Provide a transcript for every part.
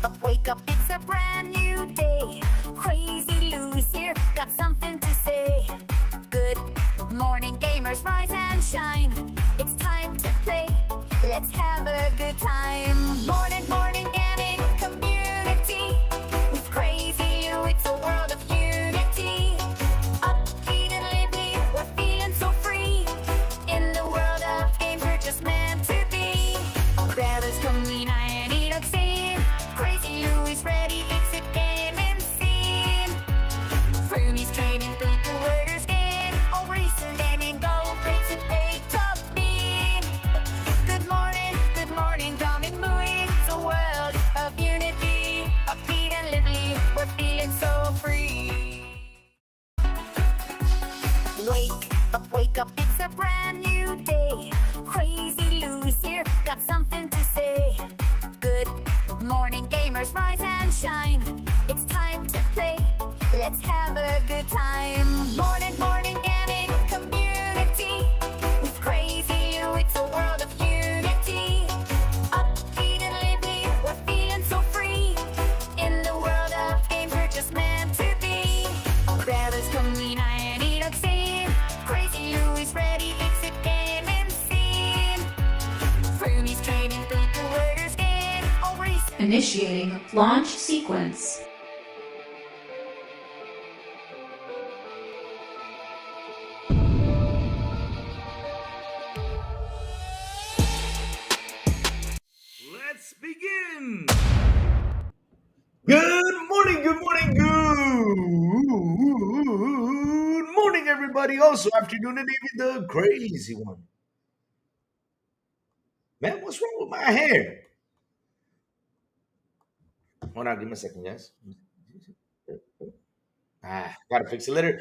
up, wake up, it's a brand new day. Crazy Lou's here, got something to say. Good morning, gamers, rise and shine. It's time to play, let's have a good time. Morning, morning, gaming community. With Crazy Lou, it's a world of unity. Upbeat and lively, we're feeling so free. In the world of games, we're just meant to be. Brothers come united, eat same. Crazy Lou is ready, it's a gaming scene. Plume's trading people, orders game. All recent gaming, go rates and pay top beam. Good morning, coming moving. It's a world of unity. Upbeat and lively, we're feeling so free. Wake up, it's a brand new day. Crazy Lou's here, got something to say. Good morning, gamers, rise and shine. It's time to play, let's have a good time. Morning, morning, gaming community. With Crazy Lou, it's a world of unity. Upbeat and lively, we're feeling so free. In the world of games, we're just meant to be. Brothers come united, eat up same. Crazy Lou is ready, it's a gaming scene. Plume's trading people, orders game. All recent. Initiating launch sequence. Let's begin. Good morning, good morning, good morning, everybody. Also, afternoon and even the crazy one. Man, what's wrong with my hair? Hold on, give me a second, guys. Gotta fix it later.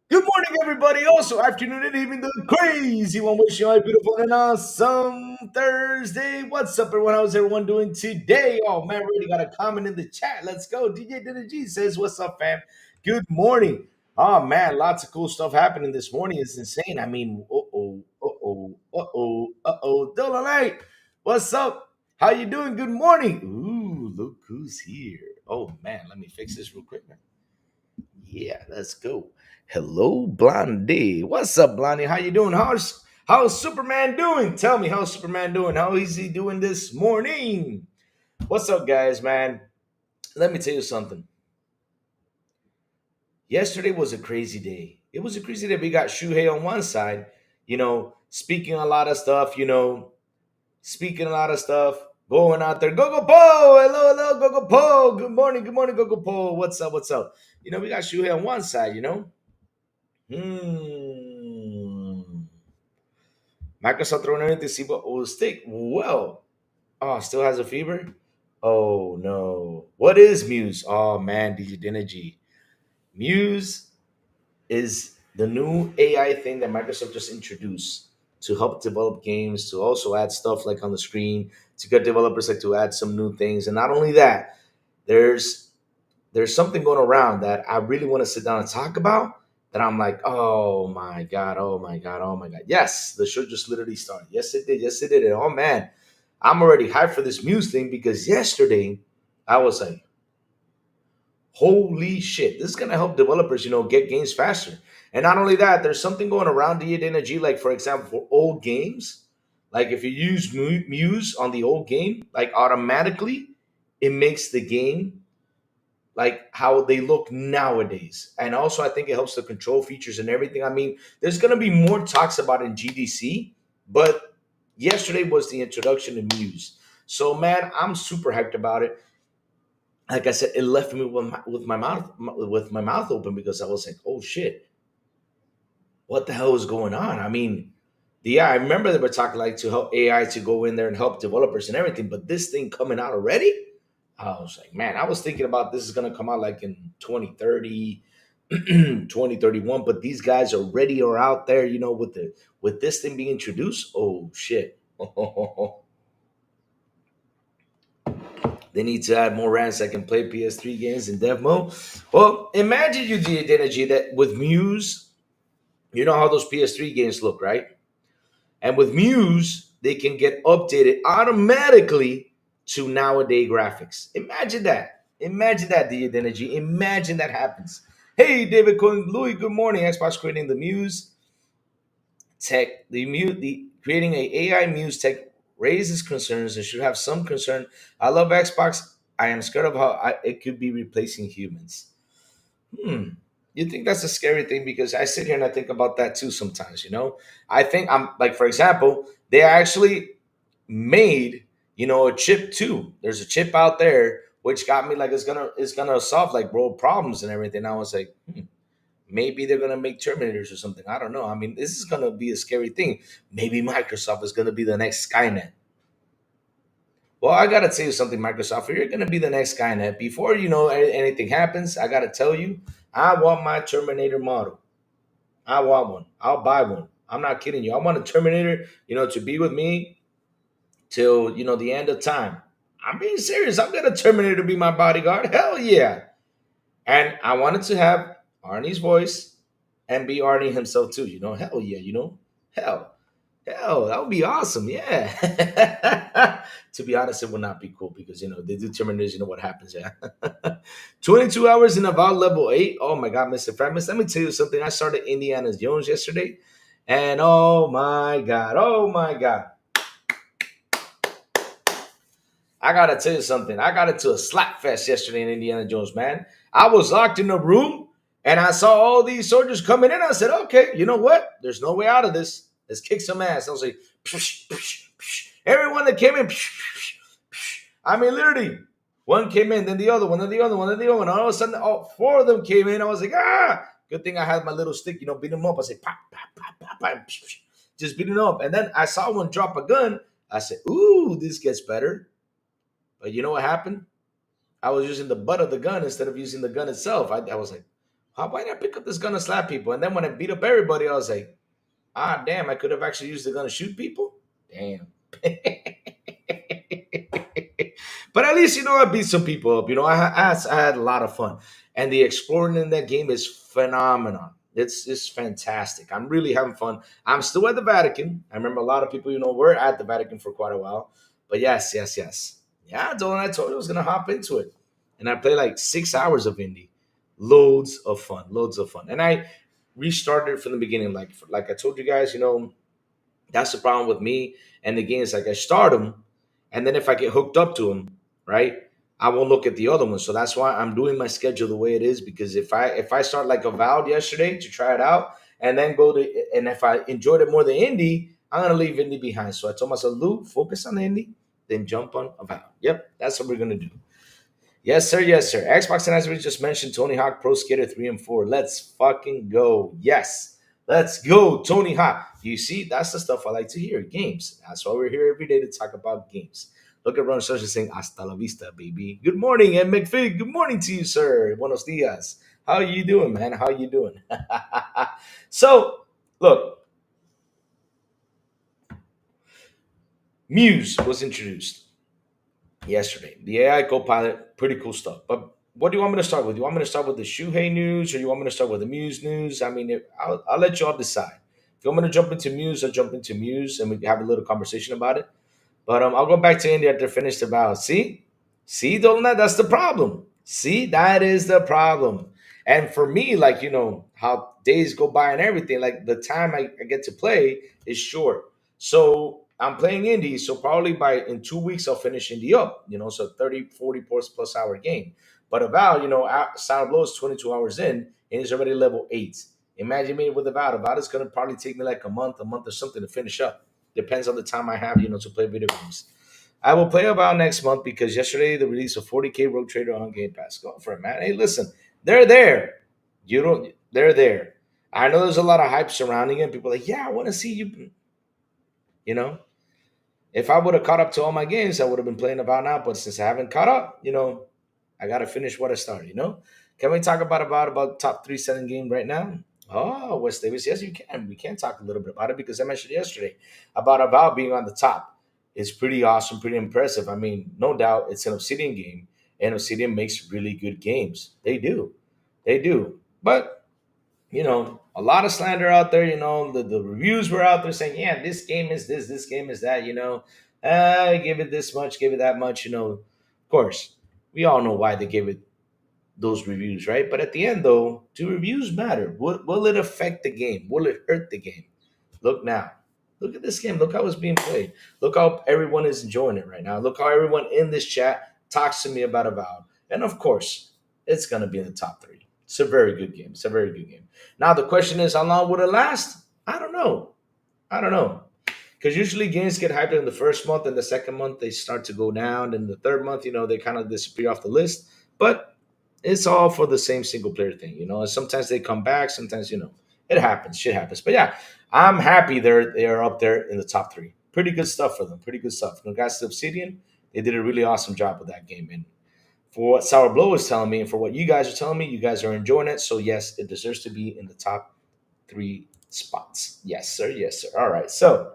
Good morning, everybody. Also, afternoon and even the crazy one. Wishing you all a beautiful and awesome Thursday. What's up, everyone? How's everyone doing today? Oh, man, we already got a comment in the chat. Let's go. DJ Dinner G says, what's up, fam? Good morning. Oh, man, lots of cool stuff happening this morning. It's insane. I mean, Dolomite, what's up? How you doing? Good morning. Ooh, look who's here. Oh, man, let me fix this real quick, man. Yeah, let's go. Hello, Blondie. What's up, Blondie? How you doing? How's Superman doing? Tell me, how's Superman doing? How is he doing this morning? What's up, guys, man? Let me tell you something. Yesterday was a crazy day. It was a crazy day. We got Shuhei on one side, speaking a lot of stuff, going out there. Go Po! Hello, hello, Go Po! Good morning, Go Po! What's up? What's up? We got Shuhei on one side. Microsoft throwing everything to see what will stick. Well, still has a fever? Oh no. What is Muse? Oh man, DJ Energy. Muse is the new AI thing that Microsoft just introduced to help develop games, to also add stuff like on the screen, to get developers like to add some new things. And not only that, there's something going around that I really want to sit down and talk about. That I'm like, oh my god, oh my god, oh my god. Yes, the show just literally started. Yes, it did. Yes, it did. And oh man, I'm already hyped for this Muse thing because yesterday I was like, holy shit, this is gonna help developers, get games faster. And not only that, there's something going around the energy, like for example, for old games, like if you use Muse on the old game, like automatically it makes the game like how they look nowadays. And also, I think it helps the control features and everything. I mean, there's going to be more talks about it in GDC, but yesterday was the introduction to Muse. So, man, I'm super hyped about it. Like I said, it left me with my mouth open because I was like, "Oh shit, what the hell is going on?" I mean, I remember they were talking like to help AI to go in there and help developers and everything, but this thing coming out already, I was like, man, I was thinking about this is going to come out like in 2030, 2031, but these guys already are out there, with this thing being introduced. Oh shit. They need to add more RAM so I can play PS3 games in dev mode. Well, imagine you the energy that with Muse, you know how those PS3 games look, right? And with Muse, they can get updated automatically to nowadays graphics. Imagine that. Imagine that, the energy. Imagine that happens. Hey, David Cohen, Louis, good morning. Xbox creating the Muse tech, the creating a AI Muse tech raises concerns and should have some concern. I love Xbox. I am scared of how it could be replacing humans. Hmm. You think that's a scary thing? Because I sit here and I think about that too sometimes, I think I'm like, for example, they actually made, a chip too. There's a chip out there which got me like it's gonna solve like world problems and everything. I was like, maybe they're gonna make Terminators or something. I don't know. I mean, this is gonna be a scary thing. Maybe Microsoft is gonna be the next Skynet. Well, I gotta tell you something, Microsoft. If you're gonna be the next Skynet, before anything happens, I gotta tell you, I want my Terminator model. I want one. I'll buy one. I'm not kidding you. I want a Terminator, to be with me till the end of time. I'm being serious. I'm gonna Terminator to be my bodyguard. Hell yeah! And I wanted to have Arnie's voice and be Arnie himself too. Hell yeah. Hell. Hell, that would be awesome. Yeah. To be honest, it would not be cool because they do Terminators. You know what happens? Yeah. 22 hours in about level 8. Oh my God, Mr. Fragments. Let me tell you something. I started Indiana Jones yesterday, and oh my God, oh my God, I gotta tell you something. I got into a slap fest yesterday in Indiana Jones, man. I was locked in a room and I saw all these soldiers coming in. I said, okay, you know what? There's no way out of this. Let's kick some ass. I was like, psh, psh, psh. Everyone that came in, psh, psh, psh. I mean, literally, one came in, then the other one, then the other one, then the other one. All of a sudden, all four of them came in. I was like, ah, good thing I had my little stick, beat them up. I said, pop, pop, pop, pop, pop, psh, psh. Just beat them up. And then I saw one drop a gun. I said, ooh, this gets better. But you know what happened? I was using the butt of the gun instead of using the gun itself. I was like, why did I pick up this gun to slap people? And then when I beat up everybody, I was like, ah, damn, I could have actually used the gun to shoot people? Damn. But at least, I beat some people up. I had a lot of fun. And the exploring in that game is phenomenal. It's fantastic. I'm really having fun. I'm still at the Vatican. I remember a lot of people, were at the Vatican for quite a while. But yes, yes, yes. Yeah, Dylan, I told you I was gonna hop into it. And I played like 6 hours of indie. Loads of fun, loads of fun. And I restarted it from the beginning. Like I told you guys, that's the problem with me and the games. Like I start them, and then if I get hooked up to them, right, I won't look at the other ones. So that's why I'm doing my schedule the way it is. Because if I start like Avowed yesterday to try it out, and then and if I enjoyed it more than indie, I'm gonna leave indie behind. So I told myself, Lou, focus on the indie, then jump on Avowed. Yep, that's what we're gonna do. Yes, sir. Yes, sir. Xbox and as we just mentioned, Tony Hawk Pro Skater 3 and 4. Let's fucking go. Yes. Let's go, Tony Hawk. You see, that's the stuff I like to hear. Games. That's why we're here every day to talk about games. Look at Ron Social saying, hasta la vista, baby. Good morning, Ed McPhee. Good morning to you, sir. Buenos dias. How you doing, man? How you doing? So, look, Muse was introduced yesterday. The AI Copilot, pretty cool stuff. But what do you want me to start with? You want me to start with the Shuhei news, or you want me to start with the Muse news? I mean, I'll let you all decide. If you want me to jump into Muse, I'll jump into Muse, and we can have a little conversation about it. But I'll go back to India after finished about. See, Dolna, that's the problem. See, that is the problem. And for me, like how days go by and everything, like the time I get to play is short. So I'm playing indie, so probably by in 2 weeks I'll finish indie up. So 30, 40 plus hour game. But Avowed, Sourblow is 22 hours in, and it's already level 8. Imagine me with Avowed. Avowed is gonna probably take me like a month or something to finish up. Depends on the time I have, to play video games. I will play Avowed next month because yesterday they released a 40K Rogue Trader on Game Pass. Go for it, man. Hey, listen, they're there. They're there. I know there's a lot of hype surrounding it. People are like, yeah, I want to see you. If I would have caught up to all my games, I would have been playing Avowed now. But since I haven't caught up, I got to finish what I started. Can we talk about top 3 selling game right now? Oh, West Davis, yes, you can. We can talk a little bit about it because I mentioned yesterday about Avowed being on the top. It's pretty awesome, pretty impressive. I mean, no doubt it's an Obsidian game, and Obsidian makes really good games. They do. They do. But, a lot of slander out there, the reviews were out there saying, yeah, this game is this game is that. Give it this much, give it that much. Of course, we all know why they gave it those reviews, right? But at the end, though, do reviews matter? Will it affect the game? Will it hurt the game? Look now. Look at this game. Look how it's being played. Look how everyone is enjoying it right now. Look how everyone in this chat talks to me about Avowed. And of course, it's going to be in the top three. It's a very good game. It's a very good game. Now, the question is, how long would it last? I don't know. I don't know. Because usually games get hyped in the first month, and the second month they start to go down. And the third month, they kind of disappear off the list. But it's all for the same single player thing. And sometimes they come back, sometimes, it happens, shit happens. But yeah, I'm happy they're up there in the top three. Pretty good stuff for them. Pretty good stuff. Congrats to Obsidian. They did a really awesome job with that game. And for what Sourblow is telling me and for what you guys are telling me, you guys are enjoying it. So yes, it deserves to be in the top three spots. Yes, sir. Yes, sir. All right. So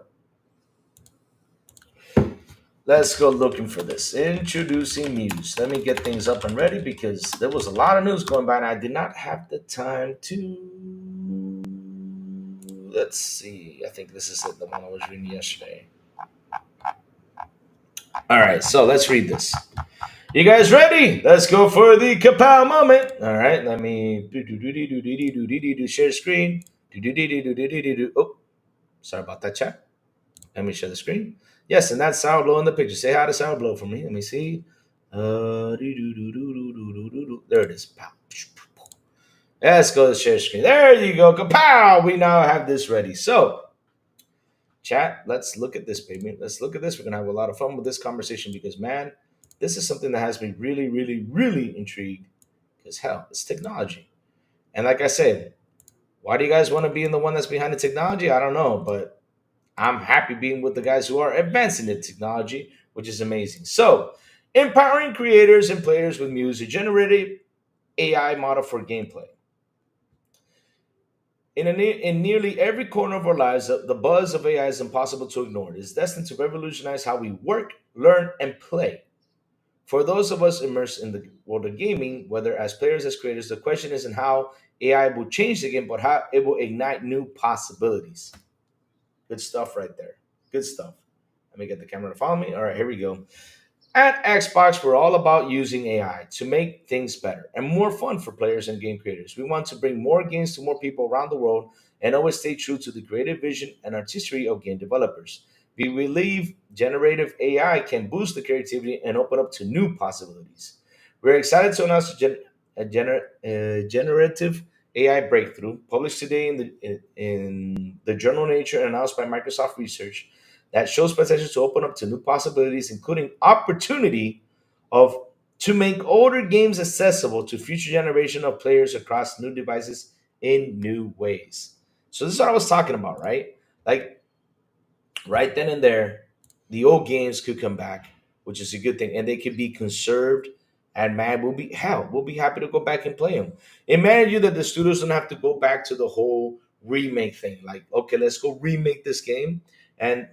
let's go looking for this. Introducing Muse. Let me get things up and ready because there was a lot of news going by and I did not have the time to. Let's see. I think this is it, the one I was reading yesterday. All right, so let's read this. You guys ready? Let's go for the kapow moment. All right, let me share screen. Oh, sorry about that, chat. Let me share the screen. Yes, and that's Sourblow in the picture. Say hi to Sourblow for me. Let me see. There it is. Pow. Let's go to the share screen. There you go. Kapow! We now have this ready. So, chat, let's look at this, baby. Let's look at this. We're going to have a lot of fun with this conversation because, man, this is something that has me really, really, really intrigued because, hell, it's technology. And like I said, why do you guys want to be in the one that's behind the technology? I don't know, but I'm happy being with the guys who are advancing the technology, which is amazing. So, empowering creators and players with Muse, a generative AI model for gameplay. In nearly every corner of our lives, the buzz of AI is impossible to ignore. It is destined to revolutionize how we work, learn, and play. For those of us immersed in the world of gaming, whether as players as creators, the question isn't how AI will change the game, but how it will ignite new possibilities. Good stuff right there. Good stuff. Let me get the camera to follow me. All right, here we go. At Xbox, we're all about using AI to make things better and more fun for players and game creators. We want to bring more games to more people around the world and always stay true to the creative vision and artistry of game developers. We believe generative AI can boost the creativity and open up to new possibilities. We're excited to announce a generative AI breakthrough published today in the journal Nature and announced by Microsoft Research that shows potential to open up to new possibilities, including opportunity of to make older games accessible to future generation of players across new devices in new ways. So this is what I was talking about, right? Like right then and there, the old games could come back, which is a good thing, and they could be conserved. And man, we'll be happy to go back and play them. Imagine you that the studios don't have to go back to the whole remake thing. Like, okay, let's go remake this game, and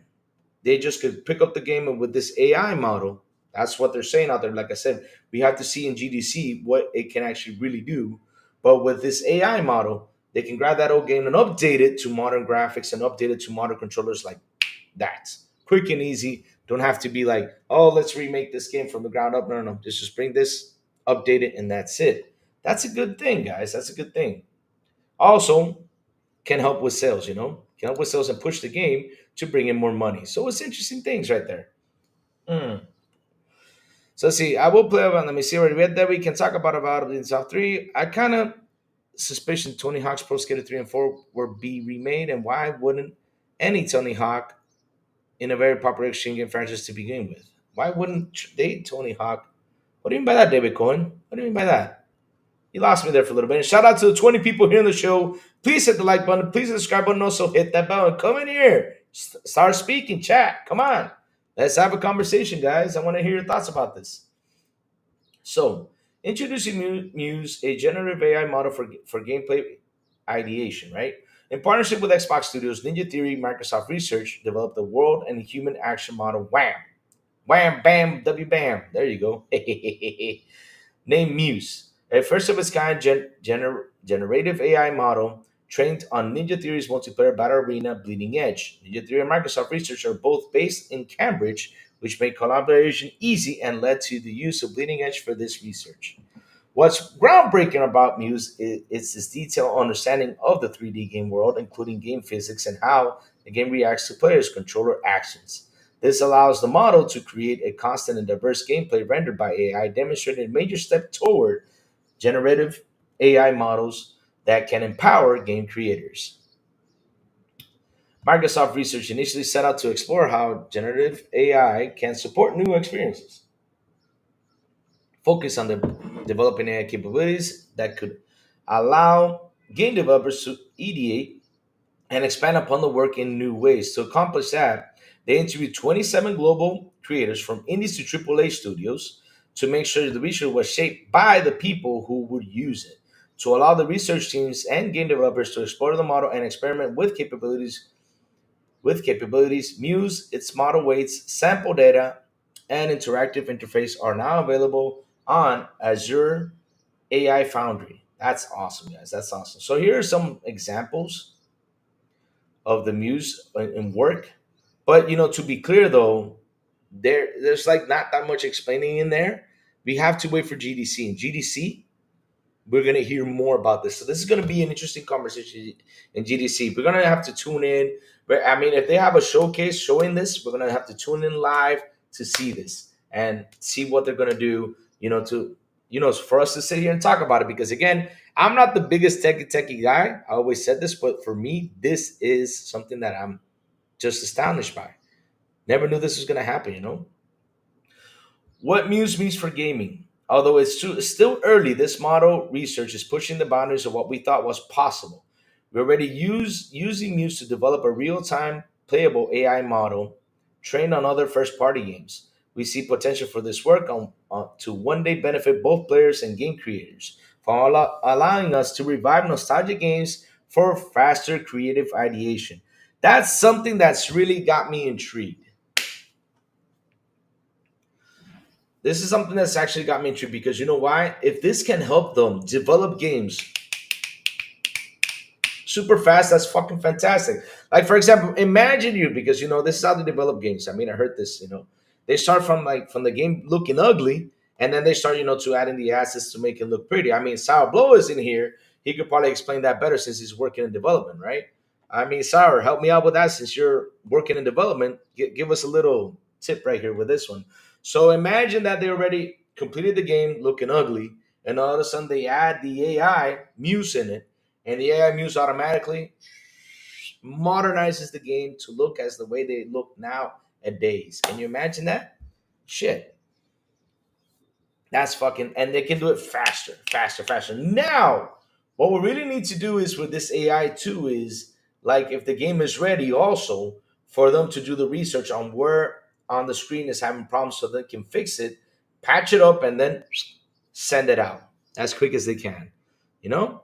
they just could pick up the game and with this AI model. That's what they're saying out there. Like I said, we have to see in GDC what it can actually really do. But with this AI model, they can grab that old game and update it to modern graphics and update it to modern controllers like that. Quick and easy. Don't have to be like, oh, let's remake this game from the ground up. No, no, no. Just bring this, update it, and that's it. That's a good thing, guys. That's a good thing. Also, can help with sales, can help with sales and push the game to bring in more money. So it's interesting things right there. Mm. So let's see. I will play about. Let me see. Already read that. We can talk about it in South 3. I kind of suspicion Tony Hawk's Pro Skater 3 and 4 were be remade, and why wouldn't any Tony Hawk in a very popular action game franchise to begin with? Why wouldn't they Tony Hawk? What do you mean by that, David Cohen? What do you mean by that? You lost me there for a little bit. And shout out to the 20 people here in the show. Please hit the like button. Please hit the subscribe button. Also hit that bell and come in here. Start speaking, chat. Come on. Let's have a conversation, guys. I want to hear your thoughts about this. So, introducing Muse, a generative AI model for gameplay ideation, right? In partnership with Xbox Studios, Ninja Theory, Microsoft Research developed the world and human action model WHAM. Wham, bam, W, bam. There you go. Named Muse, a first of its kind generative AI model trained on Ninja Theory's multiplayer battle arena Bleeding Edge. Ninja Theory and Microsoft Research are both based in Cambridge, which made collaboration easy and led to the use of Bleeding Edge for this research. What's groundbreaking about Muse is its detailed understanding of the 3D game world, including game physics and how the game reacts to players' controller actions. This allows the model to create a constant and diverse gameplay rendered by AI, demonstrating a major step toward generative AI models that can empower game creators. Microsoft Research initially set out to explore how generative AI can support new experiences, focus on the developing AI capabilities that could allow game developers to ideate and expand upon the work in new ways. To accomplish that, they interviewed 27 global creators from indies to AAA studios to make sure the research was shaped by the people who would use it. To allow the research teams and game developers to explore the model and experiment with capabilities, Muse, its model weights, sample data, and interactive interface are now available on Azure AI Foundry. That's awesome, guys. That's awesome. So here are some examples of the Muse in work. But to be clear though, there's like not that much explaining in there. We have to wait for GDC. And GDC, we're gonna hear more about this. So this is gonna be an interesting conversation in GDC. We're gonna have to tune in. But I mean, if they have a showcase showing this, we're gonna have to tune in live to see this and see what they're gonna do. For us to sit here and talk about it. Because again, I'm not the biggest techie guy. I always said this, but for me, this is something that I'm just astonished by. Never knew this was gonna happen. What Muse means for gaming. Although it's still early, this model research is pushing the boundaries of what we thought was possible. We already using Muse to develop a real-time playable AI model trained on other first-party games. We see potential for this work to one day benefit both players and game creators, for allowing us to revive nostalgic games for faster creative ideation. That's something that's really got me intrigued. This is something that's actually got me intrigued because you know why? If this can help them develop games super fast, that's fucking fantastic. Like for example, imagine because this is how they develop games. I mean, I heard this. They start from the game looking ugly, and then they start to adding the assets to make it look pretty. I mean, Sourblow is in here. He could probably explain that better since he's working in development, right? I mean, Sour, help me out with that since you're working in development. Give us a little tip right here with this one. So imagine that they already completed the game looking ugly, and all of a sudden they add the AI Muse in it, and the AI Muse automatically modernizes the game to look as the way they look nowadays. Can you imagine that? Shit. That's fucking, and they can do it faster, faster, faster. Now, what we really need to do is with this AI too is like if the game is ready, also for them to do the research on where on the screen is having problems so they can fix it, patch it up, and then send it out as quick as they can. You know,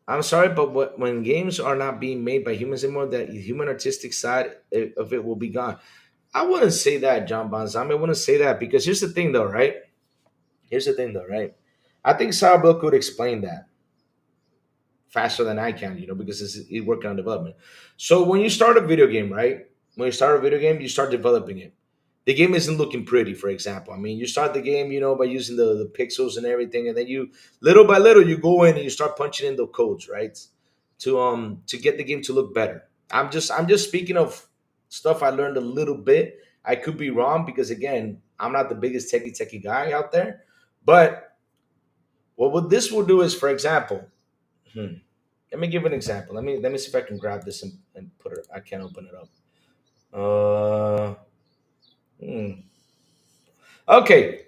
I'm sorry, but when games are not being made by humans anymore, that human artistic side of it will be gone. I wouldn't say that, John Bonzami. I wouldn't say that because here's the thing, though, right? Here's the thing, though, right? I think Sourblow could explain that faster than I can, because he's working on development. So when you start a video game, right? When you start a video game, you start developing it. The game isn't looking pretty, for example. I mean, you start the game, by using the pixels and everything, and then you little by little you go in and you start punching in the codes, right? To get the game to look better. I'm just speaking of stuff I learned a little bit. I could be wrong because again, I'm not the biggest techie guy out there. But what this will do is, for example, hmm, let me give an example. Let me see if I can grab this and put it. I can't open it up. Uh, hmm. Okay,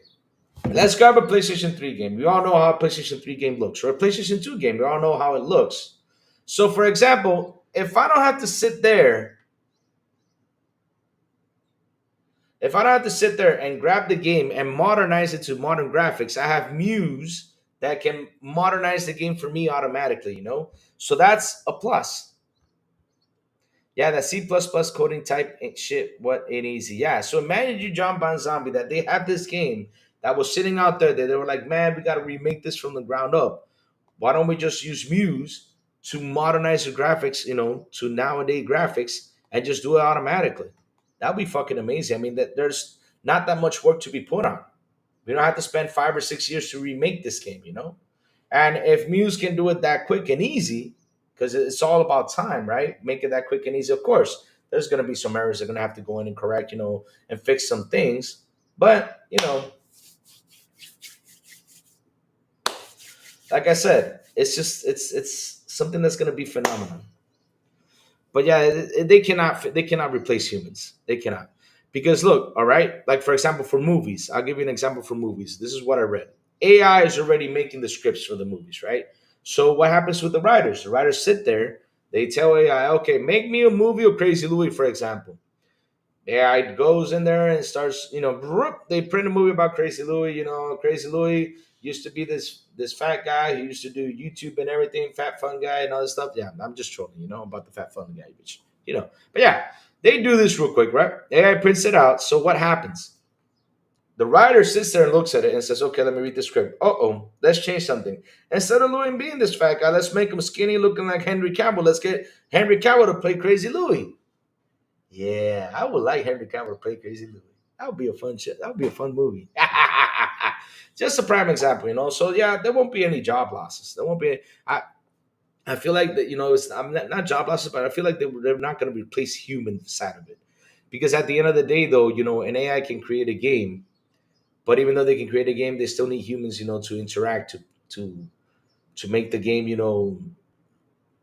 let's grab a PlayStation 3 game. We all know how a PlayStation 3 game looks, or a PlayStation 2 game. We all know how it looks. So, for example, if I don't have to sit there and grab the game and modernize it to modern graphics, I have Muse that can modernize the game for me automatically. So that's a plus. Yeah, that C++ coding type ain't shit. What ain't easy? Yeah. So imagine you, John Bon Zombie, that they have this game that was sitting out there that they were like, man, we got to remake this from the ground up. Why don't we just use Muse to modernize the graphics, to nowadays graphics and just do it automatically? That'd be fucking amazing. I mean, that there's not that much work to be put on. We don't have to spend 5 or 6 years to remake this game. And if Muse can do it that quick and easy, because it's all about time, right? Make it that quick and easy. Of course, there's going to be some errors they're going to have to go in and correct, and fix some things. But, like I said, it's something that's going to be phenomenal. But yeah, they cannot replace humans. They cannot. Because look, all right, like for example, for movies, I'll give you an example for movies. This is what I read. AI is already making the scripts for the movies, right? So what happens with the writers? The writers sit there, they tell AI, okay, make me a movie of Crazy Louis, for example. AI goes in there and starts, they print a movie about Crazy Louis. Crazy Louis used to be this fat guy who used to do YouTube and everything, fat fun guy and all this stuff. Yeah, I'm just trolling, about the fat fun guy, which. But yeah, they do this real quick, right? AI prints it out. So what happens? The writer sits there and looks at it and says, okay, let me read the script. Uh-oh, let's change something. Instead of Louis being this fat guy, let's make him skinny looking like Henry Cavill. Let's get Henry Cavill to play Crazy Louis. Yeah, I would like Henry Cavill to play Crazy Louis. That would be a fun shit. That would be a fun movie. Just a prime example. So yeah, there won't be any job losses. There won't be. I feel like that. It's I'm not job losses, but I feel like they're not going to replace human side of it, because at the end of the day, though, an AI can create a game, but even though they can create a game, they still need humans, to interact to to make the game.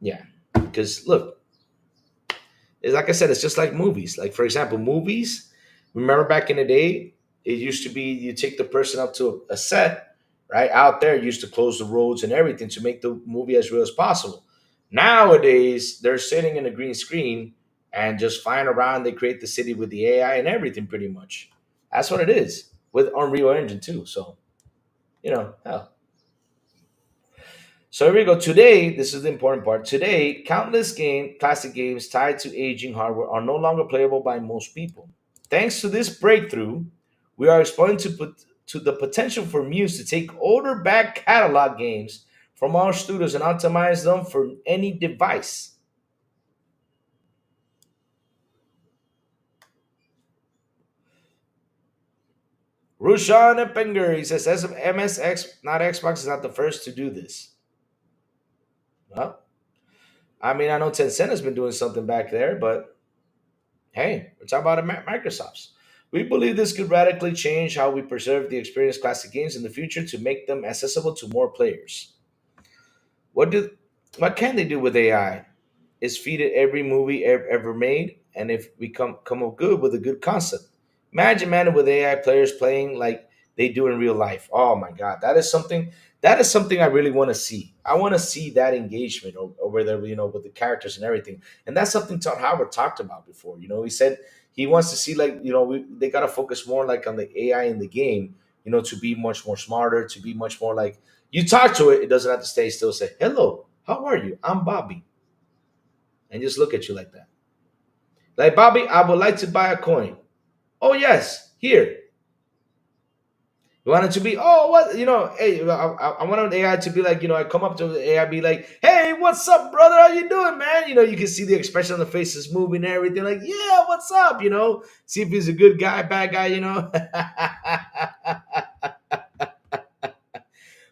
Yeah, because look, it's like I said, it's just like movies. Like for example, movies. Remember back in the day, it used to be you take the person up to a set, right out there. Used to close the roads and everything to make the movie as real as possible. Nowadays, they're sitting in a green screen and just flying around. They create the city with the AI and everything, pretty much. That's what it is with Unreal Engine too. So hell. So here we go. Today, this is the important part. Today, countless classic games tied to aging hardware are no longer playable by most people. Thanks to this breakthrough, we are exploring to the potential for Muse to take older back catalog games from our studios and optimize them for any device. Rushan Epinger, he says MSX, not Xbox, is not the first to do this. Well, I mean, I know Tencent has been doing something back there, but hey, we're talking about Microsoft's. We believe this could radically change how we preserve the experience classic games in the future to make them accessible to more players. What do what can they do with AI? Is feed it every movie ever made, and if we come up good with a good concept. Imagine man with AI players playing like they do in real life. Oh my god, that is something I really want to see. I want to see that engagement over there, with the characters and everything. And that's something Todd Howard talked about before. He said he wants to see like they got to focus more like on the AI in the game. To be much more smarter, to be much more like you talk to it. It doesn't have to stay still. Say hello, how are you? I'm Bobby, and just look at you like that. Like Bobby, I would like to buy a coin. Oh yes, here. You want it to be, oh, what, hey, I want an AI to be like, I come up to the AI, be like, hey, what's up, brother? How you doing, man? You can see the expression on the faces moving and everything, like, yeah, what's up, see if he's a good guy, bad guy.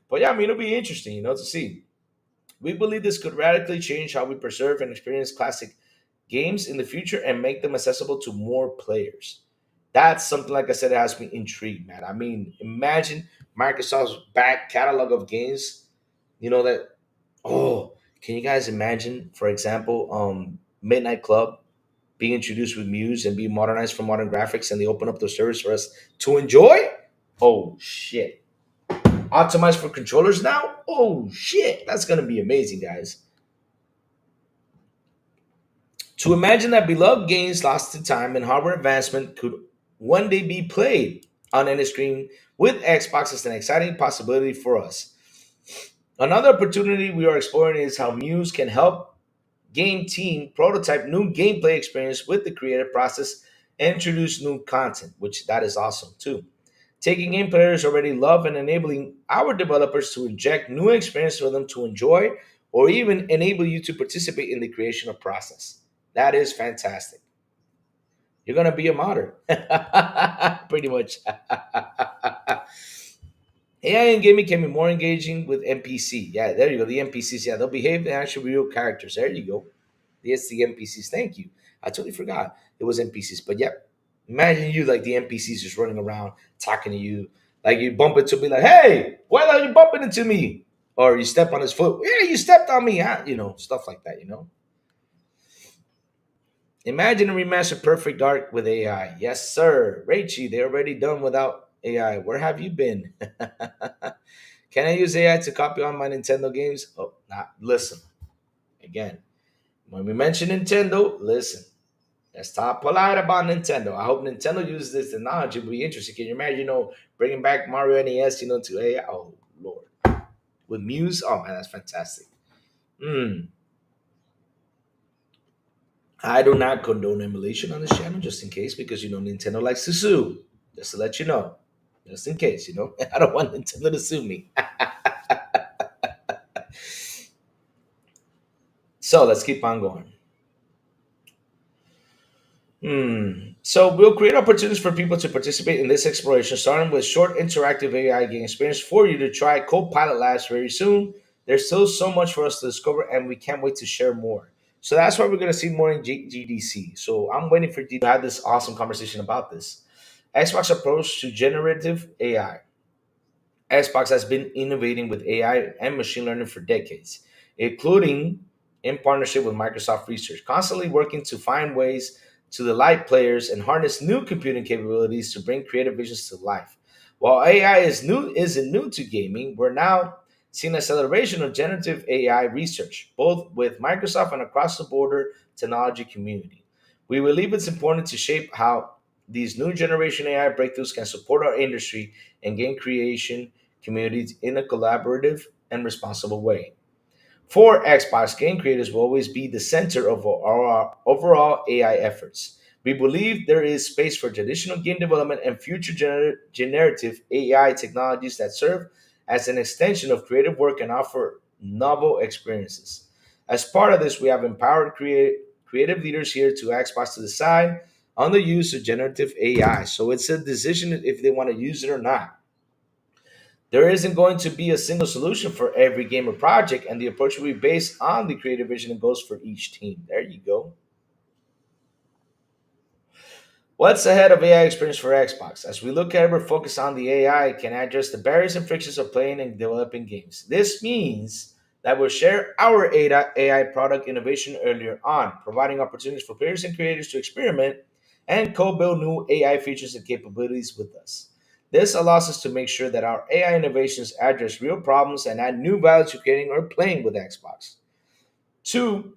But yeah, I mean, it'll be interesting, to see. We believe this could radically change how we preserve and experience classic games in the future and make them accessible to more players. That's something, like I said, it has me intrigued, man. I mean, imagine Microsoft's back catalog of games. That. Oh, can you guys imagine, for example, Midnight Club being introduced with Muse and being modernized for modern graphics, and they open up the service for us to enjoy? Oh shit! Optimized for controllers now? Oh shit! That's gonna be amazing, guys. To imagine that beloved games lost to time and hardware advancement could one day be played on any screen with Xbox is an exciting possibility for us. Another opportunity we are exploring is how Muse can help game team prototype new gameplay experience with the creative process and introduce new content, which that is awesome too. taking in players already love and enabling our developers to inject new experience for them to enjoy or even enable you to participate in the creation of process. That is fantastic. You're gonna be a modder. Pretty much. AI in gaming can be more engaging with NPC. Yeah, there you go. The NPCs, yeah, they'll behave as actually real characters. There you go. Yes, the NPCs. Thank you. I totally forgot it was NPCs. But yeah, imagine you like the NPCs just running around talking to you. Like you bump into me, like, hey, why are you bumping into me? Or you step on his foot. Yeah, you stepped on me. Huh? Stuff like that, Imagine a remastered Perfect Dark with AI. Yes, sir. Raichi, they're already done without AI. Where have you been? Can I use AI to copy on my Nintendo games? Oh, not listen. Again, when we mention Nintendo, listen. Let's talk polite about Nintendo. I hope Nintendo uses this technology. It'll be interesting. Can you imagine, bringing back Mario NES, to AI? Oh, Lord. With Muse? Oh, man, that's fantastic. Hmm. I do not condone emulation on this channel, just in case, because, Nintendo likes to sue. Just to let you know. Just in case, I don't want Nintendo to sue me. So let's keep on going. So we'll create opportunities for people to participate in this exploration, starting with short interactive AI game experience for you to try Copilot Labs very soon. There's still so much for us to discover, and we can't wait to share more. So that's why we're going to see more in GDC. So I'm waiting for you to have this awesome conversation about this. Xbox approach to generative AI. Xbox has been innovating with AI and machine learning for decades, including in partnership with Microsoft Research, constantly working to find ways to delight players and harness new computing capabilities to bring creative visions to life. While AI isn't new to gaming, we're now seeing acceleration of generative AI research, both with Microsoft and across the border technology community. We believe it's important to shape how these new generation AI breakthroughs can support our industry and game creation communities in a collaborative and responsible way. For Xbox, game creators will always be the center of our overall AI efforts. We believe there is space for traditional game development and future generative AI technologies that serve as an extension of creative work and offer novel experiences. As part of this, we have empowered creative leaders here to Xbox to decide on the use of generative AI. So it's a decision if they want to use it or not. There isn't going to be a single solution for every game or project, and the approach will be based on the creative vision and goals for each team. There you go. What's ahead of AI experience for Xbox? As we look at it, we're focused on the AI can address the barriers and frictions of playing and developing games. This means that we'll share our AI product innovation earlier on, providing opportunities for players and creators to experiment and co-build new AI features and capabilities with us. This allows us to make sure that our AI innovations address real problems and add new value to creating or playing with Xbox. Two,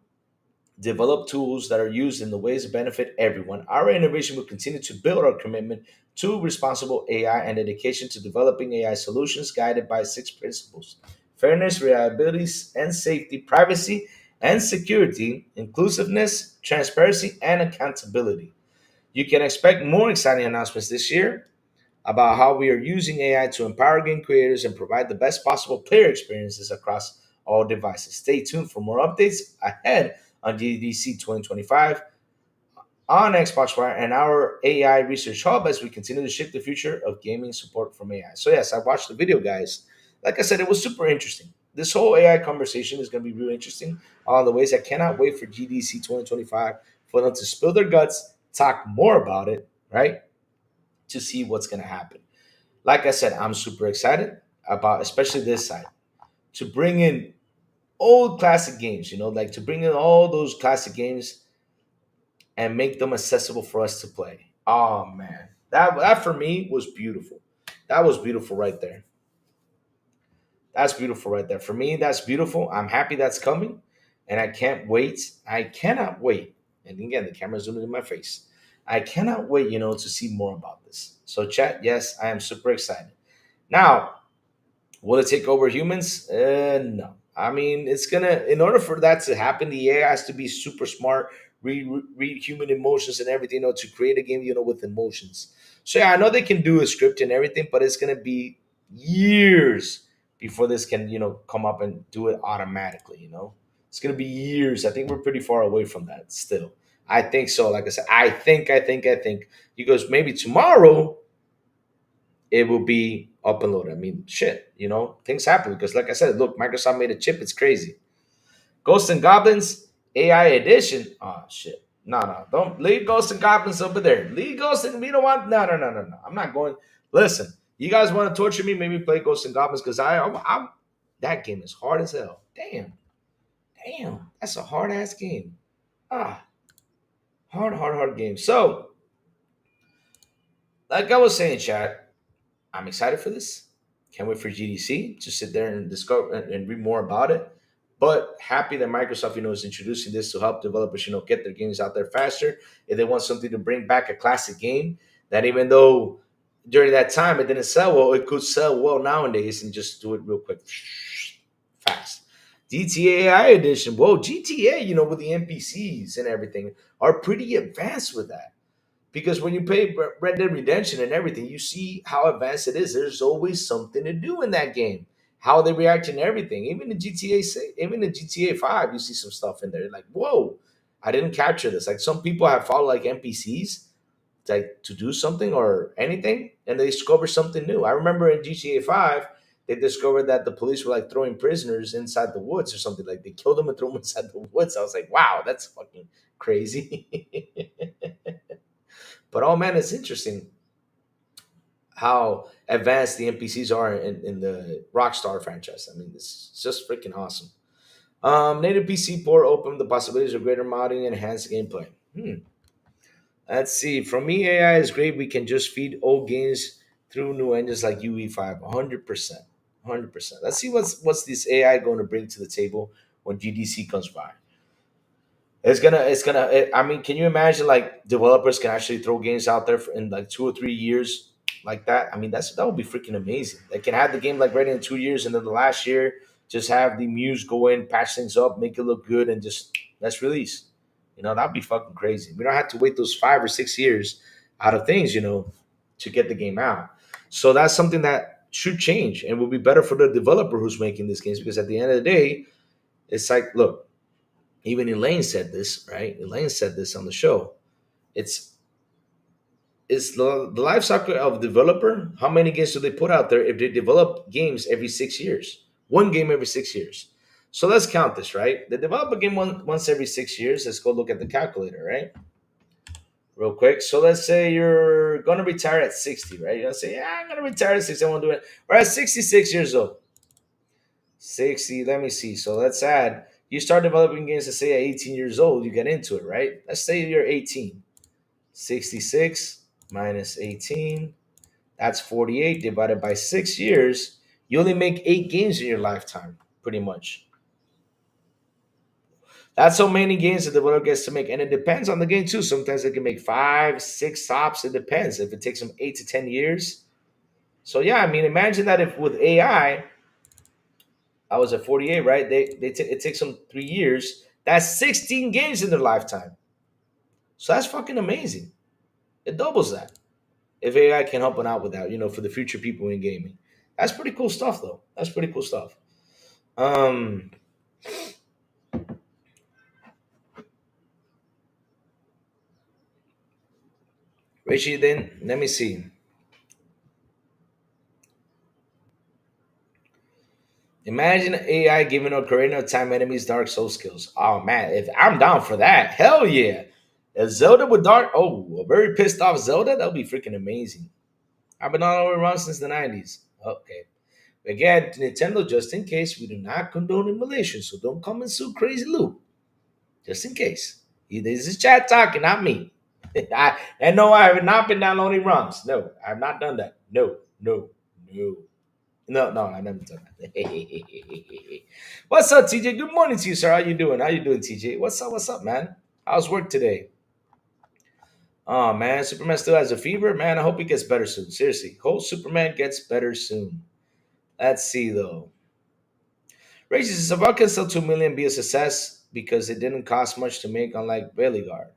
develop tools that are used in the ways that benefit everyone. Our innovation will continue to build our commitment to responsible AI and dedication to developing AI solutions guided by six principles: fairness, reliability, and safety, privacy and security, inclusiveness, transparency, and accountability. You can expect more exciting announcements this year about how we are using AI to empower game creators and provide the best possible player experiences across all devices. Stay tuned for more updates ahead on GDC 2025 on Xbox Wire and our AI Research Hub as we continue to shape the future of gaming support from AI. So, yes, I watched the video, guys. Like I said, it was super interesting. This whole AI conversation is going to be really interesting. All the ways I cannot wait for GDC 2025 for them to spill their guts, talk more about it, right? To see what's going to happen. Like I said, I'm super excited about, especially this side, to bring in old classic games, like to bring in all those classic games and make them accessible for us to play. Oh man, that for me was beautiful. That was beautiful right there. That's beautiful right there. For me, that's beautiful. I'm happy that's coming, and I can't wait. I cannot wait. And again, the camera's zooming in my face. I cannot wait, to see more about this. So, chat, yes, I am super excited. Now, will it take over humans? No. I mean, it's gonna. In order for that to happen, the AI has to be super smart, read human emotions and everything, to create a game, with emotions. So yeah, I know they can do a script and everything, but it's gonna be years before this can, come up and do it automatically. It's gonna be years. I think we're pretty far away from that still. I think so. Like I said, I think. He goes, maybe tomorrow it will be up and loaded. I mean, shit, things happen because, like I said, look, Microsoft made a chip. It's crazy. Ghosts and Goblins AI edition. Oh shit. No, no, don't leave Ghosts and Goblins over there. Leave Ghosts and we don't want. No, no, no, no, no. I'm not going. Listen, you guys want to torture me? Maybe play Ghosts and Goblins because I'm that game is hard as hell. Damn, damn, that's a hard ass game. Ah, hard game. So, like I was saying, chat, I'm excited for this. Can't wait for GDC to sit there and discover and read more about it. But happy that Microsoft, is introducing this to help developers, get their games out there faster. If they want something to bring back a classic game, that even though during that time it didn't sell well, it could sell well nowadays and just do it real quick, fast. GTA AI edition, whoa, GTA, with the NPCs and everything, are pretty advanced with that. Because when you play Red Dead Redemption and everything, you see how advanced it is. There's always something to do in that game. How they react and everything. Even in GTA 5, you see some stuff in there. Like, whoa, I didn't capture this. Like some people have followed like NPCs to do something or anything, and they discover something new. I remember in GTA 5, they discovered that the police were like throwing prisoners inside the woods or something. Like they killed them and threw them inside the woods. I was like, wow, that's fucking crazy. But oh man, it's interesting how advanced the NPCs are in the Rockstar franchise. I mean, it's just freaking awesome. Native PC port open the possibilities of greater modding and enhanced gameplay. Let's see. For me, AI is great. We can just feed old games through new engines like UE5. 100%. 100%. Let's see what's this AI going to bring to the table when GDC comes by. I mean, can you imagine like developers can actually throw games out there in like 2 or 3 years like that? I mean, that would be freaking amazing. They can have the game like ready in 2 years, and then the last year just have the Muse go in, patch things up, make it look good, and just let's release. That'd be fucking crazy. We don't have to wait those 5 or 6 years out of things, to get the game out. So that's something that should change and will be better for the developer who's making these games because at the end of the day, it's like, look, even Elaine said this, right? Elaine said this on the show. It's the life cycle of developer. How many games do they put out there if they develop games every 6 years? One game every 6 years. So let's count this, right? They develop a game once every 6 years. Let's go look at the calculator, right? Real quick. So let's say you're gonna retire at 60, right? You're gonna say, yeah, I'm gonna retire at 60. I won't do it. We're at 66 years old. 60, let me see. So let's add, you start developing games, let's say at 18 years old, you get into it, right? Let's say you're 18. 66 minus 18, that's 48 divided by 6 years. You only make 8 games in your lifetime, pretty much. That's how many games the developer gets to make. And it depends on the game too. Sometimes they can make 5, 6 stops. It depends. If it takes them 8 to 10 years. So yeah, I mean, imagine that if with AI, I was at 48, right? It takes them 3 years. That's 16 games in their lifetime. So that's fucking amazing. It doubles that. If AI can help them out with that, for the future people in gaming. That's pretty cool stuff, though. That's pretty cool stuff. Um, Richie, then let me see. Imagine AI giving Ocarina of Time enemies Dark Soul skills. Oh man, if I'm down for that, hell yeah! A Zelda with a very pissed off Zelda, that would be freaking amazing. I've been on our run since the '90s. Okay, again, Nintendo, just in case, we do not condone emulation, so don't come and sue Crazy Lou. Just in case. This is chat talking, not me. And no, I have not been downloading ROMs. No, I have not done that. No, no, no. No, no, I never done that. What's up, TJ? Good morning to you, sir. How you doing? How you doing, TJ? What's up, man? How's work today? Oh man, Superman still has a fever. Man, I hope he gets better soon. Seriously, hope Superman gets better soon. Let's see though. Raises is about can sell 2 million be a success because it didn't cost much to make, unlike Veligard.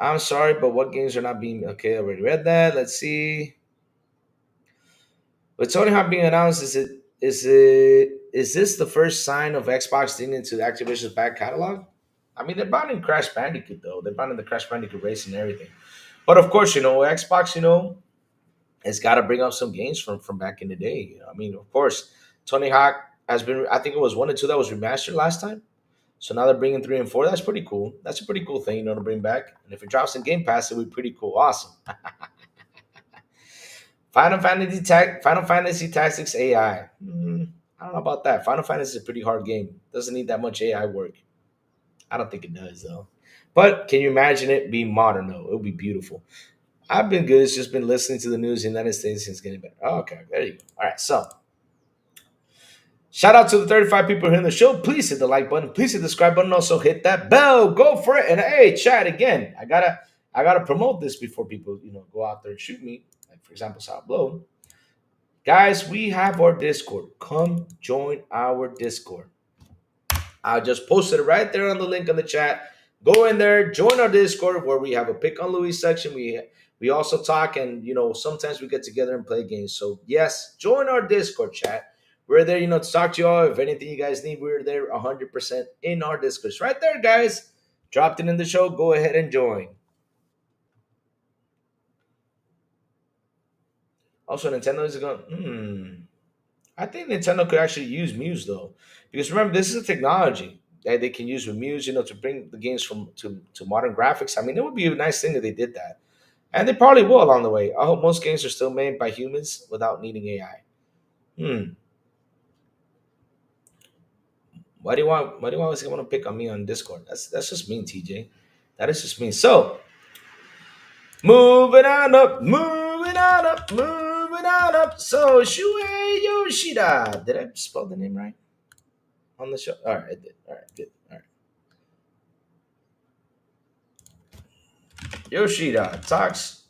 I'm sorry, but what games are not being okay? I already read that. Let's see. With Tony Hawk being announced, is this the first sign of Xbox digging into Activision's back catalog? I mean, they're brought in Crash Bandicoot though. They're brought in the Crash Bandicoot race and everything. But of course, Xbox, it's got to bring up some games from back in the day. I mean, of course, Tony Hawk has been. I think it was 1 and 2 that was remastered last time. So now they're bringing 3 and 4. That's pretty cool. That's a pretty cool thing, to bring back. And if it drops in Game Pass, it would be pretty cool. Awesome. Final Fantasy Tactics AI. I don't know about that. Final Fantasy is a pretty hard game. Doesn't need that much AI work. I don't think it does though. But can you imagine it being modern though? It would be beautiful. I've been good. It's just been listening to the news in the United States since getting better. Okay, there you go. All right, so shout out to the 35 people here in the show. Please hit the like button. Please hit the subscribe button. Also hit that bell. Go for it. And hey, chat again. I gotta promote this before people, go out there and shoot me. Like for example, Sourblow. Guys, we have our Discord. Come join our Discord. I just posted it right there on the link on the chat. Go in there, join our Discord where we have a pick on Louis section. We also talk, and sometimes we get together and play games. So yes, join our Discord chat. We're there, to talk to you all. If anything you guys need, we're there 100% in our Discord. It's right there, guys. Dropped it in the show. Go ahead and join. Also, Nintendo is going. I think Nintendo could actually use Muse though, because remember this is a technology that they can use with Muse, to bring the games from to modern graphics. I mean, it would be a nice thing if they did that, and they probably will along the way. I hope most games are still made by humans without needing AI. Why do you always want to pick on me on Discord? That's just mean, TJ. That is just mean. So moving on up, moving on up, moving on up. So Shuhei Yoshida. Did I spell the name right on the show? All right, I did. All right, good. All right. Yoshida talks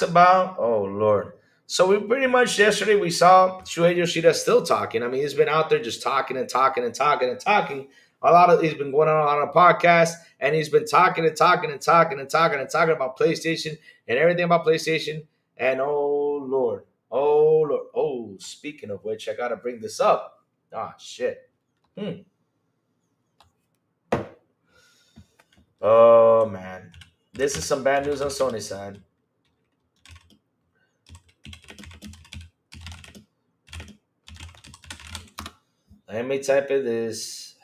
about, oh Lord. So we pretty much yesterday we saw Shuhei Yoshida still talking. I mean, he's been out there just talking and talking and talking and talking. He's been going on a lot of podcasts, and he's been talking and talking and talking and talking and talking about PlayStation and everything about PlayStation. And oh Lord, oh, speaking of which, I gotta bring this up. Ah, shit. Oh man, this is some bad news on Sony's side. Let me type in this.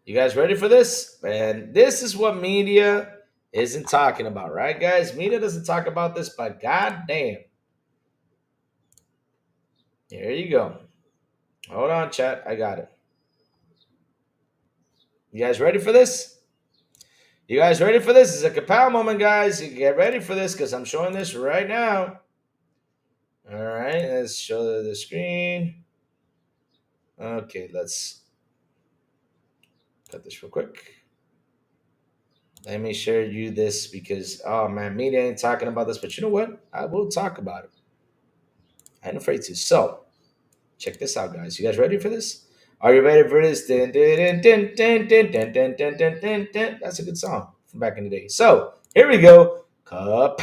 You guys ready for this? Man, this is what media isn't talking about, right, guys? Media doesn't talk about this, but goddamn. Here you go. Hold on, chat. I got it. You guys ready for this? You guys ready for this? It's a kapow moment, guys. You get ready for this because I'm showing this right now. All right, let's show the screen. Okay, let's cut this real quick. Let me share you this because, oh man, media ain't talking about this, but you know what? I will talk about it. I ain't afraid to. So, check this out, guys. You guys ready for this? Are you ready for this? Dun, dun, dun, dun, dun, dun, dun, dun, dun, dun, dun. That's a good song from back in the day. So, here we go. Kapow!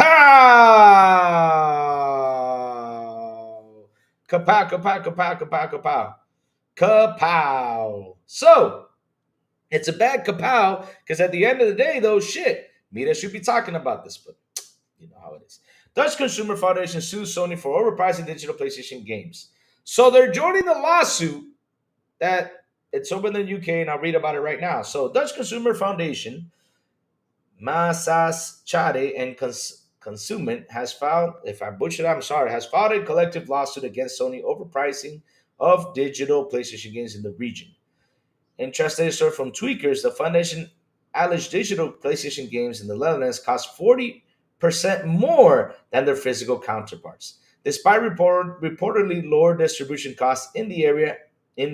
Kapow, kapow, kapow, kapow, kapow. Kapow. So, it's a bad kapow because at the end of the day, though, shit, media should be talking about this, but you know how it is. Dutch Consumer Foundation sues Sony for overpricing digital PlayStation games. So they're joining the lawsuit that it's over in the UK, and I'll read about it right now. So Dutch Consumer Foundation, Masas Chade and Consument has filed, if I butchered it, I'm sorry, has filed a collective lawsuit against Sony overpricing of digital PlayStation games in the region. In translated story from Tweakers, the foundation alleged digital PlayStation games in the Netherlands cost 40% more than their physical counterparts, despite reportedly lower distribution costs in the area. In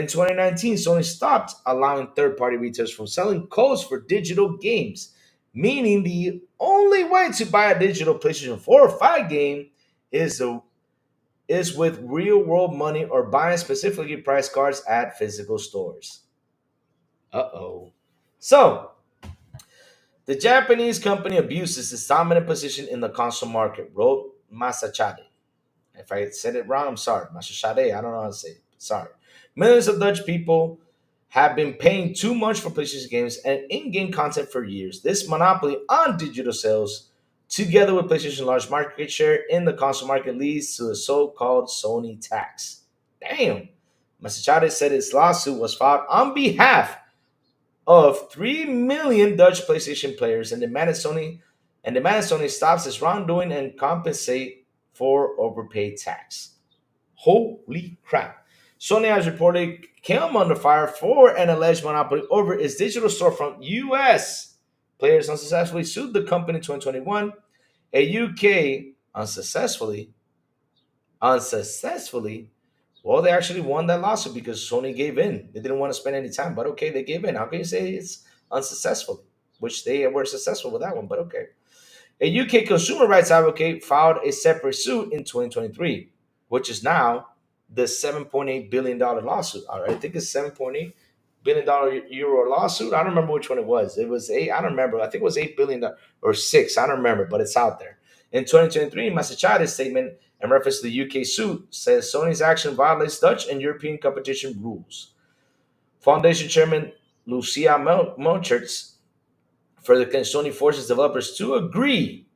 2019, Sony stopped allowing third-party retailers from selling codes for digital games, meaning the only way to buy a digital PlayStation 4 or 5 game is is with real world money or buying specifically priced cards at physical stores. Uh oh. So, the Japanese company abuses its dominant position in the console market, wrote Masachade. If I said it wrong, I'm sorry. Masachade, I don't know how to say it. Sorry. Millions of Dutch people have been paying too much for PlayStation games and in game content for years. This monopoly on digital sales, together with PlayStation's large market share in the console market, leads to the so called Sony tax. Damn. Masachade said its lawsuit was filed on behalf of 3 million Dutch PlayStation players and demanded Sony stops its wrongdoing and compensate for overpaid tax. Holy crap. Sony has reported came under fire for an alleged monopoly over its digital storefront. US players unsuccessfully sued the company in 2021. A UK unsuccessfully, well, they actually won that lawsuit because Sony gave in. They didn't want to spend any time, but okay, they gave in. How can you say it's unsuccessful? Which they were successful with that one, but okay. A UK consumer rights advocate filed a separate suit in 2023, which is now the $7.8 billion lawsuit. All right, I think it's $7.8 billion euro lawsuit. I don't remember which one it was. It was eight. I don't remember. I think it was $8 billion or six. I don't remember, but it's out there. In 2023, Masachade's statement in reference to the UK suit says Sony's action violates Dutch and European competition rules. Foundation chairman Lucia Melchertz for the Sony forces developers to agree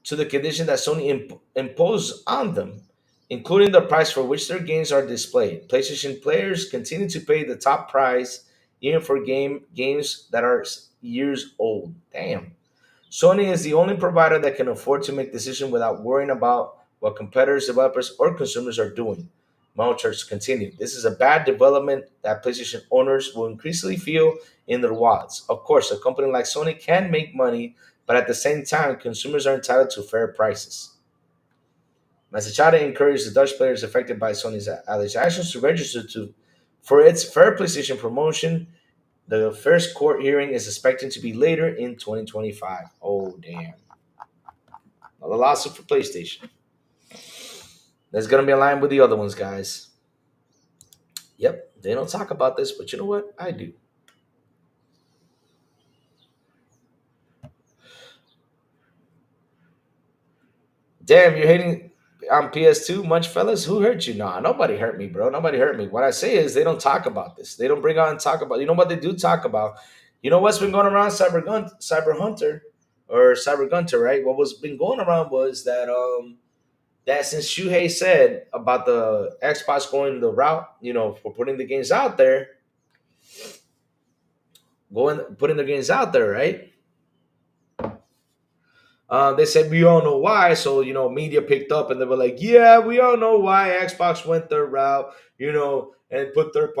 to the condition that Sony imposed on them, including the price for which their games are displayed. PlayStation players continue to pay the top price even for games that are years old. Damn. Sony is the only provider that can afford to make decisions without worrying about what competitors, developers, or consumers are doing. Church continued. This is a bad development that PlayStation owners will increasingly feel in their wallets. Of course, a company like Sony can make money, but at the same time, consumers are entitled to fair prices. Masachada encouraged the Dutch players affected by Sony's alleged actions to register for its fair PlayStation promotion. The first court hearing is expected to be later in 2025. Oh, damn. Another lawsuit for PlayStation. That's going to be aligned with the other ones, guys. Yep, they don't talk about this, but you know what? I do. Damn, you're hating on PS2 much, fellas? Who hurt you? Nah, nobody hurt me, bro. Nobody hurt me. What I say is they don't talk about this. They don't bring on and talk about. You know what they do talk about? You know what's been going around Cyber Hunter or Cyber Gunter, right? What was been going around was that since Shuhei said about the Xbox going the route, for putting the games out there, putting the games out there, right? They said we all know why, so media picked up and they were like, "Yeah, we all know why Xbox went their route, and put their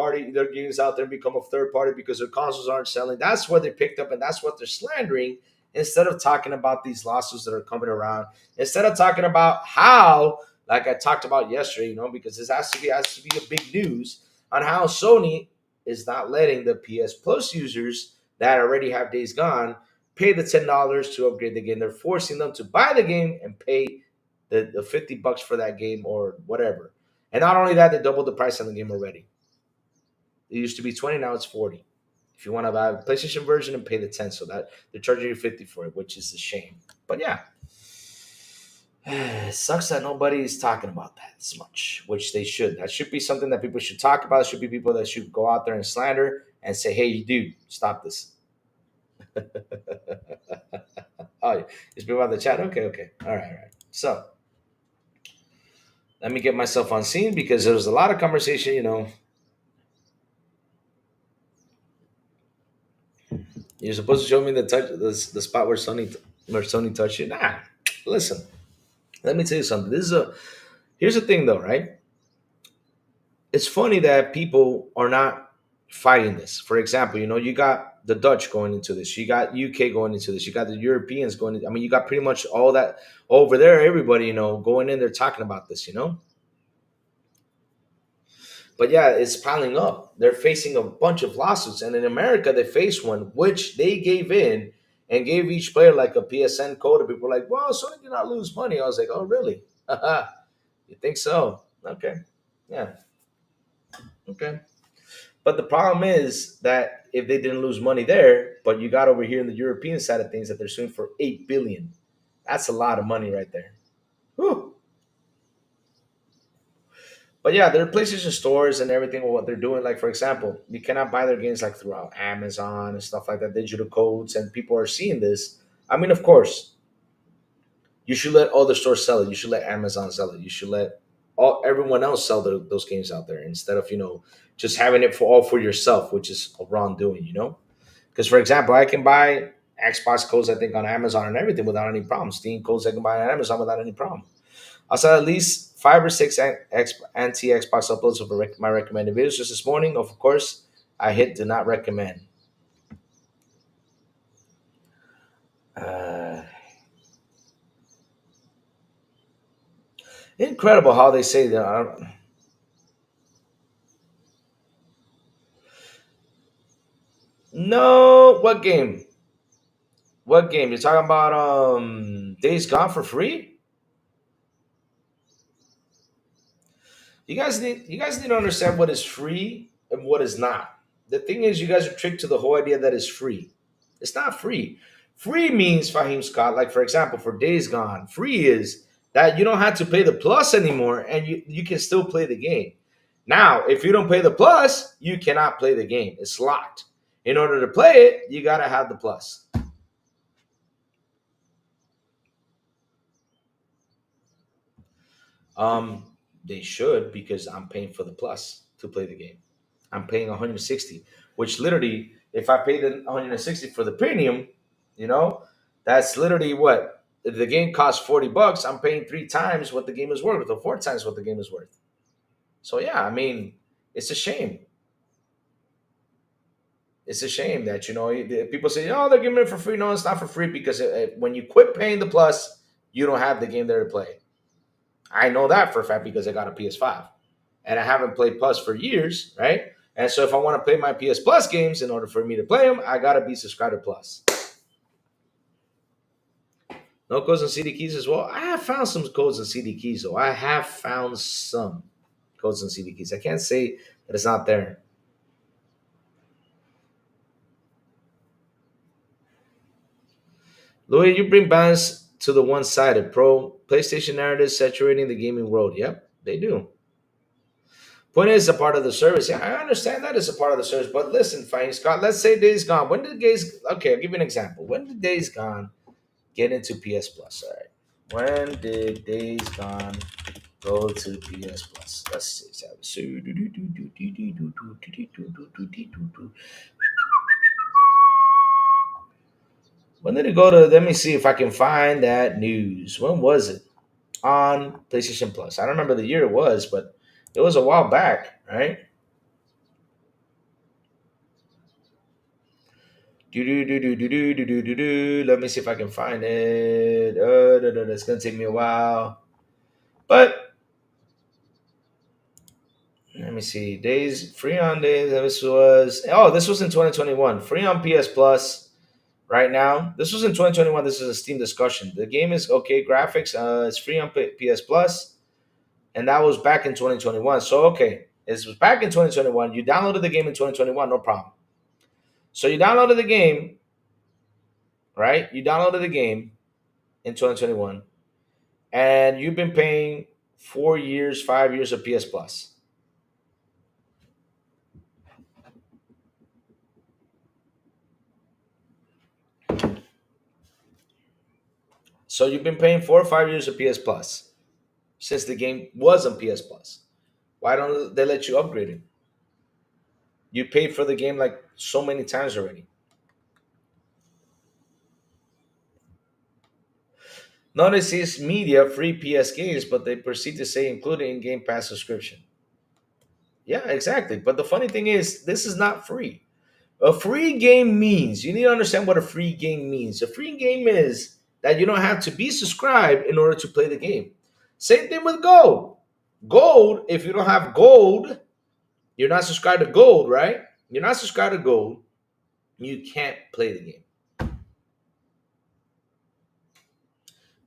games out there and become a third party because their consoles aren't selling." That's what they picked up, and that's what they're slandering. Instead of talking about these lawsuits that are coming around, instead of talking about how, like I talked about yesterday, because this has to be a big news on how Sony is not letting the PS Plus users that already have Days Gone pay the $10 to upgrade the game. They're forcing them to buy the game and pay the $50 for that game or whatever. And not only that, they doubled the price on the game already. It used to be 20, now it's 40. If you want to buy a PlayStation version and pay the 10, so that they're charging you 50 for it, which is a shame. But yeah. It sucks that nobody is talking about that as much, which they should. That should be something that people should talk about. It should be people that should go out there and slander and say, "Hey, dude, stop this." Oh, it's people on the chat. Okay. All right. So let me get myself on scene because there was a lot of conversation. You're supposed to show me the spot where Sony touched you. Nah, listen. Let me tell you something. Here's the thing, though, right? It's funny that people are not fighting this. For example, you got the Dutch going into this, you got UK going into this, you got the Europeans going I mean, you got pretty much all that over there, everybody, going in there talking about this. But yeah, it's piling up. They're facing a bunch of lawsuits. And in America, they faced one, which they gave in and gave each player like a PSN code. And people were like, well, Sony did not lose money. I was like, oh, really? You think so? Okay. Yeah. Okay. But the problem is that if they didn't lose money there, but you got over here in the European side of things that they're suing for 8 billion, that's a lot of money right there. Whew. But yeah, their PlayStation stores and everything, what they're doing, like for example, you cannot buy their games like throughout Amazon and stuff like that, digital codes, and people are seeing this. I mean, of course, you should let all the stores sell it. You should let Amazon sell it. You should let everyone else sell those games out there instead of just having it for all for yourself, which is a wrongdoing. Because for example, I can buy Xbox codes I think on Amazon and everything without any problem. Steam codes I can buy on Amazon without any problem. I saw at least 5 or 6 anti Xbox uploads of my recommended videos just this morning. Of course, I hit do not recommend. Uh, Incredible how they say that. No, what game? What game? You're talking about Days Gone for free? You guys need to understand what is free and what is not. The thing is, you guys are tricked to the whole idea that it's free. It's not free. Free means, Fahim Scott, like for example, for Days Gone, free is that you don't have to pay the plus anymore and you can still play the game. Now, if you don't pay the plus, you cannot play the game. It's locked. In order to play it, you gotta have the plus. Um, they should because I'm paying for the plus to play the game. I'm paying 160, which literally, if I pay the 160 for the premium, you know, that's literally what if the game costs $40. I'm paying 3 times what the game is worth, or 4 times what the game is worth. So yeah, I mean, it's a shame. It's a shame that people say, "Oh, they're giving it for free." No, it's not for free because when you quit paying the plus, you don't have the game there to play. I know that for a fact because I got a PS5 and I haven't played Plus for years, right? And so if I want to play my PS Plus games in order for me to play them, I got to be subscribed to Plus. No codes and CD keys as well. I have found some codes and CD keys though. I have found some codes and CD keys. I can't say that it's not there. Louis, you bring balance to the one-sided pro PlayStation narrative saturating the gaming world. Yep, they do. Point is a part of the service. Yeah, I understand that is a part of the service. But listen, fine, Scott, let's say Days Gone. When did Days Okay, I'll give you an example. When did Days Gone get into PS Plus? All right. When did Days Gone go to PS Plus? Let's see. When did it go to? Let me see if I can find that news. When was it on PlayStation Plus? I don't remember the year it was, but it was a while back, right? Do do do do do do do do do do. Let me see if I can find it. It's gonna take me a while, but let me see. Days free on days. This was in 2021. Free on PS Plus right now. This was in 2021. This is a Steam discussion. The game is okay. Graphics. It's free on PS Plus, and that was back in 2021. So okay, it was back in 2021. You downloaded the game in 2021. No problem. So you downloaded the game, right? You downloaded the game in 2021 and you've been paying 4 years, 5 years of PS Plus. So you've been paying 4 or 5 years of PS Plus since the game was on PS Plus. Why don't they let you upgrade it? You paid for the game like so many times already. Notice it's media free PS games, but they proceed to say included in Game Pass subscription. Yeah, exactly. But the funny thing is, this is not free. A free game means you need to understand what a free game means. A free game is that you don't have to be subscribed in order to play the game. Same thing with gold. Gold, if you don't have gold, you're not subscribed to gold, right? You're not subscribed to gold, you can't play the game.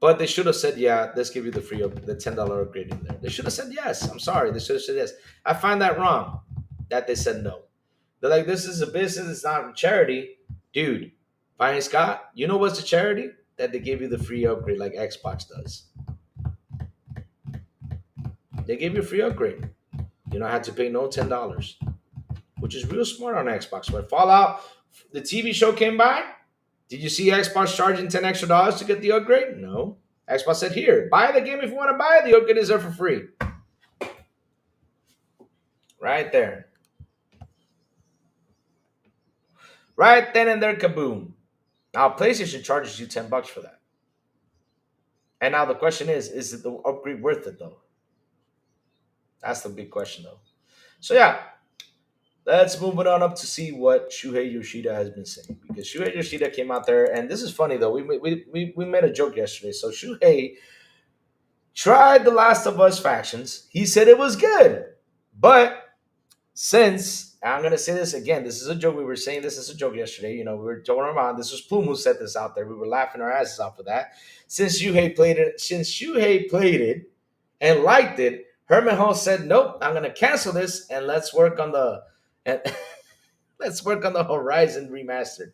But they should have said, yeah, let's give you the free the $10 upgrade in there. They should have said yes. I'm sorry. They should have said yes. I find that wrong that they said no. They're like, this is a business, it's not a charity. Dude, Fine Scott, you know what's a charity? That they give you the free upgrade like Xbox does. They gave you a free upgrade. You don't have to pay no $10, which is real smart on Xbox. When Fallout, the TV show came by, did you see Xbox charging $10 extra to get the upgrade? No. Xbox said, here, buy the game if you want to buy it. The upgrade is there for free. Right there. Right then and there, kaboom. Now, PlayStation charges you $10 for that. And now the question is it the upgrade worth it, though? That's the big question, though. So, yeah, let's move it on up to see what Shuhei Yoshida has been saying. Because Shuhei Yoshida came out there, and this is funny, though. We made a joke yesterday. So, Shuhei tried the Last of Us factions. He said it was good. But since I'm gonna say this again, this is a joke. We were saying this is a joke yesterday. We were talking around. This was Plume who set this out there. We were laughing our asses off for that. Since Shuhei played it and liked it, Herman Hall said, "Nope, I'm gonna cancel this and let's work on the and let's work on the Horizon remastered."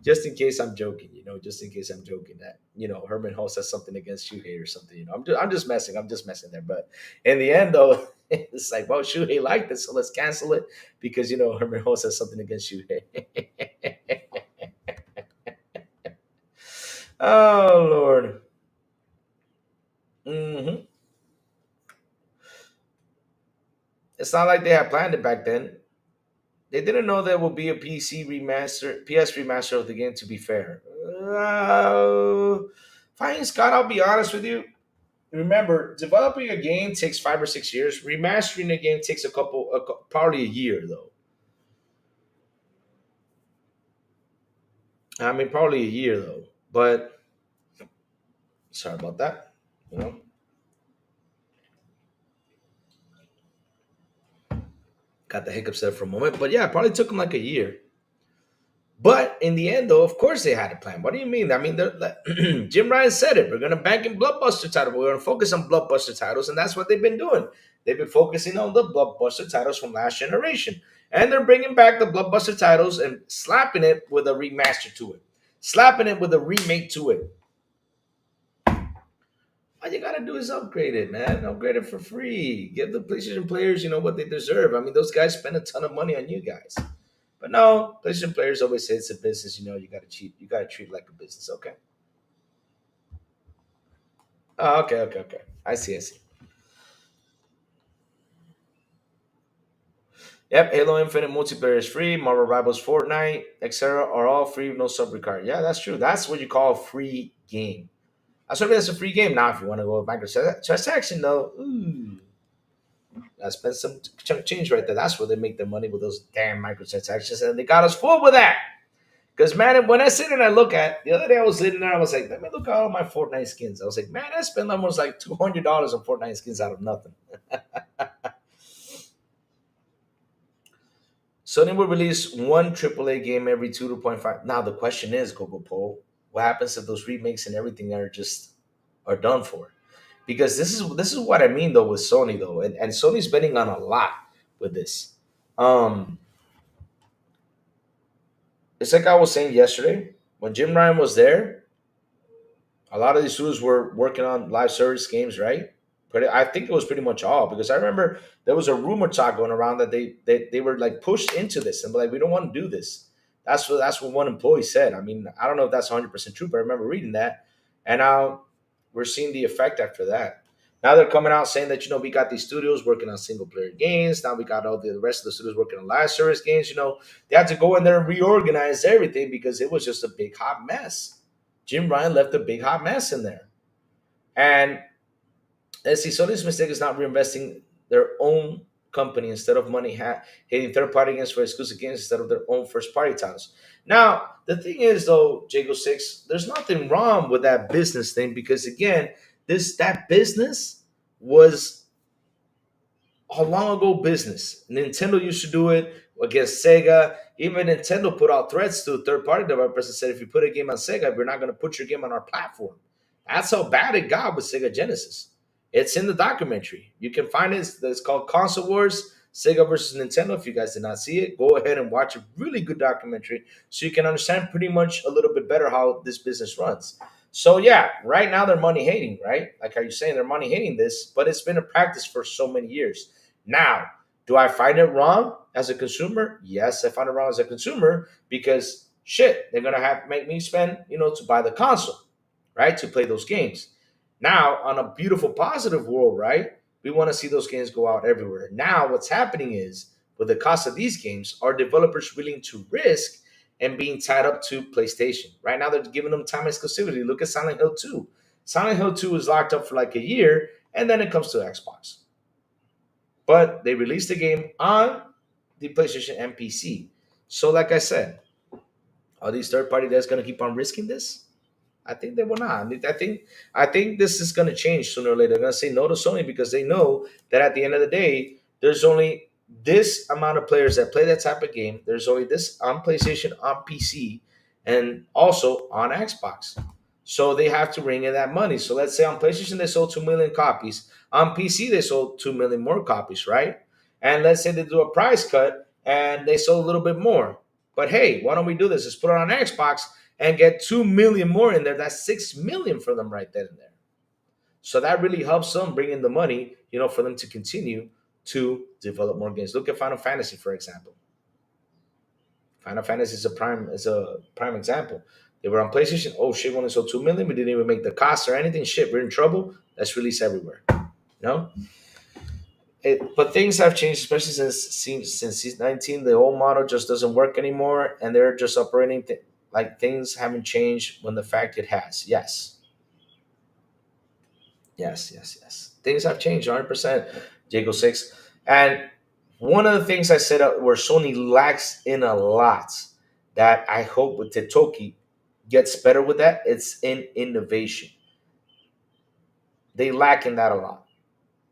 Just in case I'm joking, just in case I'm joking that, Herman Hall says something against Shuhei or something, I'm just messing there. But in the end, though, it's like, well, Shuhei liked it, so let's cancel it because, Herman Hall says something against Shuhei. Oh, Lord. hmm It's not like they had planned it back then. They didn't know there would be a PS remaster of the game. To be fair, fine, Scott. I'll be honest with you. Remember, developing a game takes 5 or 6 years. Remastering a game takes probably a year, though. I mean, probably a year, though. But sorry about that. You know, got the hiccups there for a moment. But yeah, it probably took them like a year. But in the end, though, of course they had a plan. What do you mean? I mean, Jim Ryan said it. We're going to bank in blockbuster titles. We're going to focus on blockbuster titles, and that's what they've been doing. They've been focusing on the blockbuster titles from last generation, and they're bringing back the blockbuster titles and slapping it with a remaster to it, slapping it with a remake to it. All you gotta do is upgrade it, man. Upgrade it for free. Give the PlayStation players, what they deserve. I mean, those guys spend a ton of money on you guys. But no, PlayStation players always say it's a business. You gotta cheat. You gotta treat it like a business. Okay. Oh, okay, okay, okay. I see. I see. Yep. Halo Infinite multiplayer is free. Marvel Rivals, Fortnite, etc. are all free, no sub required. Yeah, that's true. That's what you call a free game. That's a free game. Now, if you want to go with microtransaction, though, ooh, I spent some chunk of change right there. That's where they make their money with those damn microtransactions, and they got us full with that. Because man, when I sit and I look at the other day, I was sitting there, I was like, let me look at all my Fortnite skins. I was like, man, I spent almost like $200 on Fortnite skins out of nothing. Sony will release one AAA game every 2.5. Now the question is, Google Poll, what happens if those remakes and everything are done for? Because this is what I mean though with Sony though, and Sony's betting on a lot with this. Um, it's like I was saying yesterday when Jim Ryan was there. A lot of these studios were working on live service games, right? But I think it was pretty much all because I remember there was a rumor talk going around that they were like pushed into this and were like, we don't want to do this. That's what one employee said. I mean, I don't know if that's 100% true, but I remember reading that, and now we're seeing the effect after that. Now they're coming out saying that we got these studios working on single player games. Now we got all the rest of the studios working on live service games. They had to go in there and reorganize everything because it was just a big hot mess. Jim Ryan left a big hot mess in there. And let's see, Sony's mistake is not reinvesting their own company instead of money hitting third party games for exclusive games instead of their own first party titles. Now, the thing is though, Jago6, there's nothing wrong with that business thing because again, that business was a long ago business. Nintendo used to do it against Sega. Even Nintendo put out threats to third party developers and said, if you put a game on Sega, we're not going to put your game on our platform. That's how bad it got with Sega Genesis. It's in the documentary. You can find it. It's called Console Wars, Sega versus Nintendo. If you guys did not see it, go ahead and watch a really good documentary so you can understand pretty much a little bit better how this business runs. So yeah, right now they're money hating, right? Like, are you saying they're money hating this? But it's been a practice for so many years. Now, do I find it wrong as a consumer? Yes, I find it wrong as a consumer because shit, they're gonna have to make me spend, to buy the console, right? To play those games. Now, on a beautiful, positive world, right? We want to see those games go out everywhere. Now, what's happening is with the cost of these games, are developers willing to risk and being tied up to PlayStation? Right now, they're giving them time exclusivity. Look at Silent Hill 2. Silent Hill 2 is locked up for like a year, and then it comes to Xbox. But they released the game on the PlayStation and PC. So, like I said, are these third party guys going to keep on risking this? I think they will not. I think this is going to change sooner or later. They're going to say no to Sony because they know that at the end of the day, there's only this amount of players that play that type of game. There's only this on PlayStation, on PC, and also on Xbox. So they have to bring in that money. So let's say on PlayStation they sold 2 million copies. On PC they sold 2 million more copies, right? And let's say they do a price cut and they sold a little bit more. But hey, why don't we do this? Let's put it on Xbox and get 2 million more in there. That's 6 million for them right then and there. So that really helps them bring in the money, for them to continue to develop more games. Look at Final Fantasy, for example. Final Fantasy is a prime example. They were on PlayStation. Oh shit, we only sold 2 million. We didn't even make the cost or anything. Shit, we're in trouble. Let's release everywhere. No? But things have changed, especially since season 19. The old model just doesn't work anymore, and they're just operating like things haven't changed when the fact it has. Yes, yes, yes, yes. Things have changed 100%. Jago 6. And one of the things I said where Sony lacks in a lot that I hope with Tetoki gets better with that, it's in innovation. They lack in that a lot.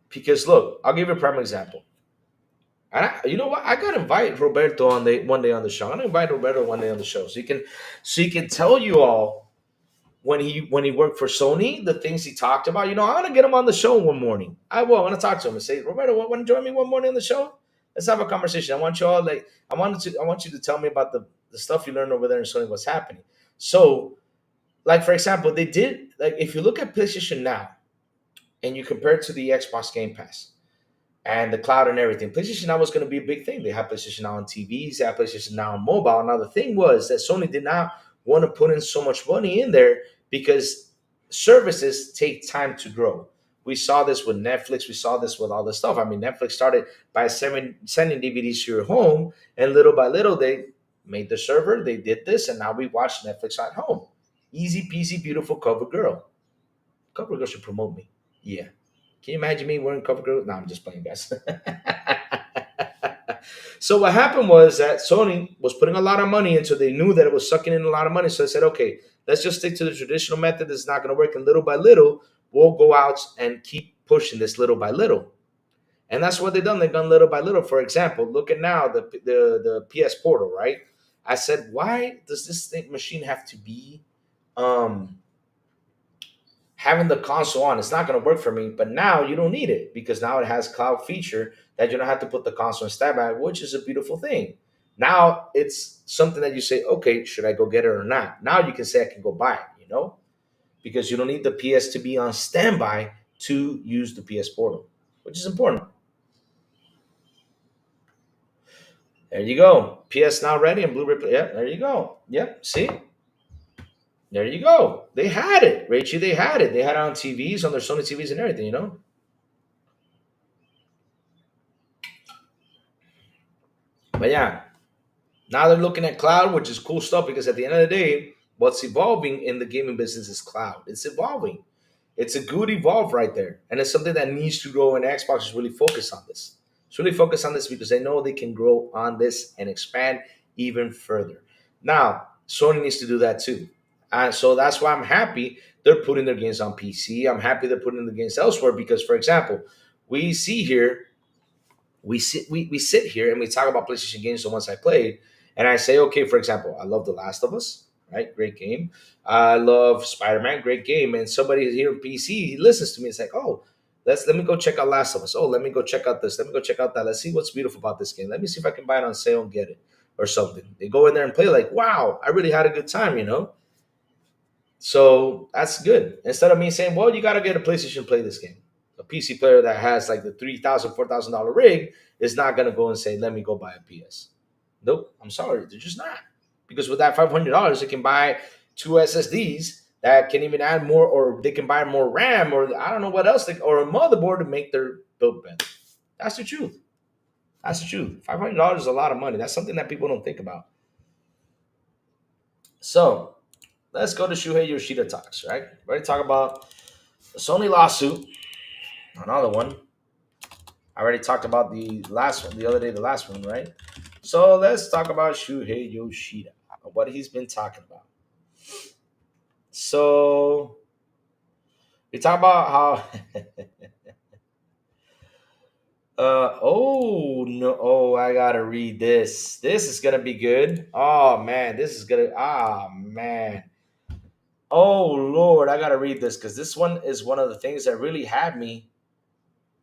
Because look, I'll give you a prime example. And you know what? I gotta invite Roberto on the one day on the show. I'm gonna invite Roberto one day on the show so he can tell you all when he worked for Sony the things he talked about. I'm gonna get him on the show one morning. I will. I want to talk to him and say, Roberto, want to join me one morning on the show? Let's have a conversation. I want you all I want you to tell me about the stuff you learned over there in Sony, what's happening. So, like for example, they did like if you look at PlayStation now and you compare it to the Xbox Game Pass and the cloud and everything. PlayStation Now was going to be a big thing. They have PlayStation Now on TVs, they have PlayStation Now on mobile. Now the thing was that Sony did not want to put in so much money in there because services take time to grow. We saw this with Netflix. We saw this with all this stuff. I mean, Netflix started by sending DVDs to your home, and little by little, they made the server. They did this, and now we watch Netflix at home. Easy peasy, beautiful cover girl. Cover girl should promote me. Yeah. Can you imagine me wearing cover girl? No, I'm just playing, guys. So what happened was that Sony was putting a lot of money into. They knew that it was sucking in a lot of money, so they said, "Okay, let's just stick to the traditional method. It's not going to work." And little by little, we'll go out and keep pushing this little by little. And that's what they've done. They've done little by little. For example, look at now the PS Portal, right? I said, why does this machine have to be um having the console on? It's not going to work for me. But now you don't need it because now it has cloud feature that you don't have to put the console in standby, which is a beautiful thing. Now it's something that you say, okay, should I go get it or not? Now you can say I can go buy it, because you don't need the PS to be on standby to use the PS Portal, which is important. There you go. PS Now ready and Blu-ray. Yeah, there you go. Yep. See, there you go. They had it, Rachie. They had it. They had it on TVs, on their Sony TVs and everything. But yeah, now they're looking at cloud, which is cool stuff because at the end of the day, what's evolving in the gaming business is cloud. It's evolving. It's a good evolve right there. And it's something that needs to grow, and Xbox is really focused on this. It's really focused on this because they know they can grow on this and expand even further. Now, Sony needs to do that too. And so that's why I'm happy they're putting their games on PC. I'm happy they're putting the games elsewhere because, for example, we see here we sit here and we talk about PlayStation games the ones I played, and I say, okay, for example, I love The Last of Us, right? Great game. I love Spider-Man, great game. And somebody here in PC, he listens to me. It's like, oh, let me go check out Last of Us. Oh, let me go check out this. Let me go check out that. Let's see what's beautiful about this game. Let me see if I can buy it on sale and get it or something. They go in there and play like, wow, I really had a good time, you know? So that's good. Instead of me saying, well, you got to get a PlayStation to play this game. A PC player that has like the $3,000, $4,000 rig is not going to go and say, let me go buy a PS. Nope. I'm sorry. They're just not. Because with that $500, they can buy two SSDs that can even add more, or they can buy more RAM, or I don't know what else, or a motherboard to make their build better. That's the truth. That's the truth. $500 is a lot of money. That's something that people don't think about. So let's go to Shuhei Yoshida talks, right? We're going to talk about the Sony lawsuit, another one. I already talked about the last one, the other day, the last one, right? So let's talk about Shuhei Yoshida, what he's been talking about. So we talk about how oh no, oh, I gotta read this. This is gonna be good. Oh man, this is gonna man. Oh Lord, I gotta read this because this one is one of the things that really had me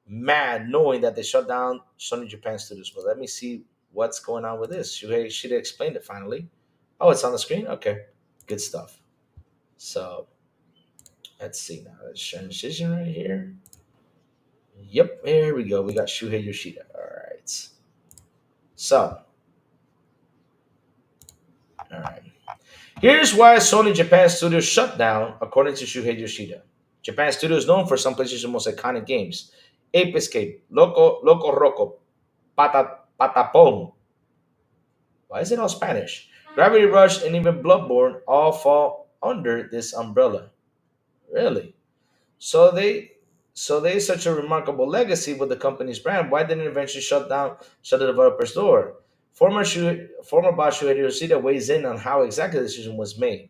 mad knowing that they shut down Sony Japan Studios. But let me see what's going on with this. Shuhei should have explained it finally. Oh, it's on the screen? Okay. Good stuff. So let's see now. Let's transition right here. Yep, here we go. We got Shuhei Yoshida. All right. So, all right. Here's why Sony Japan Studio shut down, according to Shuhei Yoshida. Japan Studio is known for some PlayStation's most iconic games: Ape Escape, Loco Roco, Patapon. Why is it all Spanish? Gravity Rush and even Bloodborne all fall under this umbrella. Really? So they such a remarkable legacy with the company's brand. Why didn't it eventually shut the developer's door? Former boss Shuhei Yoshida weighs in on how exactly the decision was made.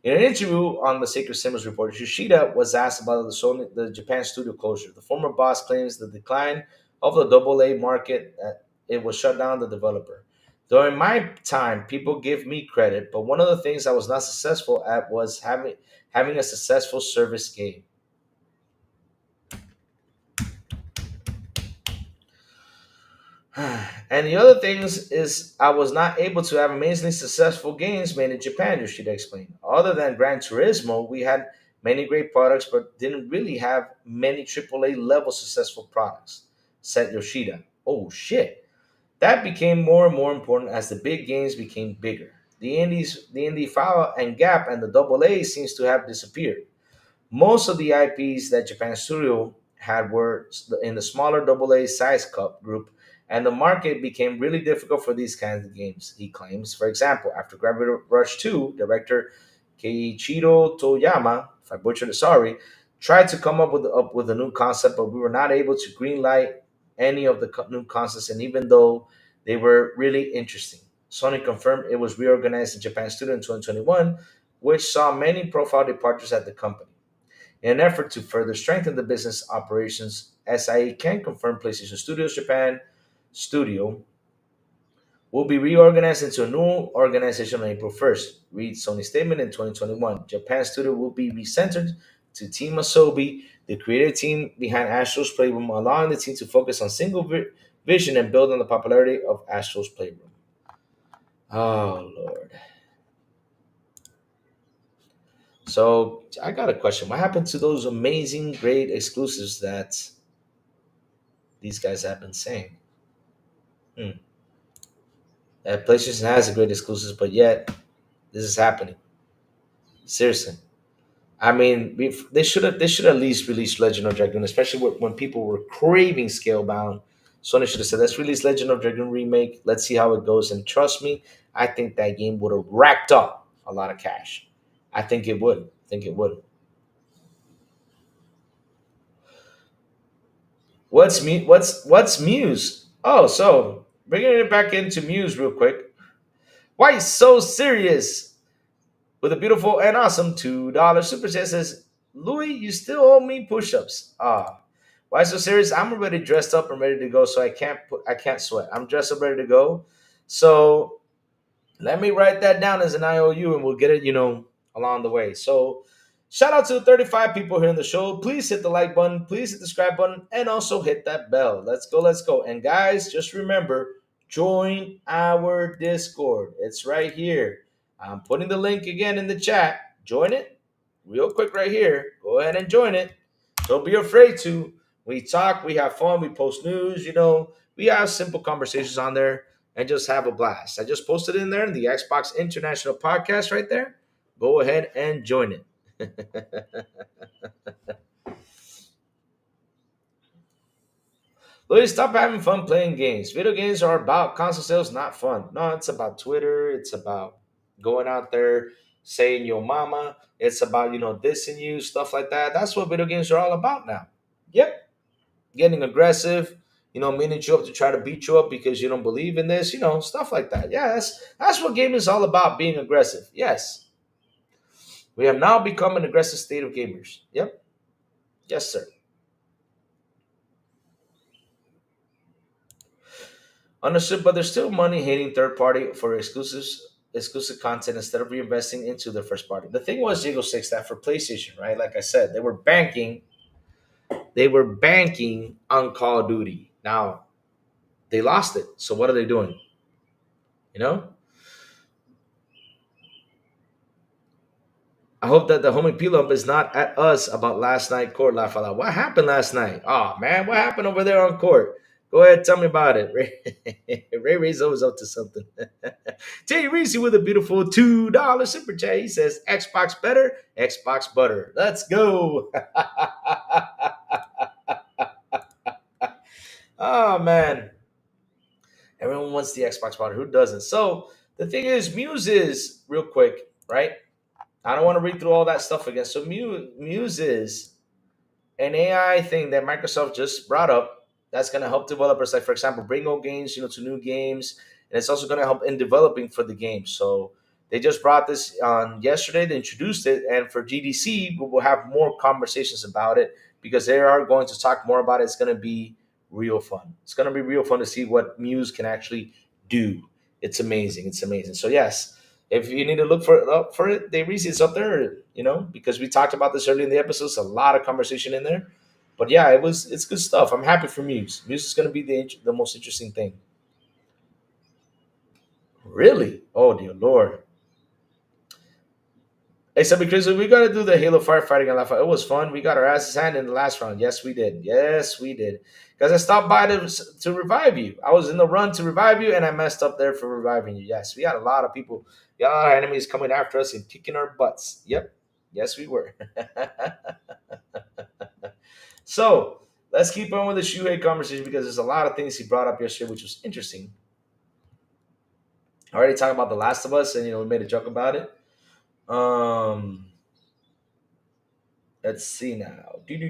In an interview on the Sacred Simmers report, Yoshida was asked about the Japan studio closure. The former boss claims the decline of the AA market that it was shut down the developer. During my time, people give me credit, but one of the things I was not successful at was having a successful service game. And the other things is I was not able to have amazingly successful games made in Japan, Yoshida explained. Other than Gran Turismo, we had many great products, but didn't really have many AAA level successful products, said Yoshida. Oh shit. That became more and more important as the big games became bigger. The indie file and gap and the double A seems to have disappeared. Most of the IPs that Japan Studio had were in the smaller AA size cup group, and the market became really difficult for these kinds of games, he claims. For example, after Gravity Rush 2, director Keiichiro Toyama, if I butchered it, sorry, tried to come up with a new concept, but we were not able to greenlight any of the new concepts, and even though they were really interesting. Sony confirmed it was reorganized in Japan Studio in 2021, which saw many profile departures at the company. In an effort to further strengthen the business operations, SIA can confirm PlayStation Studios Japan Studio will be reorganized into a new organization on April 1st. Read Sony's statement in 2021. Japan Studio will be recentered to Team Asobi, the creative team behind Astro's Playroom, allowing the team to focus on single vision and build on the popularity of Astro's Playroom. Oh, Lord. So I got a question. What happened to those amazing, great exclusives that these guys have been saying? Hmm. PlayStation has a great exclusives, but yet this is happening. Seriously, I mean, they should at least release Legend of Dragoon, especially when people were craving Scalebound. Sony should have said, "Let's release Legend of Dragoon remake. Let's see how it goes." And trust me, I think that game would have racked up a lot of cash. I think it would. I think it would. What's Muse? Oh, so bringing it back into Muse real quick. Why so serious? With a beautiful and awesome $2 super chat says, Louis, you still owe me push-ups. Ah, Why so serious? I'm already dressed up and ready to go, so I can't sweat. I'm dressed up ready to go. So let me write that down as an IOU and we'll get it, along the way. So shout out to the 35 people here in the show. Please hit the like button, please hit the subscribe button, and also hit that bell. Let's go, let's go. And guys, just remember, join our Discord. It's right here. I'm putting the link again in the chat. Join it real quick right here. Go ahead and join it. Don't be afraid to. We talk, we have fun, we post news, we have simple conversations on there and just have a blast. I just posted in there in the Xbox International Podcast right there. Go ahead and join it. Louis, stop having fun playing games. Video games are about console sales, not fun. No, it's about Twitter. It's about going out there saying your mama. It's about, dissing you, stuff like that. That's what video games are all about now. Yep. Getting aggressive, meaning you up to try to beat you up because you don't believe in this, stuff like that. Yeah, that's what gaming is all about, being aggressive. Yes. We have now become an aggressive state of gamers. Yep. Yes, sir. Understood, but there's still money hating third party for exclusive content instead of reinvesting into the first party. The thing was, Jingle Six, that for PlayStation, right? Like I said, they were banking on Call of Duty. Now they lost it. So what are they doing? You know? I hope that the homie P-Lump is not at us about last night court laugh out loud. What happened last night? Oh man, what happened over there on court? Go ahead, tell me about it. Ray Ray's always up to something. Jay Reese with a beautiful $2 super chat. He says, Xbox better, Xbox butter. Let's go. Oh man. Everyone wants the Xbox butter. Who doesn't? So the thing is, Muse is real quick, right? I don't want to read through all that stuff again. So Muse is an AI thing that Microsoft just brought up that's going to help developers, like for example, bring old games, to new games, and it's also going to help in developing for the game. So they just brought this on yesterday. They introduced it, and for GDC, we will have more conversations about it because they are going to talk more about it. It's going to be real fun. It's going to be real fun to see what Muse can actually do. It's amazing. It's amazing. So yes, if you need to look for it, they reason it's up there, because we talked about this earlier in the episodes. A lot of conversation in there, but yeah, it's good stuff. I'm happy for Muse. Muse is going to be the most interesting thing. Really? Oh dear lord! Hey, so because we got to do the Halo firefighting and laugh. It was fun. We got our asses handed in the last round. Yes, we did. Yes, we did. Because I stopped by to revive you. I was in the run to revive you, and I messed up there for reviving you. Yes, we had a lot of people, we had a lot of enemies coming after us and kicking our butts. Yep. Yes, we were. So let's keep on with the Shuhei conversation because there's a lot of things he brought up yesterday, which was interesting. I already talked about The Last of Us, and we made a joke about it. Um, let's see now. Yeah,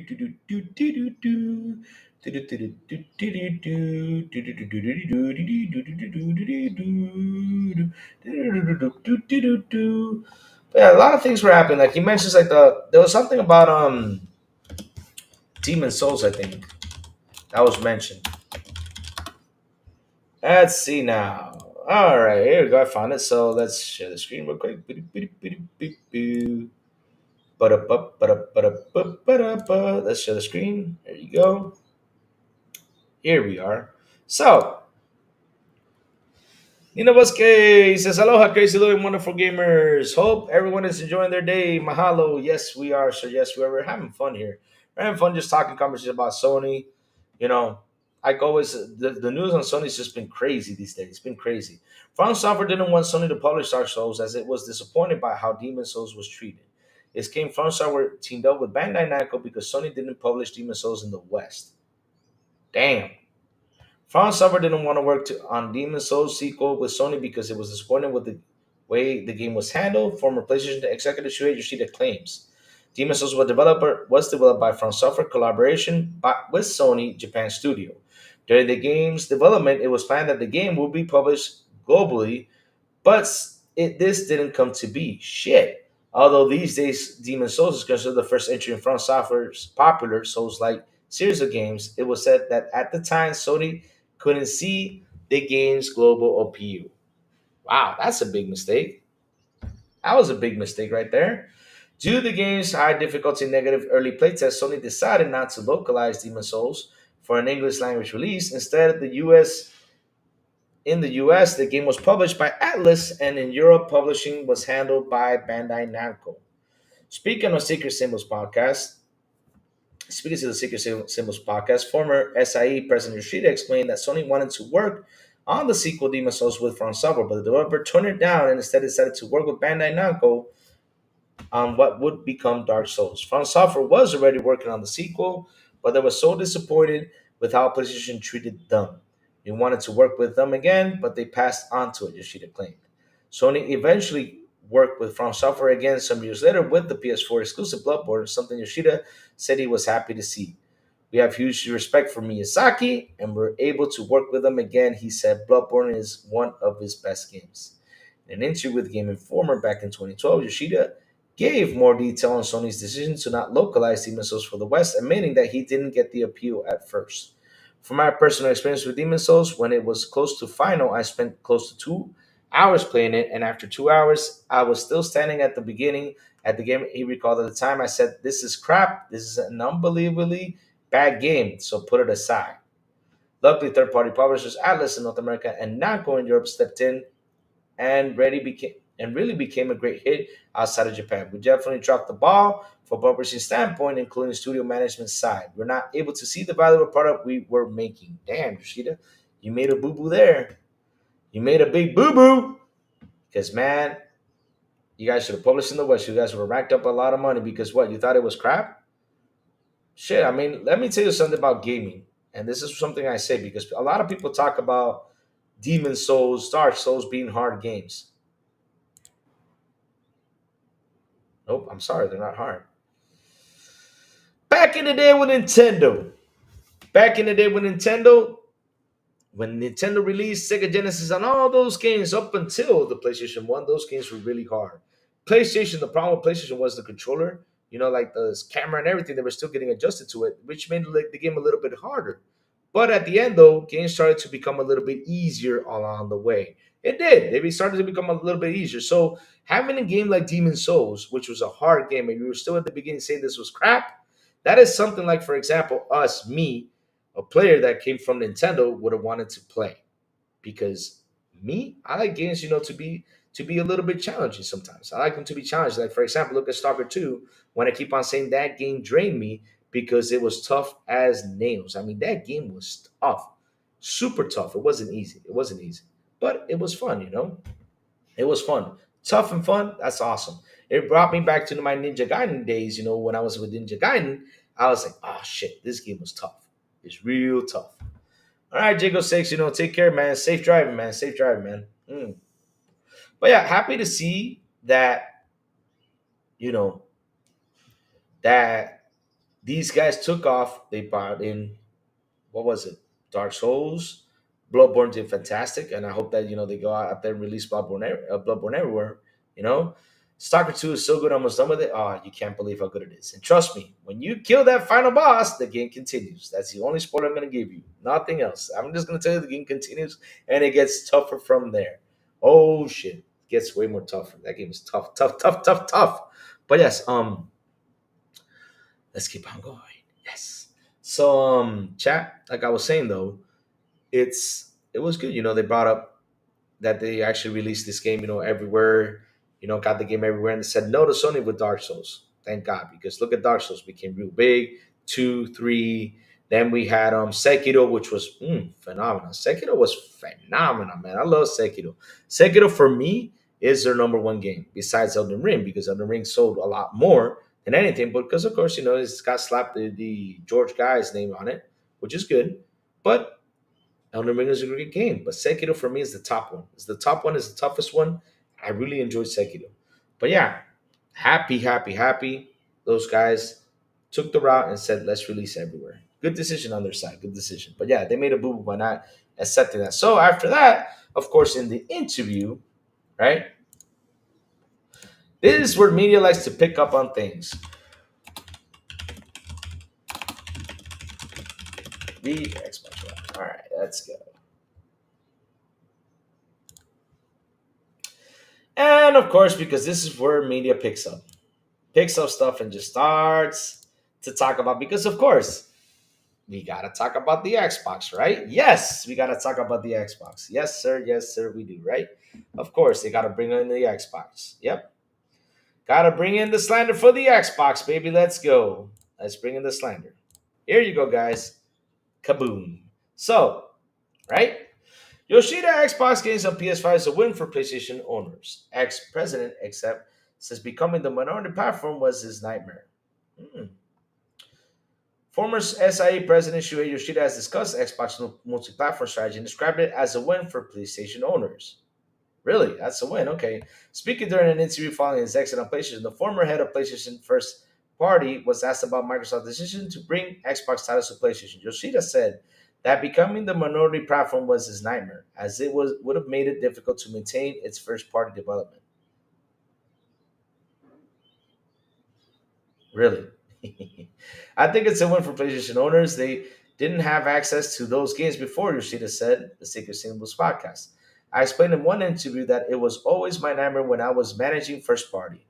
a lot of things were happening. Like he mentions, like there was something about Demon Souls, I think that was mentioned. Let's see now. All right, here we go. I found it. So let's share the screen real quick. Let's share the screen. There you go. Here we are. So, Nina Bosque says, Aloha, crazy little wonderful gamers. Hope everyone is enjoying their day. Mahalo. Yes, we are. So, yes, we are. We're having fun here. We're having fun just talking conversations about Sony. You know, like always, the news on Sony's just been crazy these days. It's been crazy. From Software didn't want Sony to publish Dark Souls as it was disappointed by how Demon Souls was treated. It came from Software teamed up with Bandai Namco because Sony didn't publish Demon Souls in the West. Damn. From Software didn't want to work on Demon Souls sequel with Sony because it was disappointed with the way the game was handled. Former PlayStation executive Shuhei Yoshida claims. Demon Souls was developed by From Software collaboration with Sony Japan Studio. During the game's development, it was planned that the game would be published globally, but this didn't come to be. Shit. Although these days Demon Souls is considered the first entry in From Software's popular Souls-like series of games, it was said that at the time Sony couldn't see the game's global appeal. Wow, that's a big mistake. That was a big mistake right there. Due to the game's high difficulty and negative early playtest, Sony decided not to localize Demon Souls for an English language release. Instead, in the US, the game was published by Atlas, and in Europe, publishing was handled by Bandai Namco. Speaking of Secret Symbols podcast, Speaking to the Secret Symbols podcast, former SIE president Yoshida explained that Sony wanted to work on the sequel Demon Souls with From Software, but the developer turned it down and instead decided to work with Bandai Namco on what would become Dark Souls. From Software was already working on the sequel, but they were so disappointed with how PlayStation treated them. They wanted to work with them again, but they passed on to it, Yoshida claimed. Sony eventually worked with From Software again some years later with the PS4 exclusive Bloodborne, something Yoshida said he was happy to see. We have huge respect for Miyazaki, and we're able to work with him again. He said Bloodborne is one of his best games. In an interview with Game Informer back in 2012, Yoshida gave more detail on Sony's decision to not localize Demon Souls for the West, admitting that he didn't get the appeal at first. From my personal experience with Demon Souls, when it was close to final, I spent close to 2 hours playing it, and after 2 hours, I was still standing at the beginning at the game. He recalled at the time, I said, "This is crap. This is an unbelievably bad game, so put it aside." Luckily, third-party publishers Atlas in North America and Namco in Europe stepped in and really became a great hit outside of Japan. We definitely dropped the ball from a publishing standpoint, including studio management side. We're not able to see the value of the product we were making. Damn, Yoshida, you made a boo boo there. You made a big boo boo. Because man, you guys should have published in the West. You guys would have racked up a lot of money because what? You thought it was crap? Shit, I mean, let me tell you something about gaming. And this is something I say because a lot of people talk about Demon Souls, Dark Souls being hard games. Nope, I'm sorry, they're not hard. Back in the day with Nintendo. Back in the day with Nintendo, when Nintendo released Sega Genesis and all those games up until the PlayStation 1, those games were really hard. PlayStation, the problem with PlayStation was the controller, like the camera and everything, they were still getting adjusted to it, which made the game a little bit harder. But at the end, though, games started to become a little bit easier along the way. It did. They started to become a little bit easier. So having a game like Demon Souls, which was a hard game, and you were still at the beginning saying this was crap, that is something like, for example, me, a player that came from Nintendo, would have wanted to play. Because me, I like games, to be a little bit challenging sometimes. I like them to be challenged. Like for example, look at Stalker 2, when I keep on saying that game drained me because it was tough as nails. I mean, that game was tough. Super tough. It wasn't easy. It wasn't easy. But it was fun. It was fun. Tough and fun, that's awesome. It brought me back to my Ninja Gaiden days, when I was with Ninja Gaiden, I was like, oh shit, this game was tough. It's real tough. All right, Jago Six, take care, man. Safe driving, man. Safe driving, man. But yeah, happy to see that, you know, that these guys took off. They brought in, what was it? Dark Souls. Bloodborne did fantastic. And I hope that, they go out there and release Bloodborne everywhere. You know, Stalker 2 is so good, almost done with it. Oh, you can't believe how good it is. And trust me, when you kill that final boss, the game continues. That's the only spoiler I'm going to give you. Nothing else. I'm just going to tell you the game continues and it gets tougher from there. Oh, shit. It gets way more tougher. That game is tough, tough, tough, tough, tough. But yes, let's keep on going. Yes. So, chat, like I was saying though, it was good. They brought up that they actually released this game, everywhere, got the game everywhere, and they said no to Sony with Dark Souls. Thank God, because look at Dark Souls became real big, 2, 3. Then we had Sekiro, which was phenomenal. Sekiro was phenomenal, man. I love Sekiro. Sekiro for me is their number one game besides Elden Ring, because Elden Ring sold a lot more than anything. But because of course, it's got slapped the George guy's name on it, which is good. But Elden Ring is a great game, but Sekiro for me is the top one. It's the top one, is the toughest one. I really enjoyed Sekiro. But yeah, happy, happy, happy. Those guys took the route and said, let's release everywhere. Good decision on their side. Good decision. But yeah, they made a boo boo by not accepting that. So after that, of course, in the interview, right? This is where media likes to pick up on things. Read Xbox One. All right, let's go. And of course, because this is where media picks up stuff and just starts to talk about. Because of course, we gotta talk about the Xbox, right? Yes, we gotta talk about the Xbox. Yes, sir, we do, right? Of course, they gotta bring in the Xbox. Yep, gotta bring in the slander for the Xbox, baby. Let's go. Let's bring in the slander. Here you go, guys. Kaboom. So, right? Yoshida Xbox games on PS5 is a win for PlayStation owners. Ex-president, except says becoming the minority platform was his nightmare. Hmm. Former SIA President Shuhei Yoshida has discussed Xbox multi-platform strategy and described it as a win for PlayStation owners. Really? That's a win. Okay. Speaking during an interview following his exit on PlayStation, the former head of PlayStation First Party was asked about Microsoft's decision to bring Xbox titles to PlayStation. Yoshida said that becoming the minority platform was his nightmare, as it would have made it difficult to maintain its first party development. Really? I think it's a win for PlayStation owners. They didn't have access to those games before, Yoshida said, the Secret Singles podcast. I explained in one interview that it was always my nightmare when I was managing first party.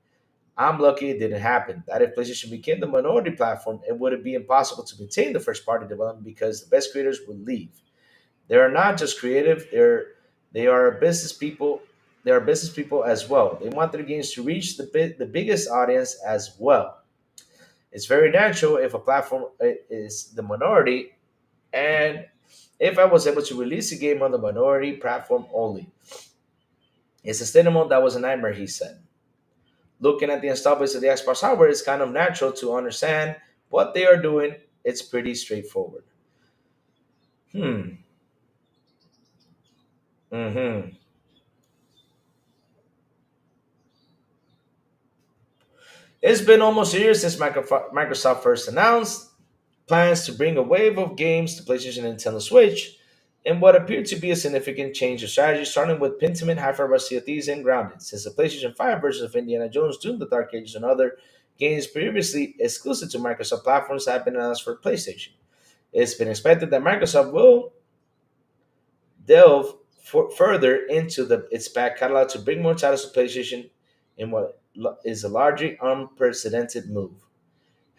I'm lucky it didn't happen. That if PlayStation became the minority platform, it would be impossible to maintain the first party development because the best creators would leave. They are not just creative, they are business people. They are business people as well. They want their games to reach the biggest audience as well. It's very natural if a platform is the minority, and if I was able to release a game on the minority platform only. It's sustainable. That was a nightmare, he said. Looking at the install base of the Xbox hardware, it's kind of natural to understand what they are doing. It's pretty straightforward. Hmm. Hmm. It's been almost a year since Microsoft first announced plans to bring a wave of games to PlayStation and Nintendo Switch in what appeared to be a significant change of strategy, starting with Pentiment, Half-Life: Sea of Thieves, and Grounded. Since the PlayStation 5 versions of Indiana Jones, Doom, The Dark Ages, and other games previously exclusive to Microsoft platforms have been announced for PlayStation, it's been expected that Microsoft will delve further into its back catalog to bring more titles to PlayStation in what is a largely unprecedented move.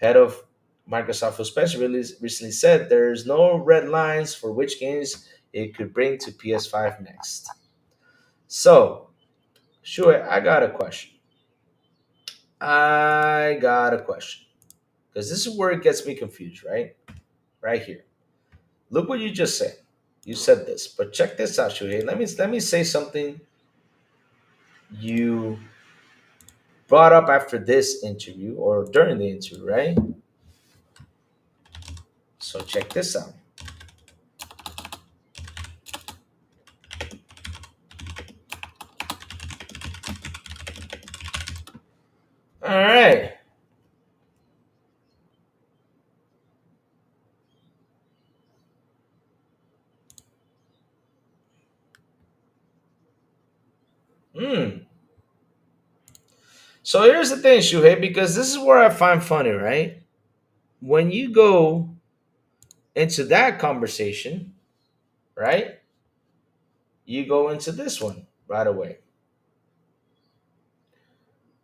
Head of Microsoft Phil Spencer recently said there's no red lines for which games it could bring to PS5 next. So, sure, I got a question. I got a question. Because this is where it gets me confused, right? Right here. Look what you just said. You said this, but check this out, Shuhei. Let me say something you brought up after this interview or during the interview, right? So check this out. All right. Hmm. So here's the thing, Shuhei, because this is where I find funny, right? When you go into that conversation, right? You go into this one right away.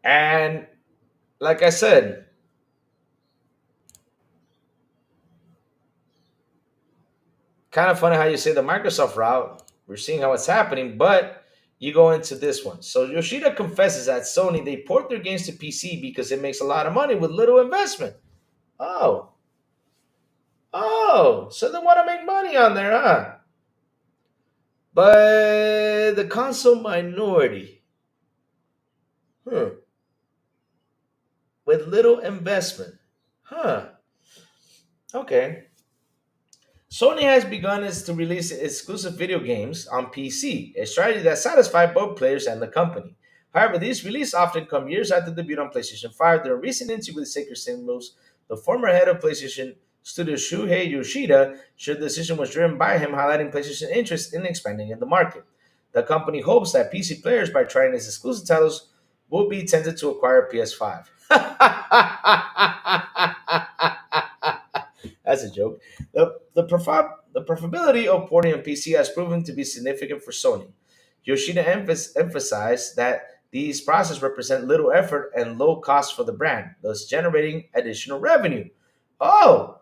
And like I said, kind of funny how you say the Microsoft route. We're seeing how it's happening, but you go into this one. So Yoshida confesses that Sony they port their games to PC because it makes a lot of money with little investment. Oh, so they want to make money on there, huh? But the console minority, huh, with little investment, huh? Okay. Sony has begun to release exclusive video games on PC, a strategy that satisfies both players and the company. However, these releases often come years after the debut on PlayStation 5. During a recent interview with Sacred Signals, the former head of PlayStation Studio Shuhei Yoshida shared the decision was driven by him highlighting PlayStation's interest in expanding in the market. The company hopes that PC players, by trying its exclusive titles, will be tempted to acquire PS5. That's a joke. The profitability of porting on PC has proven to be significant for Sony. Yoshida emphasized that these processes represent little effort and low cost for the brand, thus generating additional revenue. Oh,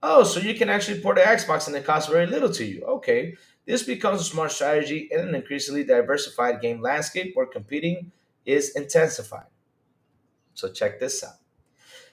so you can actually port to Xbox and it costs very little to you. Okay. This becomes a smart strategy in an increasingly diversified game landscape where competing is intensified. So check this out.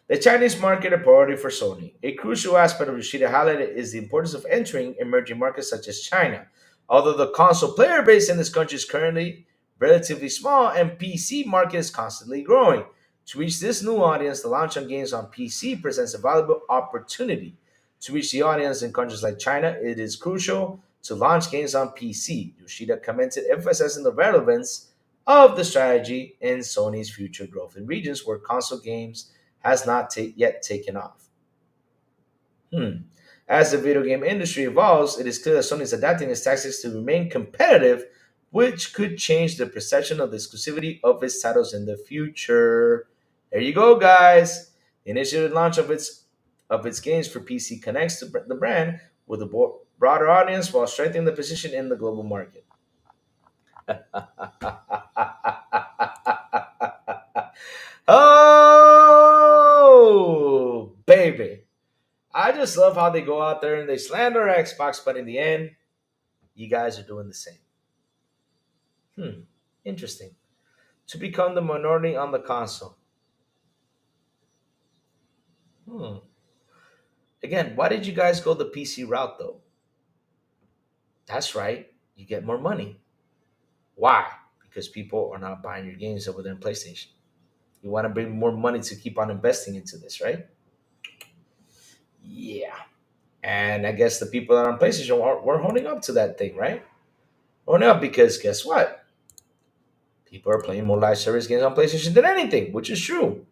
The Chinese market a priority for Sony. A crucial aspect of Yoshida highlighted is the importance of entering emerging markets such as China. Although the console player base in this country is currently relatively small and PC market is constantly growing. To reach this new audience, the launch of games on PC presents a valuable opportunity. To reach the audience in countries like China, it is crucial to launch games on PC. Yoshida commented, emphasizing the relevance of the strategy in Sony's future growth in regions where console games has not yet taken off. As the video game industry evolves, it is clear that Sony is adapting its tactics to remain competitive, which could change the perception of the exclusivity of its titles in the future. There you go, guys. The initial launch of its games for PC connects the brand with a broader audience while strengthening the position in the global market. Oh, baby. I just love how they go out there and they slander Xbox, but in the end, you guys are doing the same. Interesting. To become the minority on the console. Hmm. Again, why did you guys go the PC route though? That's right. You get more money. Why? Because people are not buying your games over there in PlayStation. You want to bring more money to keep on investing into this, right? Yeah. And I guess the people that are on PlayStation were holding up to that thing, right? Holding up because guess what? People are playing more live service games on PlayStation than anything, which is true.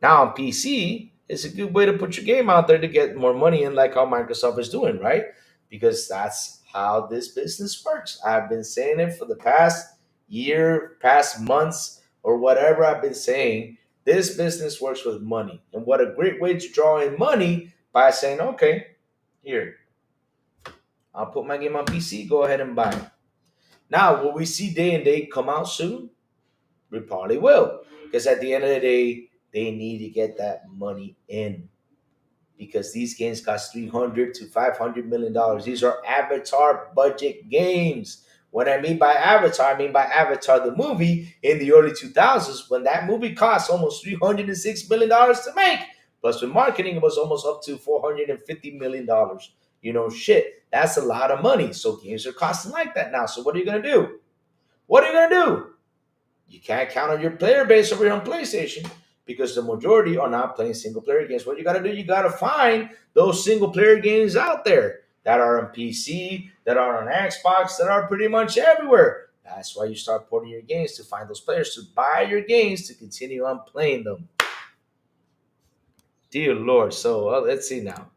Now on PC, it's a good way to put your game out there to get more money in, like how Microsoft is doing, right? Because that's how this business works. I've been saying it for the past year, past months, or whatever I've been saying. This business works with money. And what a great way to draw in money by saying, okay, here, I'll put my game on PC, go ahead and buy it. Now, will we see day and date come out soon? We probably will. Because at the end of the day, they need to get that money in. Because these games cost $300 to $500 million. These are Avatar budget games. What I mean by Avatar, I mean by Avatar the movie in the early 2000s when that movie cost almost $306 million to make. Plus with marketing, it was almost up to $450 million. Shit, that's a lot of money. So games are costing like that now. So what are you going to do? What are you going to do? You can't count on your player base over here on PlayStation because the majority are not playing single player games. What you got to do, you got to find those single player games out there that are on PC, that are on Xbox, that are pretty much everywhere. That's why you start porting your games to find those players to buy your games to continue on playing them. Dear Lord. So let's see now.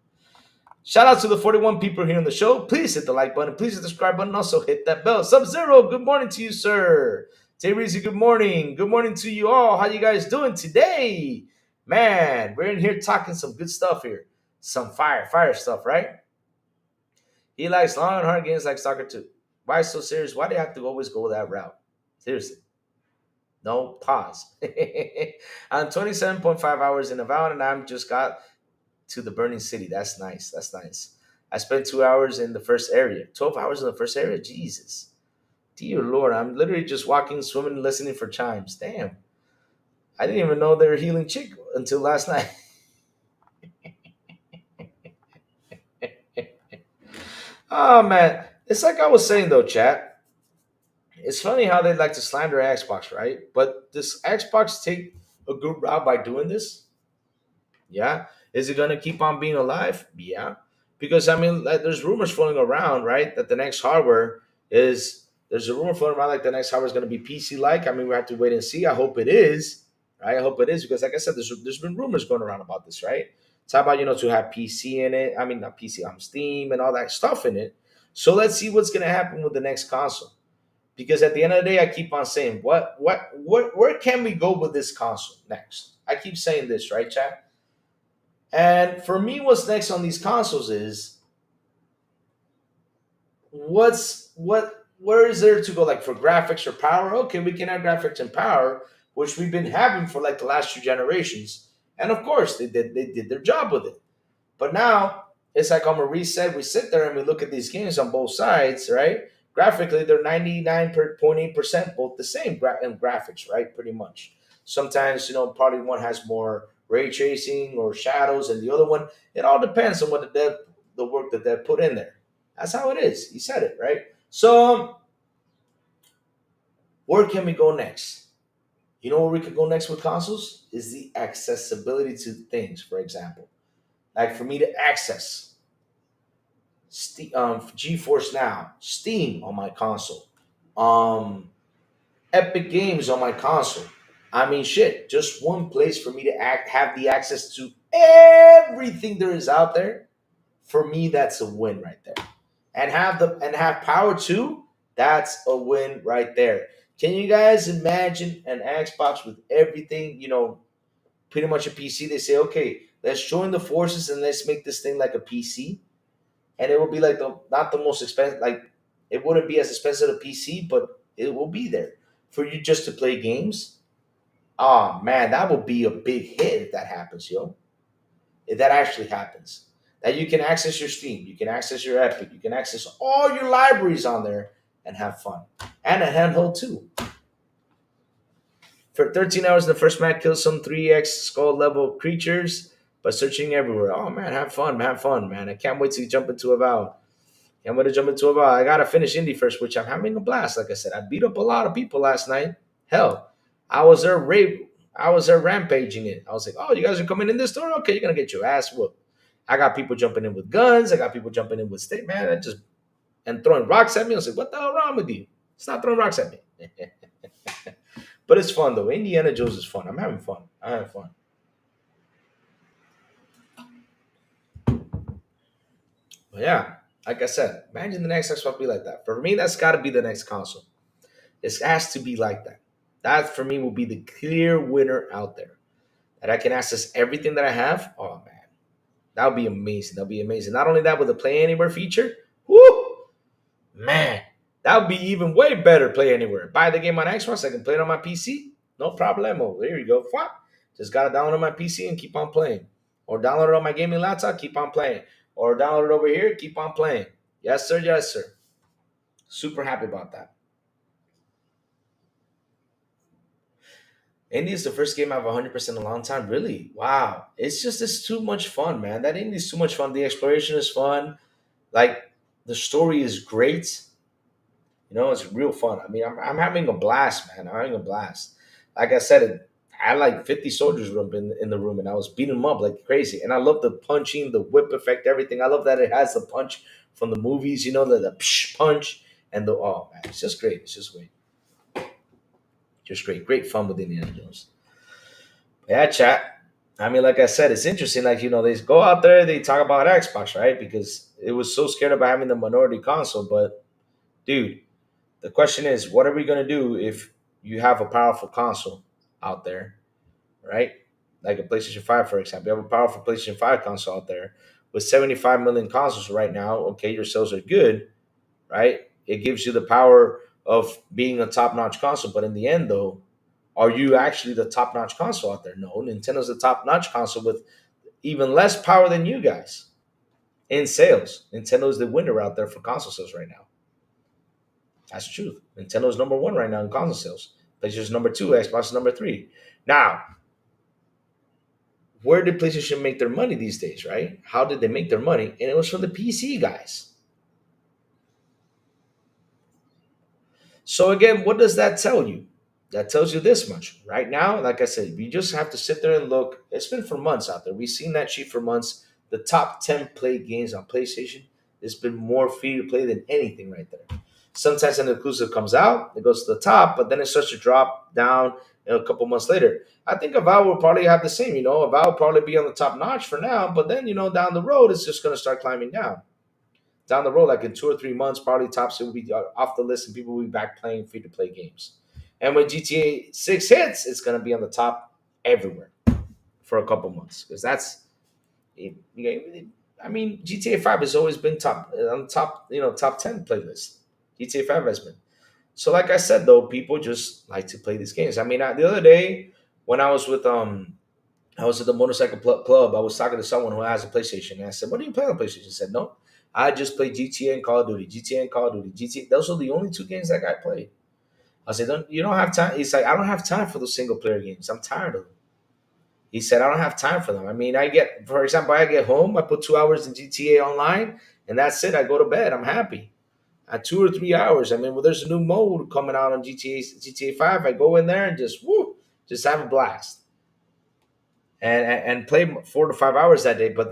Shout out to the 41 people here on the show. Please hit the like button. Please hit the subscribe button. Also hit that bell. Sub-Zero, good morning to you, sir. Tay Reezy, good morning. Good morning to you all. How you guys doing today? Man, we're in here talking some good stuff here. Some fire stuff, right? He likes long and hard games like soccer too. Why so serious? Why do you have to always go that route? Seriously. No, pause. I'm 27.5 hours in Avowed and I'm just got to the burning city. That's nice. That's nice. I spent 2 hours in the first area. 12 hours in the first area? Jesus. Dear Lord, I'm literally just walking, swimming, listening for chimes. Damn. I didn't even know they were healing chick until last night. Oh, man. It's like I was saying, though, chat. It's funny how they like to slander Xbox, right? But does Xbox take a good route by doing this? Yeah. Is it going to keep on being alive? Yeah. Because, I mean, like, there's rumors floating around, right? That the next hardware is, there's a rumor floating around like the next hardware is going to be PC like. I mean, we have to wait and see. I hope it is, right? I hope it is because, like I said, there's been rumors going around about this, right? It's about, to have PC in it. I mean, not PC, Steam and all that stuff in it. So let's see what's going to happen with the next console. Because at the end of the day, I keep on saying, where can we go with this console next? I keep saying this, right, chat? And for me, what's next on these consoles is where is there to go, like for graphics or power? Okay, we can have graphics and power, which we've been having for like the last 2 generations. And of course they did their job with it. But now it's like on a reset, we sit there and we look at these games on both sides, right? Graphically, they're 99.8% both the same in graphics, right? Pretty much. Sometimes, probably one has more ray tracing or shadows, and the other one, it all depends on what the work that they put in there. That's how it is. You said it, right? So, where can we go next? You know where we could go next with consoles? Is the accessibility to things, for example. Like for me to access GeForce Now, Steam on my console, um, Epic Games on my console. I mean, shit, just one place for me to have the access to everything there is out there. For me, that's a win right there. And have power too. That's a win right there. Can you guys imagine an Xbox with everything? Pretty much a PC. They say, okay, let's join the forces and let's make this thing like a PC, and it will be like the not the most expensive. Like it wouldn't be as expensive as a PC, but it will be there for you just to play games. Oh man, that would be a big hit if that happens, yo. If that actually happens, that you can access your Steam, you can access your Epic, you can access all your libraries on there and have fun, and a handheld too. For 13 hours, the first man kills some 3x skull level creatures by searching everywhere. Oh man, have fun, man. I can't wait to jump into a vow. I'm gonna jump into a bar. I gotta finish Indy first, which I'm having a blast. Like I said, I beat up a lot of people last night. Hell, I was there rape. I was there rampaging it. I was like, "Oh, you guys are coming in this door? Okay, you're gonna get your ass whooped." I got people jumping in with guns. I got people jumping in with stick, man. And throwing rocks at me. I was like, "What the hell wrong with you? Stop throwing rocks at me." But it's fun though. Indiana Jones is fun. I'm having fun. I'm having fun. But yeah, like I said, imagine the next Xbox be like that. For me, that's got to be the next console. It has to be like that. That for me will be the clear winner out there. That I can access everything that I have. Oh man, that would be amazing. That would be amazing. Not only that, with the Play Anywhere feature, whoo, man, that would be even way better. Play Anywhere. Buy the game on Xbox, I can play it on my PC. No problemo. There you go. What? Just gotta download on my PC and keep on playing, or download it on my gaming laptop, keep on playing, or download it over here, keep on playing. Yes, sir. Yes, sir. Super happy about that. Indie is the first game I've 100% in a long time. Really? Wow. It's too much fun, man. That indie is too much fun. The exploration is fun. Like, the story is great. It's real fun. I mean, I'm having a blast, man. I'm having a blast. Like I said, I had like 50 soldiers in the room, and I was beating them up like crazy. And I love the punching, the whip effect, everything. I love that it has the punch from the movies, the psh punch. And oh, man, it's just great. It's just great. Just great. Great fun with Indiana Jones. Yeah, chat. I mean, like I said, it's interesting. Like, they go out there, they talk about Xbox, right? Because it was so scared about having the minority console. But, dude, the question is, what are we going to do if you have a powerful console out there, right? Like a PlayStation 5, for example. You have a powerful PlayStation 5 console out there with 75 million consoles right now. Okay, your sales are good, right? It gives you the power of being a top notch console. But in the end, though, are you actually the top notch console out there? No, Nintendo's the top notch console with even less power than you guys in sales. Nintendo's the winner out there for console sales right now. That's the truth. Nintendo's number one right now in console sales. PlayStation's number two, Xbox is number three. Now, where did PlayStation make their money these days, right? How did they make their money? And it was from the PC guys. So again, what does that tell you? That tells you this much. Right now, like I said, we just have to sit there and look. It's been for months out there. We've seen that sheet for months. The top 10 play games on PlayStation, it's been more free to play than anything right there. Sometimes an exclusive comes out, it goes to the top, but then it starts to drop down a couple months later. I think Avowed will probably have the same. Avowed will probably be on the top notch for now, but then, down the road, it's just going to start climbing down the road, like in 2 or 3 months, probably Top will be off the list and people will be back playing free to play games. And when GTA 6 hits, it's going to be on the top everywhere for a couple months because I mean, GTA 5 has always been top on top, top 10 playlist. GTA 5 has been. So, like I said, though, people just like to play these games. I mean, the other day when I was at the motorcycle club. I was talking to someone who has a PlayStation, and I said, "What do you play on PlayStation?" He said, "No, I just play GTA and Call of Duty. GTA and Call of Duty. GTA. Those are the only two games that guy played." I said, "You don't have time." He's like, "I don't have time for those single player games. I'm tired of them." He said, "I don't have time for them. I mean, for example, I get home, I put 2 hours in GTA Online, and that's it. I go to bed. I'm happy. At 2 or 3 hours. I mean, well, there's a new mode coming out on GTA 5. I go in there and just have a blast and play 4 to 5 hours that day. But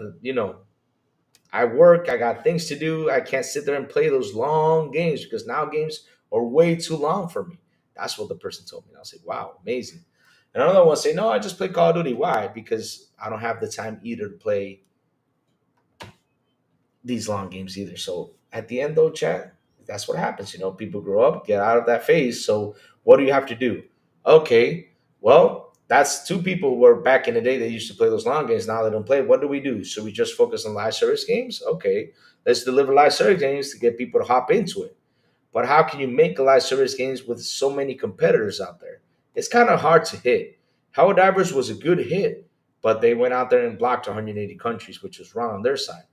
I work. I got things to do. I can't sit there and play those long games because now games are way too long for me." That's what the person told me. And I was like, "Wow, amazing." And another one say, "No, I just play Call of Duty. Why? Because I don't have the time either to play these long games either." So at the end, though, chat, that's what happens. People grow up, get out of that phase. So what do you have to do? Okay, well, that's two people who were back in the day that used to play those long games. Now they don't play. What do we do? So we just focus on live service games? Okay, let's deliver live service games to get people to hop into it. But how can you make a live service games with so many competitors out there? It's kind of hard to hit. Helldivers was a good hit, but they went out there and blocked 180 countries, which was wrong on their side.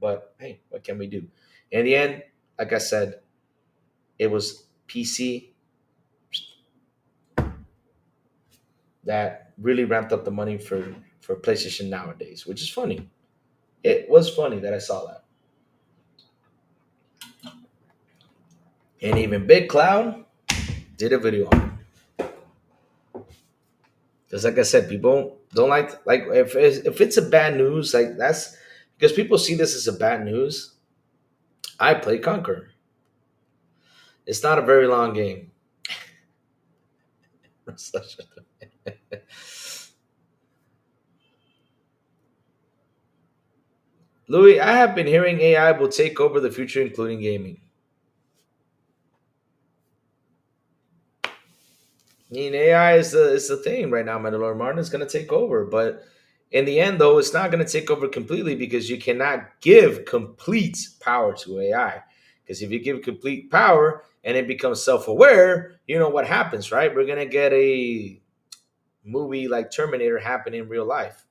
But hey, what can we do? In the end, like I said, it was PC that really ramped up the money for PlayStation nowadays, which is funny. It was funny that I saw that. And even Big Cloud did a video on it. Because like I said, people don't like if it's a bad news, like that's because people see this as a bad news. I play Conquer. It's not a very long game. Louis, I have been hearing AI will take over the future, including gaming. I mean, AI is the thing right now, Mandalorian Martin is going to take over, but in the end, though, it's not going to take over completely because you cannot give complete power to AI. Because if you give complete power and it becomes self-aware, you know what happens, right? We're going to get a movie like Terminator happen in real life,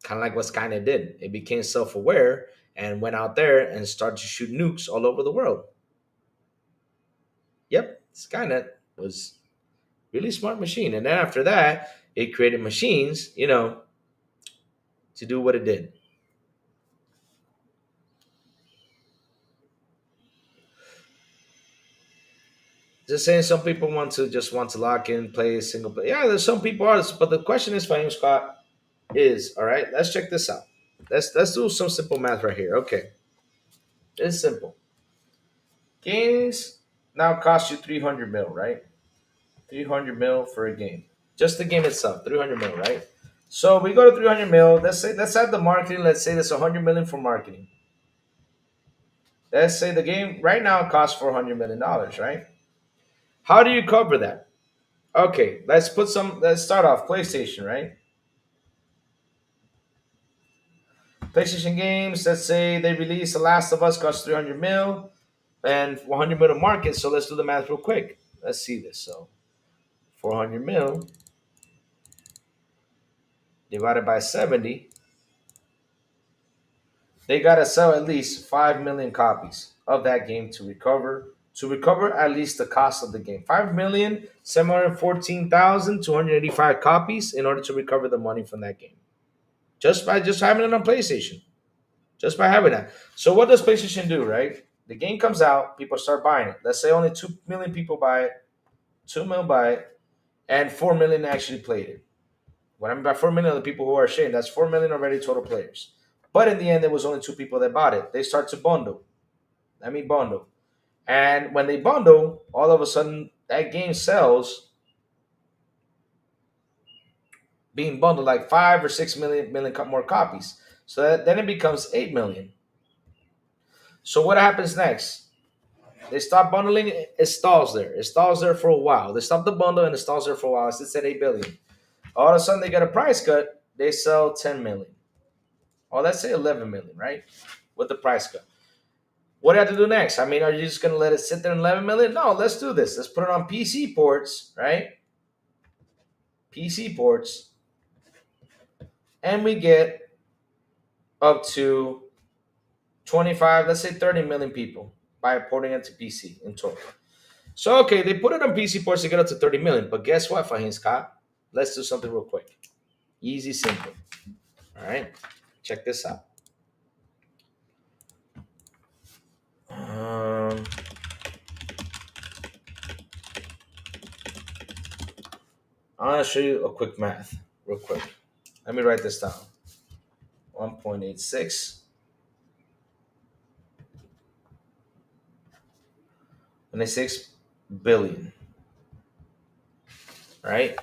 kind of like what Skynet did. It became self-aware and went out there and started to shoot nukes all over the world. Yep, Skynet was really smart machine. And then after that, it created machines, to do what it did. Just saying, some people want to lock in, play a single play. Yeah, there's some people are, but the question is, Fahim Scott, is all right. Let's check this out. Let's do some simple math right here. Okay, it's simple. Games now cost you 300 mil, right? 300 mil for a game. Just the game itself, 300 mil, right? So we go to 300 mil. Let's add the marketing. Let's say that's 100 million for marketing. Let's say the game right now costs $400 million, right? How do you cover that? Okay, let's start off PlayStation, right? PlayStation games, let's say they release The Last of Us costs 300 mil and 100 mil to market. So let's do the math real quick. Let's see this. So 400 mil divided by 70, they got to sell at least 5 million copies of that game to recover at least the cost of the game. 5,714,285 copies in order to recover the money from that game. Just by just having it on PlayStation. Just by having that. So what does PlayStation do, right? The game comes out, people start buying it. Let's say only 2 million people buy it, 2 million buy it, and 4 million actually played it. What I mean by 4 million of the people who are ashamed, that's 4 million already total players. But in the end, there was only 2 people that bought it. They start to bundle. I mean bundle. And when they bundle, all of a sudden that game sells being bundled like 5 or 6 million more copies. So then it becomes 8 million. So what happens next? They stop bundling, it stalls there. It stalls there for a while. They stop the bundle and it stalls there for a while. It's at 8 billion. All of a sudden they get a price cut. they sell 10 million. Or let's say 11 million, right? With the price cut. What do you have to do next? I mean, are you just going to let it sit there in 11 million? No, let's do this. Let's put it on PC ports, right? PC ports. And we get up to 25, let's say 30 million people by porting it to PC in total. So, okay, they put it on PC ports to get up to 30 million. But guess what, Fahim Scott? Let's do something real quick. Easy, simple. All right, check this out. Um, I'm gonna show you a quick math, real quick. Let me write this down. 1.86 and 6 billion. Right?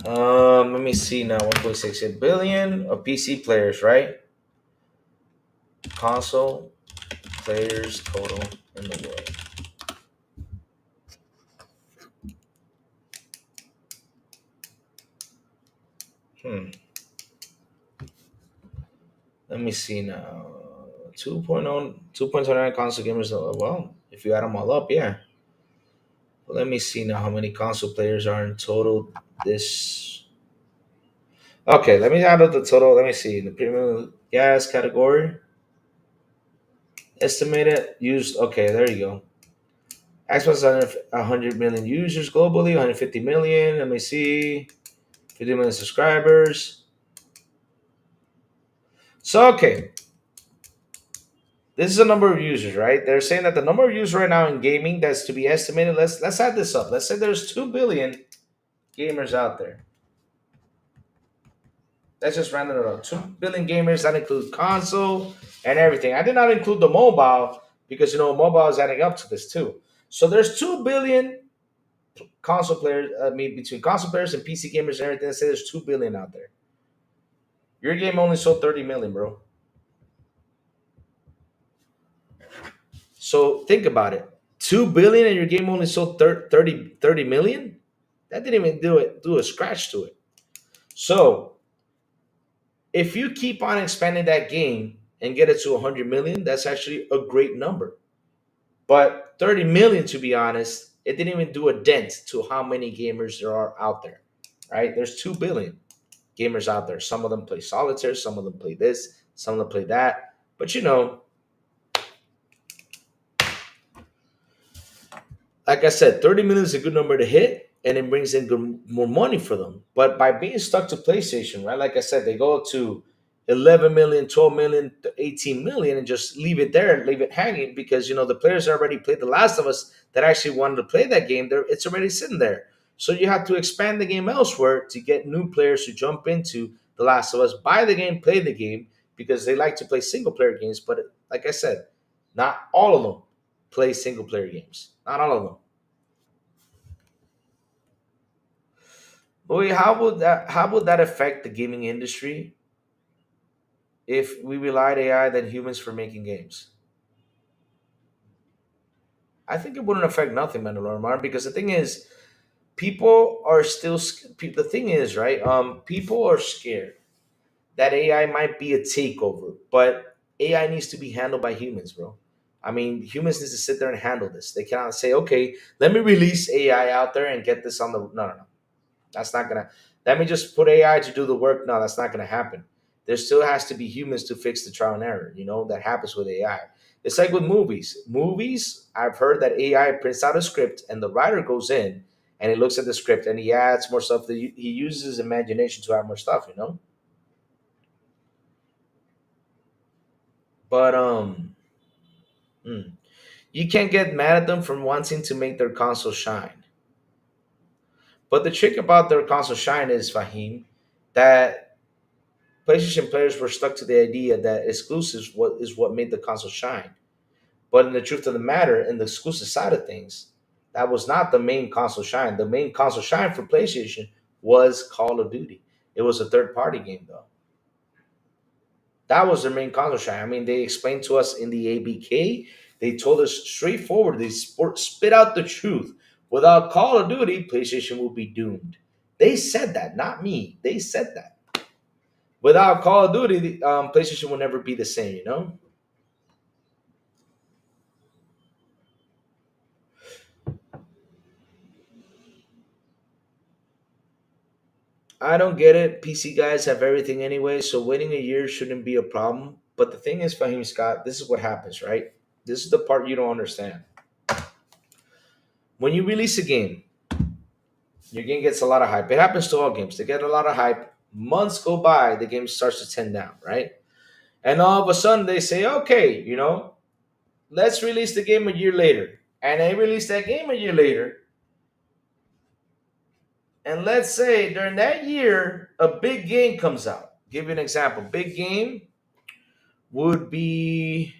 Let me see now. 1.68 billion of PC players, right? Console players total in the world. Let me see now. 2.29 console gamers. Well, if you add them all up, yeah. But let me see now how many console players are in total. This. Okay, let me add up the total. Let me see. In the premium gas category, estimated used. Okay, there you go. Xbox has 100 million users globally, 150 million. Let me see. 50 million subscribers. So, okay. This is a number of users, right? They're saying that the number of users right now in gaming that's to be estimated. Let's add this up. Let's say there's 2 billion gamers out there. Let's just round it up. 2 billion gamers. That includes console and everything. I did not include the mobile because mobile is adding up to this too. So there's 2 billion console players. I mean, between console players and PC gamers and everything, let's say there's 2 billion out there. Your game only sold 30 million, bro. So think about it. 2 billion and your game only sold 30 million? That didn't even do a scratch to it. So if you keep on expanding that game and get it to 100 million, that's actually a great number. But 30 million, to be honest, it didn't even do a dent to how many gamers there are out there, right? There's 2 billion gamers out there. Some of them play solitaire, some of them play this, some of them play that. But like I said, 30 million is a good number to hit, and it brings in more money for them. But by being stuck to PlayStation, right? Like I said, they go to 11 million, 12 million, 18 million, and just leave it there and leave it hanging because the players already played The Last of Us that actually wanted to play that game. It's already sitting there. So you have to expand the game elsewhere to get new players to jump into The Last of Us, buy the game, play the game because they like to play single player games. But like I said, not all of them play single player games. Not all of them. Wait, how would that affect the gaming industry if we relied AI than humans for making games? I think it wouldn't affect nothing, Mandalorian, because the thing is, people are still. The thing is, right? People are scared that AI might be a takeover, but AI needs to be handled by humans, bro. I mean, humans need to sit there and handle this. They cannot say, "Okay, let me release AI out there and get this on the." No, no, no. That's not gonna. Let me just put AI to do the work. No, that's not gonna happen. There still has to be humans to fix the trial and error. That happens with AI. It's like with movies. Movies, I've heard that AI prints out a script and the writer goes in and he looks at the script and he adds more stuff. He uses his imagination to add more stuff. But mm, you can't get mad at them from wanting to make their console shine. But the trick about their console shine is, Fahim, that PlayStation players were stuck to the idea that exclusives what made the console shine. But in the truth of the matter, in the exclusive side of things, that was not the main console shine. The main console shine for PlayStation was Call of Duty. It was a third party game though. That was their main console shine. I mean, they explained to us in the ABK. They told us straightforward. They spit out the truth. Without Call of Duty, PlayStation will be doomed. They said that, not me. They said that. Without Call of Duty, PlayStation will never be the same. You know. I don't get it. PC guys have everything anyway, so waiting a year shouldn't be a problem. But the thing is, Fahim Scott, this is what happens, right? This is the part you don't understand. When you release a game, your game gets a lot of hype. It happens to all games. They get a lot of hype. Months go by, the game starts to tend down, right? And all of a sudden they say, okay, let's release the game a year later. And they release that game a year later. And let's say during that year, a big game comes out. Give you an example. Big game would be,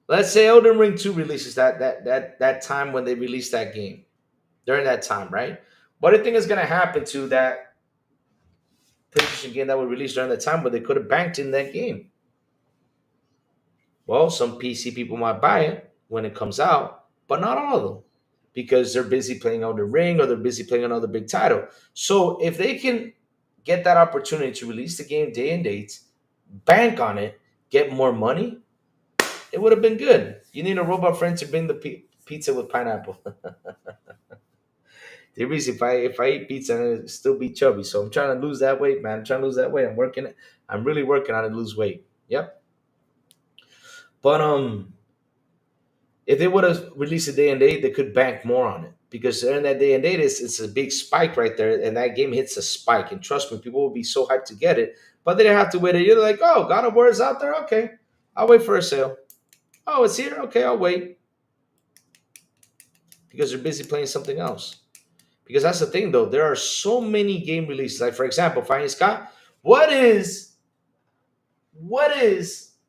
let's say Elden Ring 2 releases that time when they release that game. During that time, right? What do you think is gonna happen to that PlayStation game that was released during the time where they could have banked in that game? Well, some PC people might buy it when it comes out, but not all of them because they're busy playing Elden Ring or they're busy playing another big title. So if they can get that opportunity to release the game day and date, bank on it, get more money, it would have been good. You need a robot friend to bring the pizza with pineapple. The reason if I eat pizza and it still be chubby, so I'm trying to lose that weight, man. I'm trying to lose that weight. I'm working it. I'm really working on it to lose weight. Yep. But if they would have released a day and date, they could bank more on it because during that day and date, it's a big spike right there, and that game hits a spike. And trust me, people will be so hyped to get it, but they didn't have to wait a year. They're like, oh, God of War is out there. Okay, I'll wait for a sale. Oh, it's here. Okay, I'll wait because they're busy playing something else. Because that's the thing, though. There are so many game releases. Like, for example, Finding Scott, what is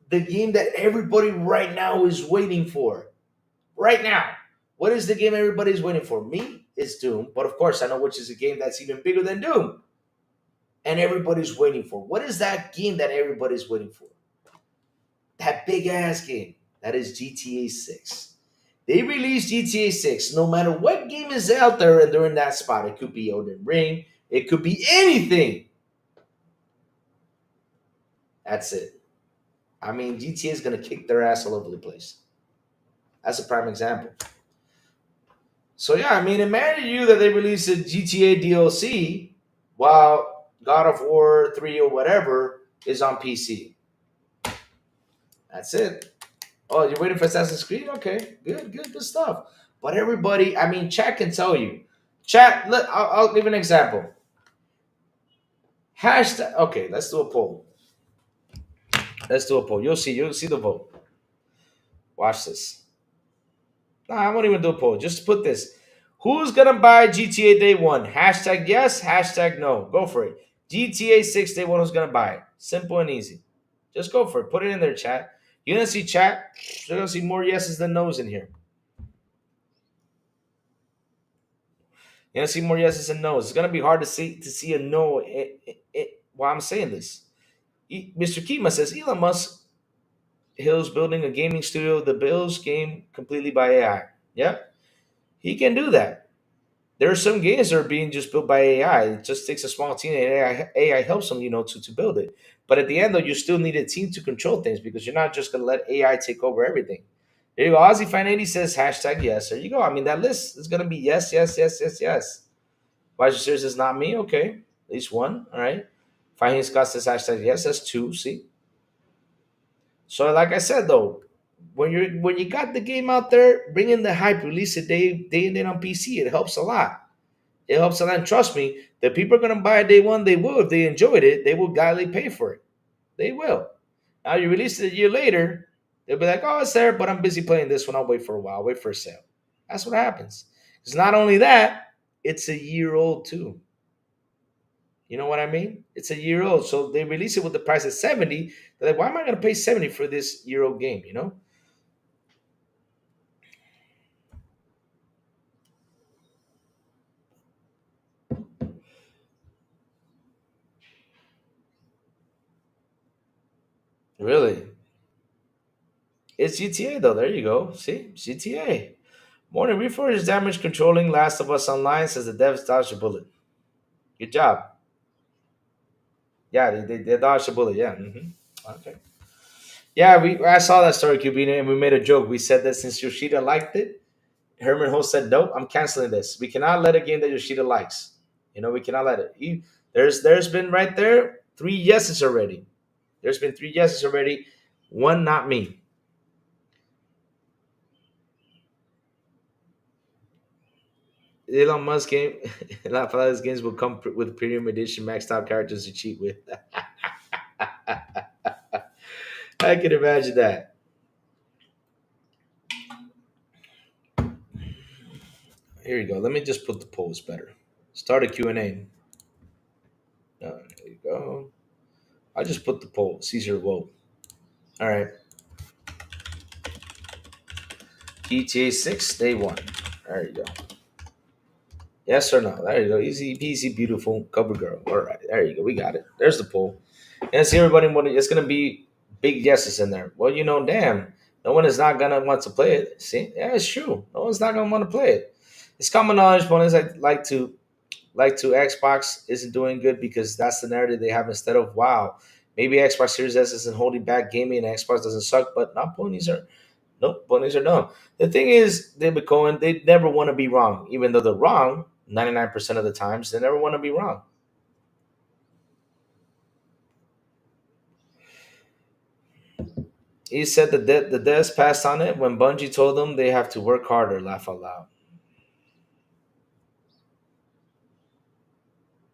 the game that everybody right now is waiting for? Right now. What is the game everybody's waiting for? Me, it's Doom. But of course, I know which is a game that's even bigger than Doom. And everybody's waiting for. What is that game that everybody's waiting for? That big ass game. That is GTA 6. They release GTA 6. No matter what game is out there and they're in that spot, it could be Elden Ring, it could be anything. That's it. I mean, GTA is going to kick their ass all over the place. That's a prime example. So, yeah, I mean, imagine you that they release a GTA DLC while God of War 3 or whatever is on PC. That's it. Oh, you're waiting for Assassin's Creed? Okay, good stuff. But everybody, I mean, chat can tell you. Chat, look, I'll give an example. Hashtag. Okay, let's do a poll. Let's do a poll. You'll see the vote. Watch this. Nah, I won't even do a poll. Just put this. Who's gonna buy GTA Day One? Hashtag yes. Hashtag no. Go for it. GTA 6 Day One. Who's gonna buy it? Simple and easy. Just go for it. Put it in there, chat. You're gonna see chat. You're gonna see more yeses than nos in here. You're gonna see more yeses than nos. It's gonna be hard to see a no. While I'm saying this, Mr. Kima says Elon Musk Hill's building a gaming studio. The Bills game completely by AI. Yep, he can do that. There are some games that are being just built by AI. It just takes a small team, and AI helps them, to build it. But at the end, though, you still need a team to control things because you're not just going to let AI take over everything. There you go. Ozzy Fan 80 says hashtag yes. There you go. I mean, that list is going to be yes, yes, yes, yes, yes. Why is serious? Is not me? Okay. At least one. All right. Fahim Scott says hashtag yes. That's two. See? So, like I said, though, when you got the game out there, bring in the hype, release it day and day on PC. It helps a lot. It helps a lot. And trust me, the people are gonna buy it day one. They will if they enjoyed it. They will gladly pay for it. They will. Now you release it a year later, they'll be like, "Oh, it's there, but I'm busy playing this one. I'll wait for a while. I'll wait for a sale." That's what happens. It's not only that; it's a year old too. You know what I mean? It's a year old, so they release it with the price of 70. They're like, "Why am I gonna pay 70 for this year old game?" Really? It's GTA though. There you go. See, GTA. Morning Reforge is damage controlling Last of Us Online says the devs dodged a bullet. Good job. Yeah, they dodged the bullet. Yeah. Okay. Yeah, I saw that story, Cubino, and we made a joke. We said that since Yoshida liked it, Herman Ho said, "Nope, I'm canceling this. We cannot let a game that Yoshida likes. We cannot let it." There's been right there 3 yeses already. There's been 3 yeses already. One, not me. Elon Musk game, a lot of those games will come with premium edition maxed out characters to cheat with. I can imagine that. Here you go. Let me just put the polls better. Start a Q&A. There you go. I just put the poll. It's easier to vote. All right. GTA 6, day one. There you go. Yes or no? There you go. Easy peasy, beautiful cover girl. All right. There you go. We got it. There's the poll. And see everybody. It's going to be big yeses in there. Well, damn. No one is not going to want to play it. See? Yeah, it's true. No one's not going to want to play it. It's common knowledge, but I like to Xbox isn't doing good because that's the narrative they have instead of wow. Maybe Xbox Series S isn't holding back gaming and Xbox doesn't suck, but not ponies are nope, ponies are dumb. The thing is, David Cohen, they never want to be wrong, even though they're wrong 99% of the times. They never want to be wrong. He said the devs passed on it when Bungie told them they have to work harder. Laugh out loud.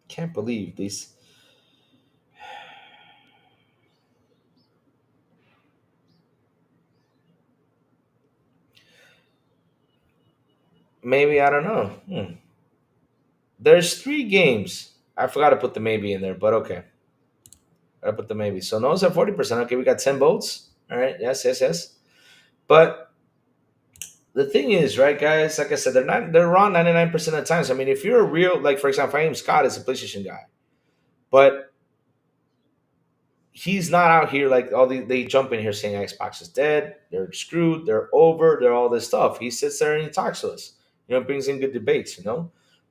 Can't believe these. Maybe I don't know. There's 3 games. I forgot to put the maybe in there, but okay. I put the maybe. So no's at 40%. Okay, we got 10 votes. All right. Yes, yes, yes. But the thing is, right, guys, like I said, they're wrong 99% of the times. I mean, if you're a real, like for example, I am Scott is a PlayStation guy, but he's not out here like all they jump in here saying Xbox is dead, they're screwed, they're over, they're all this stuff. He sits there and he talks to us. Brings in good debates.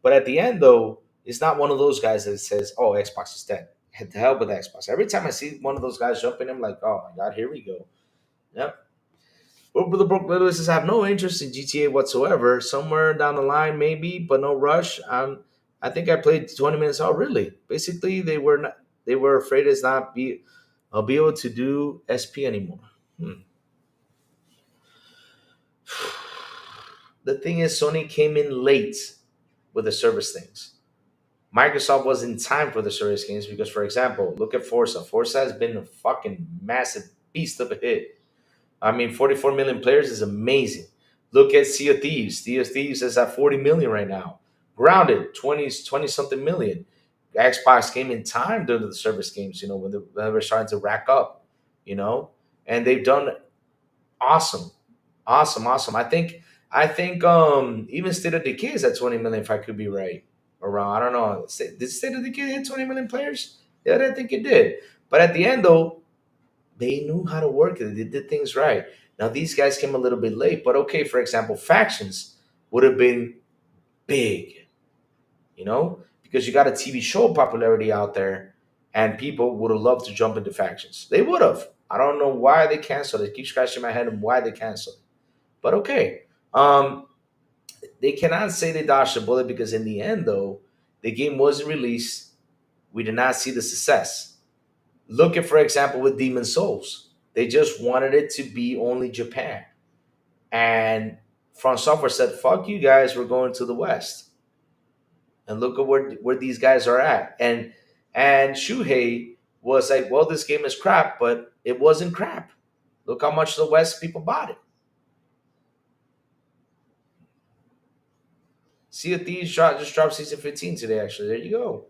But at the end though, it's not one of those guys that says, "Oh, Xbox is dead." Head to hell with Xbox. Every time I see one of those guys jump in, I'm like, "Oh my god, here we go." Yep. Well, the Brook Lewis have no interest in GTA whatsoever. Somewhere down the line, maybe, but no rush. I think I played 20 minutes. Oh, really? Basically, they were not. They were afraid it's not be. I'll be able to do SP anymore. Hmm. The thing is, Sony came in late with the service things. Microsoft was in time for the service games because, for example, look at Forza. Forza has been a fucking massive beast of a hit. I mean, 44 million players is amazing. Look at Sea of Thieves. Sea of Thieves is at 40 million right now. Grounded, 20 something million. Xbox came in time during the service games, when they were starting to rack up, you know, and they've done awesome. Awesome, awesome. I think even State of Decay is at 20 million if I could be right. Around, I don't know. Did State of Decay hit 20 million players? Yeah, I think it did. But at the end though, they knew how to work it. They did things right. Now these guys came a little bit late, but okay, for example, factions would have been big, because you got a TV show popularity out there and people would have loved to jump into factions. They would have. I don't know why they canceled it. Keep scratching my head on why they canceled. But okay. Um, they cannot say they dodged a bullet because in the end though, the game wasn't released. We did not see the success. Look at, for example, with Demon Souls. They just wanted it to be only Japan. And Front Software said, fuck you guys, we're going to the West. And look at where these guys are at. And Shuhei was like, well, this game is crap, but it wasn't crap. Look how much the West people bought it. Sea of Thieves just dropped season 15 today, actually. There you go.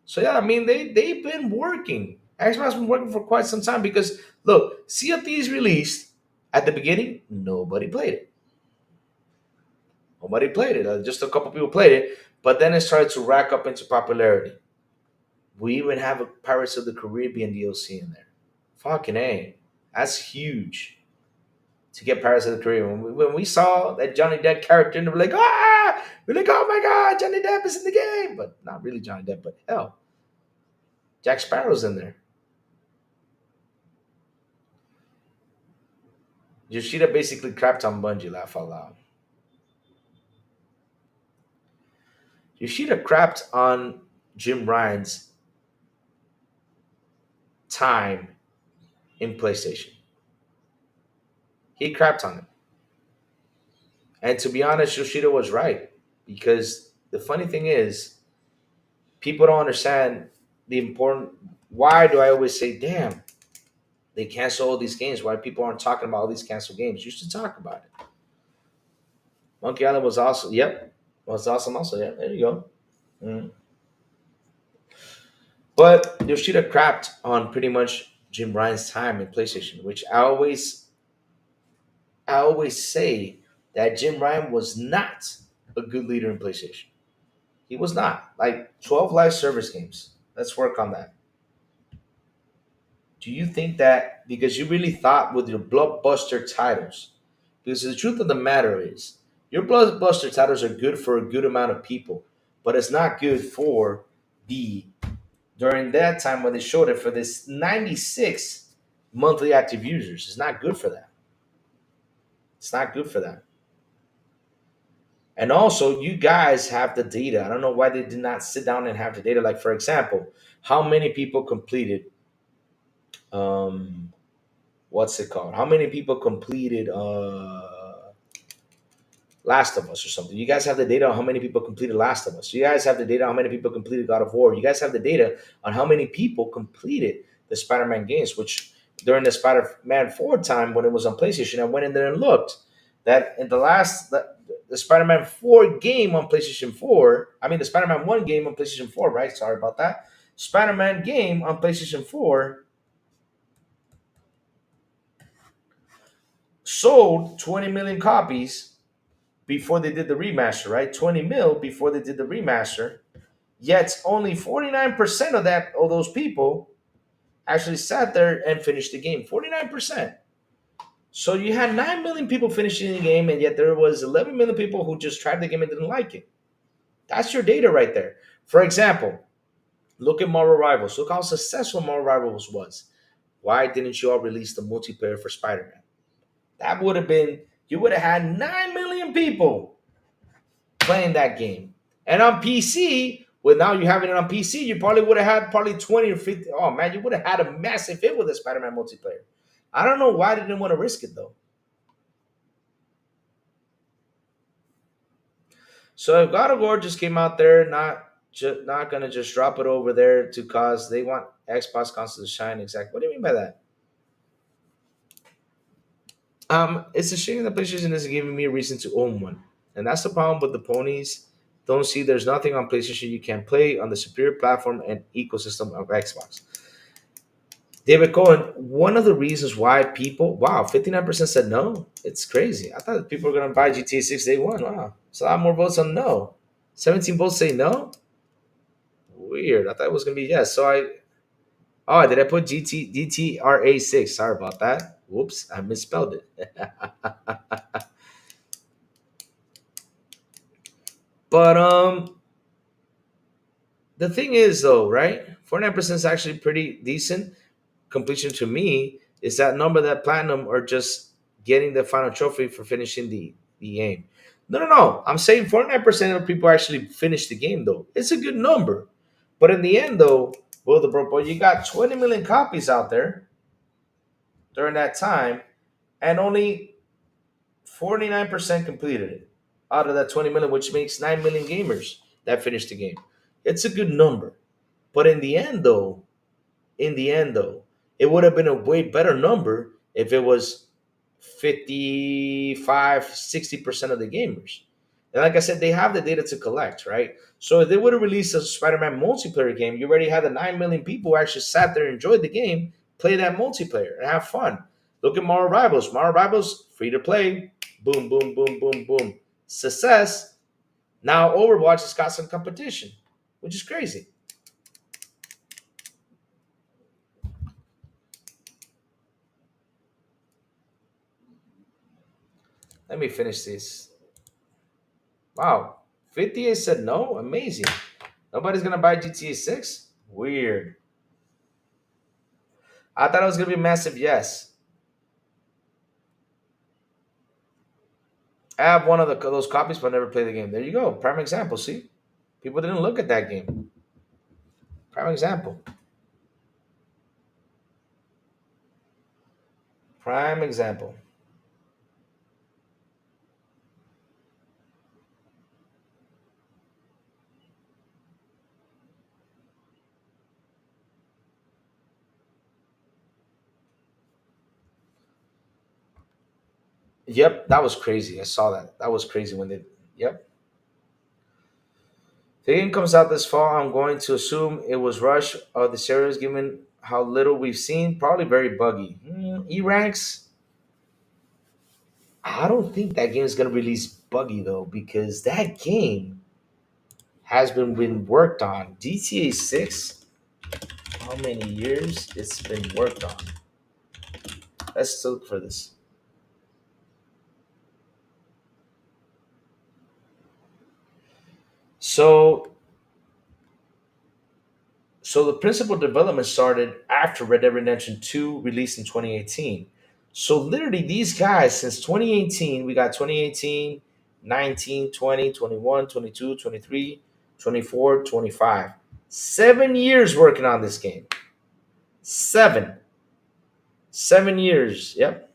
So yeah, I mean they've been working. Xbox has been working for quite some time because look, Sea of Thieves released at the beginning, nobody played it. Nobody played it. Just a couple people played it, but then it started to rack up into popularity. We even have a Pirates of the Caribbean DLC in there. Fucking A. That's huge to get Pirates of the Caribbean. When we saw that Johnny Depp character, and we're like, we're like, oh my God, Johnny Depp is in the game. But not really Johnny Depp, but hell. Jack Sparrow's in there. Yoshida basically crapped on Bungie, laugh out loud. Yoshida crapped on Jim Ryan's time in PlayStation. He crapped on it. And to be honest, Yoshida was right. Because the funny thing is, people don't understand the important. Why do I always say, damn, they cancel all these games? Why people aren't talking about all these canceled games? You should talk about it. Monkey Island was awesome. Yep. Was awesome also. Yeah, there you go. Mm. But Yoshida crapped on pretty much Jim Ryan's time in PlayStation, which I always say that Jim Ryan was not a good leader in PlayStation. He was not. Like 12 live service games. Let's work on that. Do you think that because you really thought with your blockbuster titles? Because the truth of the matter is, your blockbuster titles are good for a good amount of people, but it's not good for the during that time when they showed it for this 96 monthly active users. It's not good for that. It's not good for that. And also, you guys have the data. I don't know why they did not sit down and have the data. Like, for example, how many people completed um what's it called? How many people completed Last of Us or something? You guys have the data on how many people completed Last of Us. You guys have the data on how many people completed God of War. You guys have the data on how many people completed the Spider-Man games, which during the Spider-Man 4 time when it was on PlayStation, I went in there and looked that in the Spider-Man 4 game on PlayStation 4, I mean the Spider-Man 1 game on PlayStation 4, right? Sorry about that. Spider-Man game on PlayStation 4 sold 20 million copies before they did the remaster, right? 20 mil before they did the remaster. Yet only 49% of those people actually sat there and finished the game. 49%. So you had 9 million people finishing the game, and yet there was 11 million people who just tried the game and didn't like it. That's your data right there. For example, look at Marvel Rivals. Look how successful Marvel Rivals was. Why didn't you all release the multiplayer for Spider-Man? That would have been, you would have had 9 million people playing that game. And on PC, well, now you having it on PC, you probably would have had probably 20 or 50. Oh man, you would have had a massive hit with the Spider-Man multiplayer. I don't know why they didn't want to risk it though. So if God of War just came out there, not gonna just drop it over there to cause they want Xbox consoles to shine. Exactly. What do you mean by that? It's a shame that PlayStation isn't giving me a reason to own one, and that's the problem with the ponies. Don't see there's nothing on PlayStation you can play on the superior platform and ecosystem of Xbox. David Cohen, one of the reasons why people, wow, 59% said no. It's crazy. I thought people were going to buy GTA 6 day one. Wow. It's a lot more votes on no. 17 votes say no? Weird. I thought it was going to be yes. Oh, did I put GTRA 6? Sorry about that. Whoops, I misspelled it. But the thing is though, right? 49% is actually pretty decent. Completion to me is that number that platinum or just getting the final trophy for finishing the game. No, no, no. I'm saying 49% of people actually finish the game though. It's a good number. But in the end though, well, the bro, you got 20 million copies out there during that time, and only 49% completed it out of that 20 million, which makes 9 million gamers that finished the game. It's a good number. But in the end though, it would have been a way better number if it was 55, 60% of the gamers. And like I said, they have the data to collect, right? So if they would have released a Spider-Man multiplayer game, you already had the 9 million people who actually sat there and enjoyed the game, play that multiplayer and have fun. Look at Marvel Rivals. Marvel Rivals, free to play. Boom, boom, boom, boom, boom. Success. Now Overwatch has got some competition, which is crazy. Let me finish this. Wow. 58 said no. Amazing. Nobody's gonna buy GTA 6? Weird. I thought it was gonna be a massive yes. I have one of those copies, but never played the game. There you go. Prime example. See, people didn't look at that game. Prime example. Prime example. Yep, that was crazy. I saw that. That was crazy when they. Yep. The game comes out this fall. I'm going to assume it was rush of the series, given how little we've seen. Probably very buggy. E ranks. I don't think that game is gonna release buggy though, because that game has been worked on. GTA 6. How many years it's been worked on? Let's look for this. So So the principal development started after Red Dead Redemption 2 released in 2018. So literally these guys since 2018, we got 2018, 19, 20, 21, 22, 23, 24, 25. 7 years working on this game. 7. 7 years. Yep.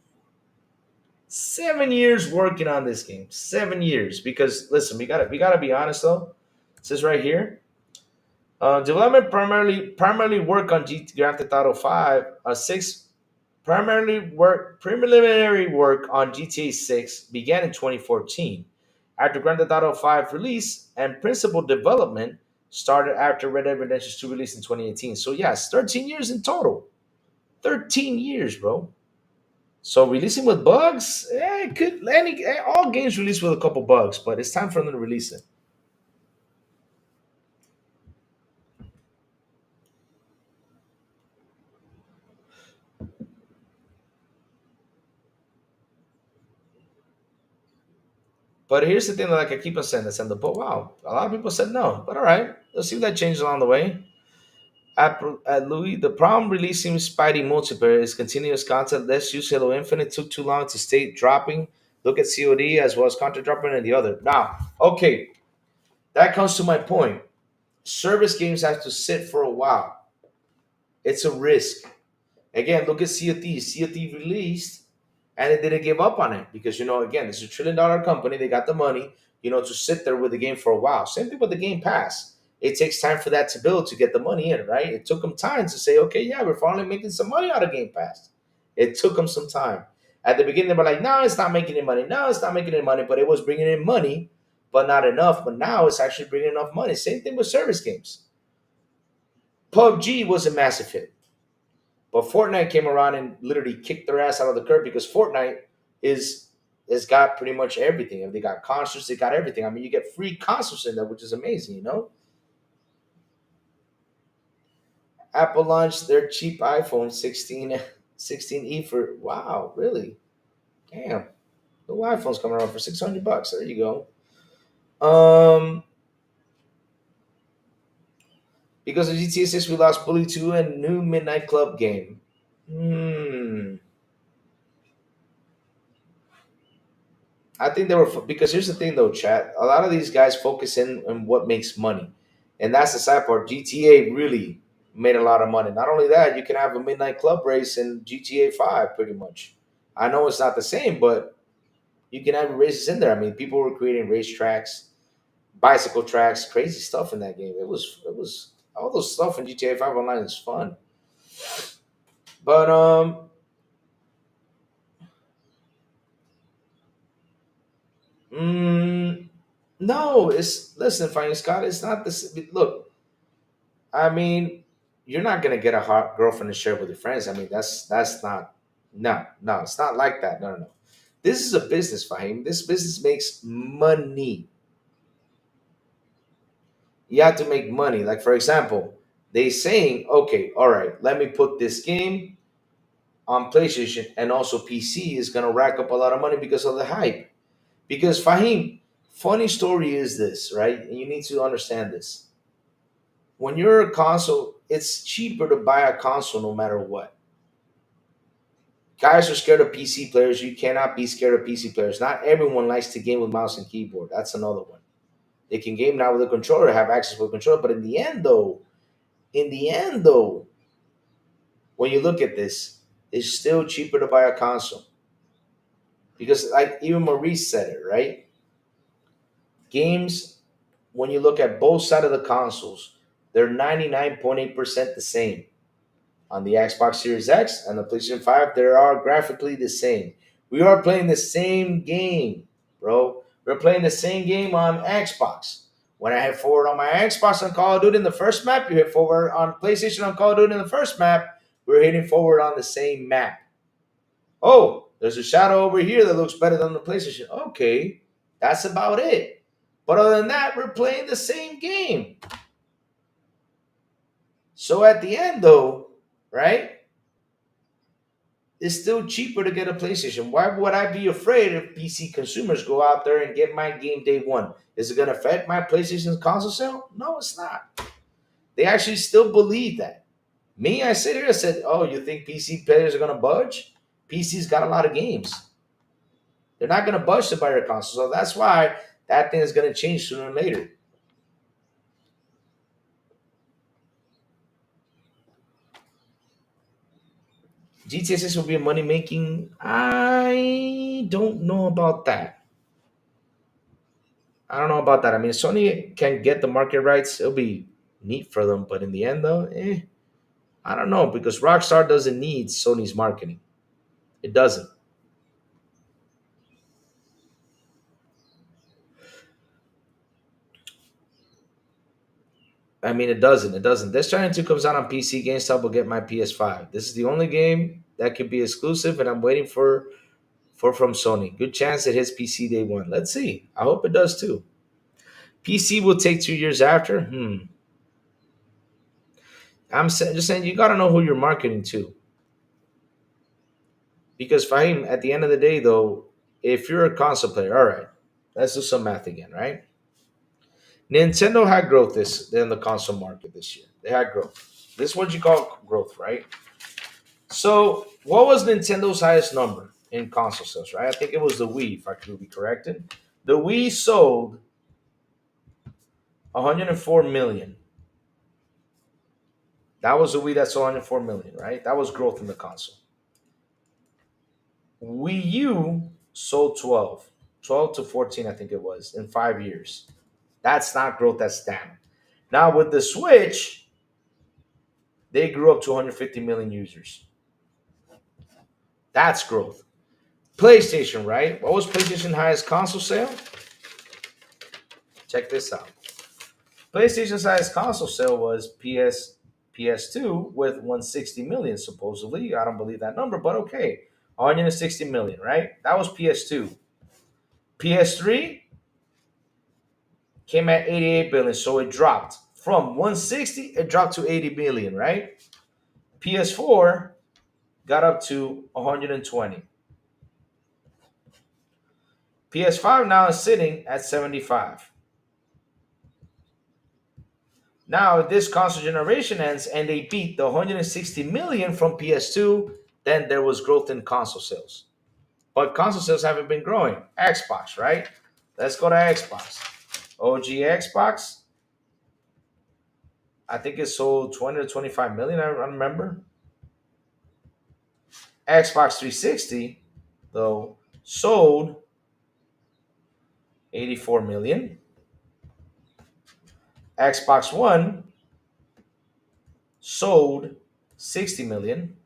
7 years working on this game. 7 years because listen, we got to be honest though. It says right here, development primarily work on Grand Theft Auto 5. 6 preliminary work on GTA 6 began in 2014. After Grand Theft Auto 5 release and principal development started after Red Dead Redemption 2 release in 2018. So yes, 13 years in total. 13 years, bro. So releasing with bugs, it could all games release with a couple bugs, but it's time for them to release it. But here's the thing that like I keep on saying this, and the but wow, a lot of people said no. But all right, let's see if that changes along the way. At Louis, the problem releasing Spidey multiplayer is continuous content. Let's use Halo Infinite took too long to state dropping. Look at COD as well as content dropping and the other. Now, okay, that comes to my point. Service games have to sit for a while. It's a risk. Again, look at Sea of Thieves. Sea of Thieves released and they didn't give up on it because again, it's $1 trillion company. They got the money, to sit there with the game for a while. Same thing with the Game Pass. It takes time for that to build to get the money in, right? It took them time to say, okay, yeah, we're finally making some money out of Game Pass. It took them some time. At the beginning, they were like, no, it's not making any money. No, it's not making any money, but it was bringing in money, but not enough. But now it's actually bringing enough money. Same thing with service games. PUBG was a massive hit. But Fortnite came around and literally kicked their ass out of the curb because Fortnite is has got pretty much everything. They got concerts, they got everything. I mean, you get free concerts in there, which is amazing. Apple launched their cheap iPhone 16e for wow, really? Damn. The iPhone's coming around for $600. There you go. Because of GTA 6, we lost Bully 2 and new Midnight Club game. I think they were because here's the thing though, chat. A lot of these guys focus in on what makes money, and that's the sad part. GTA really made a lot of money. Not only that, you can have a midnight club race in GTA 5, pretty much. I know it's not the same, but you can have races in there. I mean, people were creating racetracks, bicycle tracks, crazy stuff in that game. It was all those stuff in GTA 5 online is fun. But mm, no, it's listen, Fine Scott. It's not this. Look, I mean, you're not gonna get a hot girlfriend to share with your friends. I mean, that's not. No, no, it's not like that. No, no, no. This is a business, Fahim. This business makes money. You have to make money. Like for example, they saying, okay, all right, let me put this game on PlayStation and also PC is gonna rack up a lot of money because of the hype. Because Fahim, funny story is this, right? And you need to understand this. When you're a console, it's cheaper to buy a console no matter what. Guys are scared of PC players. You cannot be scared of PC players. Not everyone likes to game with mouse and keyboard. That's another one. They can game now with a controller, have access to a controller, but in the end though, when you look at this, it's still cheaper to buy a console because, like even Maurice said it right. Games, when you look at both sides of the consoles, they're 99.8% the same. On the Xbox Series X and the PlayStation 5, they are graphically the same. We are playing the same game, bro. We're playing the same game on Xbox. When I hit forward on my Xbox on Call of Duty in the first map, you hit forward on PlayStation on Call of Duty in the first map. We're hitting forward on the same map. Oh, there's a shadow over here that looks better than the PlayStation. Okay, that's about it. But other than that, we're playing the same game. So at the end, though, right? It's still cheaper to get a PlayStation. Why would I be afraid if PC consumers go out there and get my game day one? Is it going to affect my PlayStation console sale? No, it's not. They actually still believe that. Me, I sit here and said, oh, you think PC players are going to budge? PC's got a lot of games. They're not going to budge to buy your console. So that's why that thing is going to change sooner or later. GTA 6 will be a money making. I don't know about that. I don't know about that. I mean, Sony can get the market rights. It'll be neat for them, but in the end, though, I don't know because Rockstar doesn't need Sony's marketing. It doesn't. I mean, it doesn't. It doesn't. Death Stranding 2 comes out on PC. GameStop will get my PS5. This is the only game that could be exclusive, and I'm waiting for from Sony. Good chance it hits PC day one. Let's see. I hope it does too. PC will take 2 years after. Just saying you got to know who you're marketing to. Because Fahim, at the end of the day, though, if you're a console player, all right, let's do some math again, right? Nintendo had growth this in the console market this year. They had growth. This is what you call growth, right? So, what was Nintendo's highest number in console sales, right? I think it was the Wii, if I could be corrected. The Wii sold 104 million. That was the Wii that sold 104 million, right? That was growth in the console. Wii U sold 12 to 14, I think it was, in 5 years. That's not growth, that's down. Now with the Switch, they grew up to 150 million users. That's growth. PlayStation, right? What was PlayStation highest console sale? Check this out. PlayStation's highest console sale was PS2 with 160 million, supposedly. I don't believe that number, but okay. 160 million, right? That was PS2. PS3 came at 88 billion, so it dropped from 160, it dropped to 80 billion, right? PS4 got up to 120. PS5 now is sitting at 75. Now, if this console generation ends and they beat the 160 million from PS2, then there was growth in console sales. But console sales haven't been growing. Xbox, right? Let's go to Xbox. OG Xbox, I think it sold 20 to 25 million, I remember. Xbox 360, though, sold 84 million. Xbox One sold 60 million.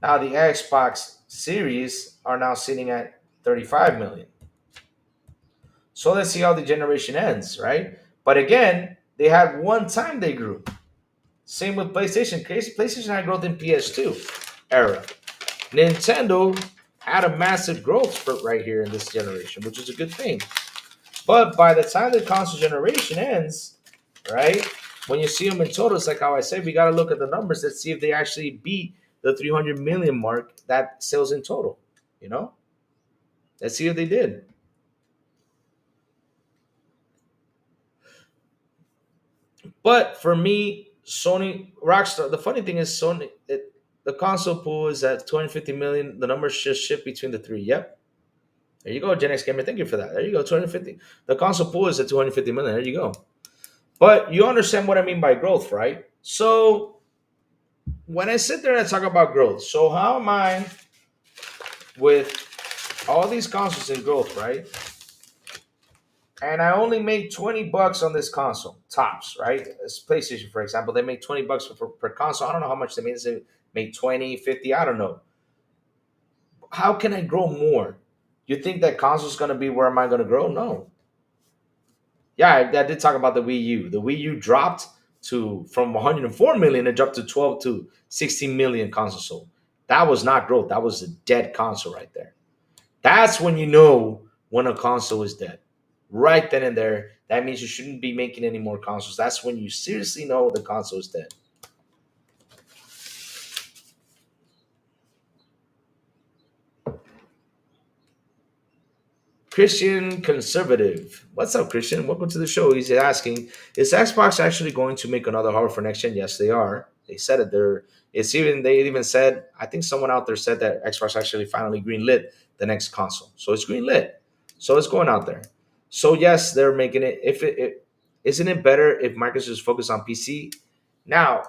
Now the Xbox Series are now sitting at 35 million. So let's see how the generation ends, right? But again, they had one time they grew. Same with PlayStation. PlayStation had growth in PS2 era. Nintendo had a massive growth spurt right here in this generation, which is a good thing. But by the time the console generation ends, right, when you see them in total, it's like how I said, we got to look at the numbers. Let's see if they actually beat the 300 million mark that sells in total. You know, let's see if they did. But for me, Sony Rockstar. The funny thing is, Sony. The console pool is at 250 million. The numbers just shift between the three. Yep. There you go, Gen X Gamer. Thank you for that. There you go, 250. The console pool is at 250 million. There you go. But you understand what I mean by growth, right? So when I sit there and I talk about growth, so how am I with all these consoles in growth, right? And I only make 20 bucks on this console, tops, right? This PlayStation, for example, they make 20 bucks per console. I don't know how much they make. They make 20, 50, I don't know. How can I grow more? You think that console's going to be where am I going to grow? No. Yeah, I did talk about the Wii U. The Wii U dropped to from 104 million, it dropped to 12 to 16 million console sold. That was not growth. That was a dead console right there. That's when you know when a console is dead. Right then and there, that means you shouldn't be making any more consoles. That's when you seriously know the console is dead. Christian Conservative. What's up, Christian? Welcome to the show. He's asking, is Xbox actually going to make another hardware for next gen? Yes, they are. They said it there. It's even they even said, I think someone out there said that Xbox actually finally greenlit the next console. So it's greenlit. So it's going out there. So yes, they're making it. If it isn't it better if Microsoft is focused on PC? Now,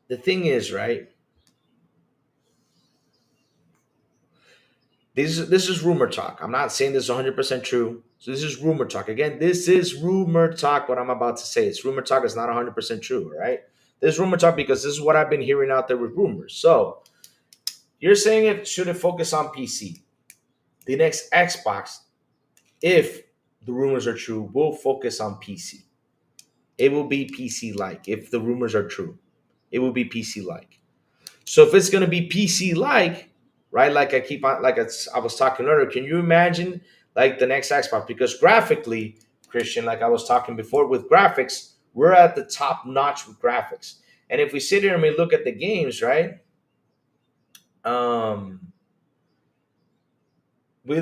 the thing is, right? This is rumor talk. I'm not saying this is 100% true. So this is rumor talk. Again, this is rumor talk. What I'm about to say, it's rumor talk. It's not 100% true, right? This is rumor talk because this is what I've been hearing out there with rumors. So you're saying it should it focus on PC? The next Xbox, if the rumors are true, will focus on PC. It will be PC like. If the rumors are true, it will be PC like. So if it's going to be PC like, right? Like I keep on, like I was talking earlier, can you imagine like the next Xbox? Because graphically, Christian, like I was talking before, with graphics, we're at the top notch with graphics. And if we sit here and we look at the games, right? Um, we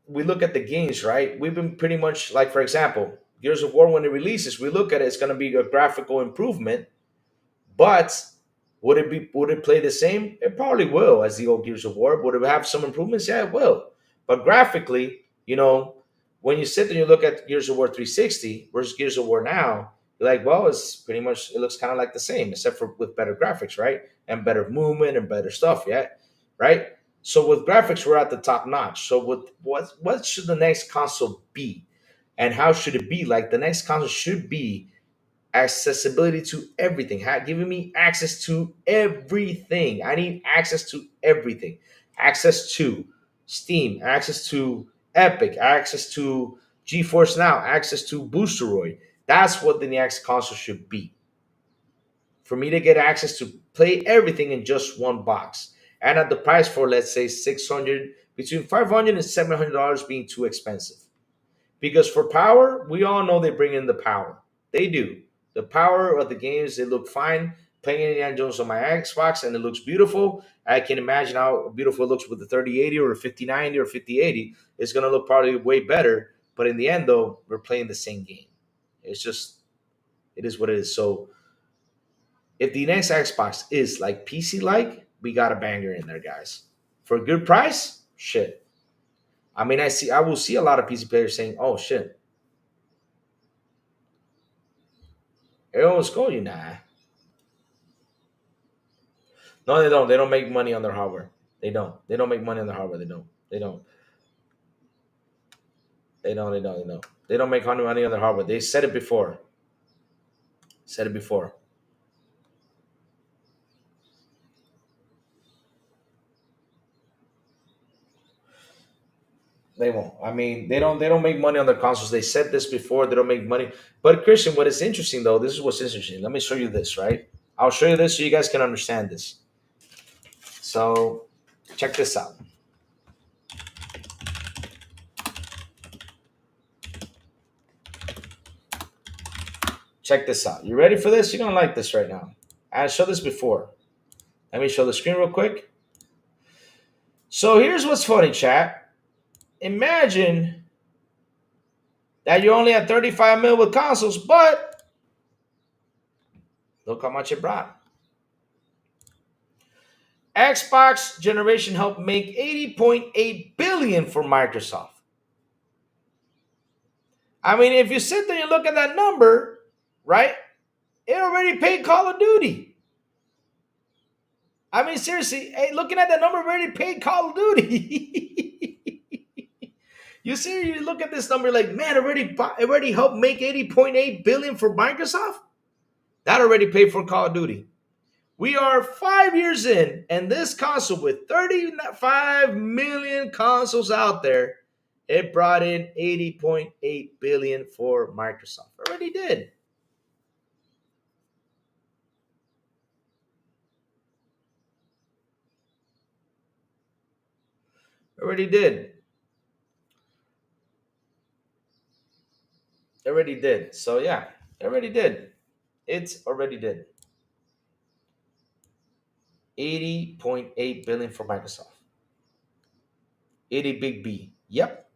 we look at the games, right? We've been pretty much like, for example, Gears of War when it releases, we look at it, it's going to be a graphical improvement. But would it play the same? It probably will as the old Gears of War. Would it have some improvements? Yeah, it will. But graphically, when you sit there and you look at Gears of War 360 versus Gears of War now, you're like, well, it's pretty much it looks kind of like the same, except for with better graphics, right? And better movement and better stuff, yeah. Right? So with graphics, we're at the top notch. So with what should the next console be? And how should it be? Like the next console should be accessibility to everything, giving me access to everything. I need access to everything. Access to Steam, access to Epic, access to GeForce Now, access to Boosteroid. That's what the next console should be. For me to get access to play everything in just one box. And at the price for, let's say, 600, between 500 and $700 being too expensive. Because for power, we all know they bring in the power. They do. The power of the games, they look fine. Playing Indiana Jones on my Xbox and it looks beautiful. I can imagine how beautiful it looks with the 3080 or 5090 or 5080. It's going to look probably way better. But in the end, though, we're playing the same game. It's just, it is what it is. So if the next Xbox is like PC like, we got a banger in there, guys. For a good price, shit. I mean, I will see a lot of PC players saying, "Oh shit, everyone's going you nah." No, they don't. They don't make money on their hardware. They don't. They don't make money on their hardware. They don't. They don't. They don't. They don't. They don't. They don't make money on their hardware. They said it before. Said it before. They won't. I mean, they don't. They don't make money on their consoles. They said this before. They don't make money. But Christian, what is interesting though? This is what's interesting. Let me show you this. Right. I'll show you this so you guys can understand this. So, check this out. Check this out. You ready for this? You're gonna like this right now. I showed this before. Let me show the screen real quick. So here's what's funny, chat. Imagine that you're only at 35 mil with consoles, but look how much it brought. Xbox generation helped make 80.8 billion for Microsoft. I mean, if you sit there and look at that number, right? It already paid Call of Duty. I mean, seriously, hey, looking at that number, already paid Call of Duty. You see, you look at this number like, man, already helped make 80.8 billion for Microsoft. That already paid for Call of Duty. We are 5 years in, and this console with 35 million consoles out there, it brought in 80.8 billion for Microsoft. Already did. Already did. Already did. So yeah, already did. It's already did. 80.8 billion for Microsoft. 80 big B. Yep.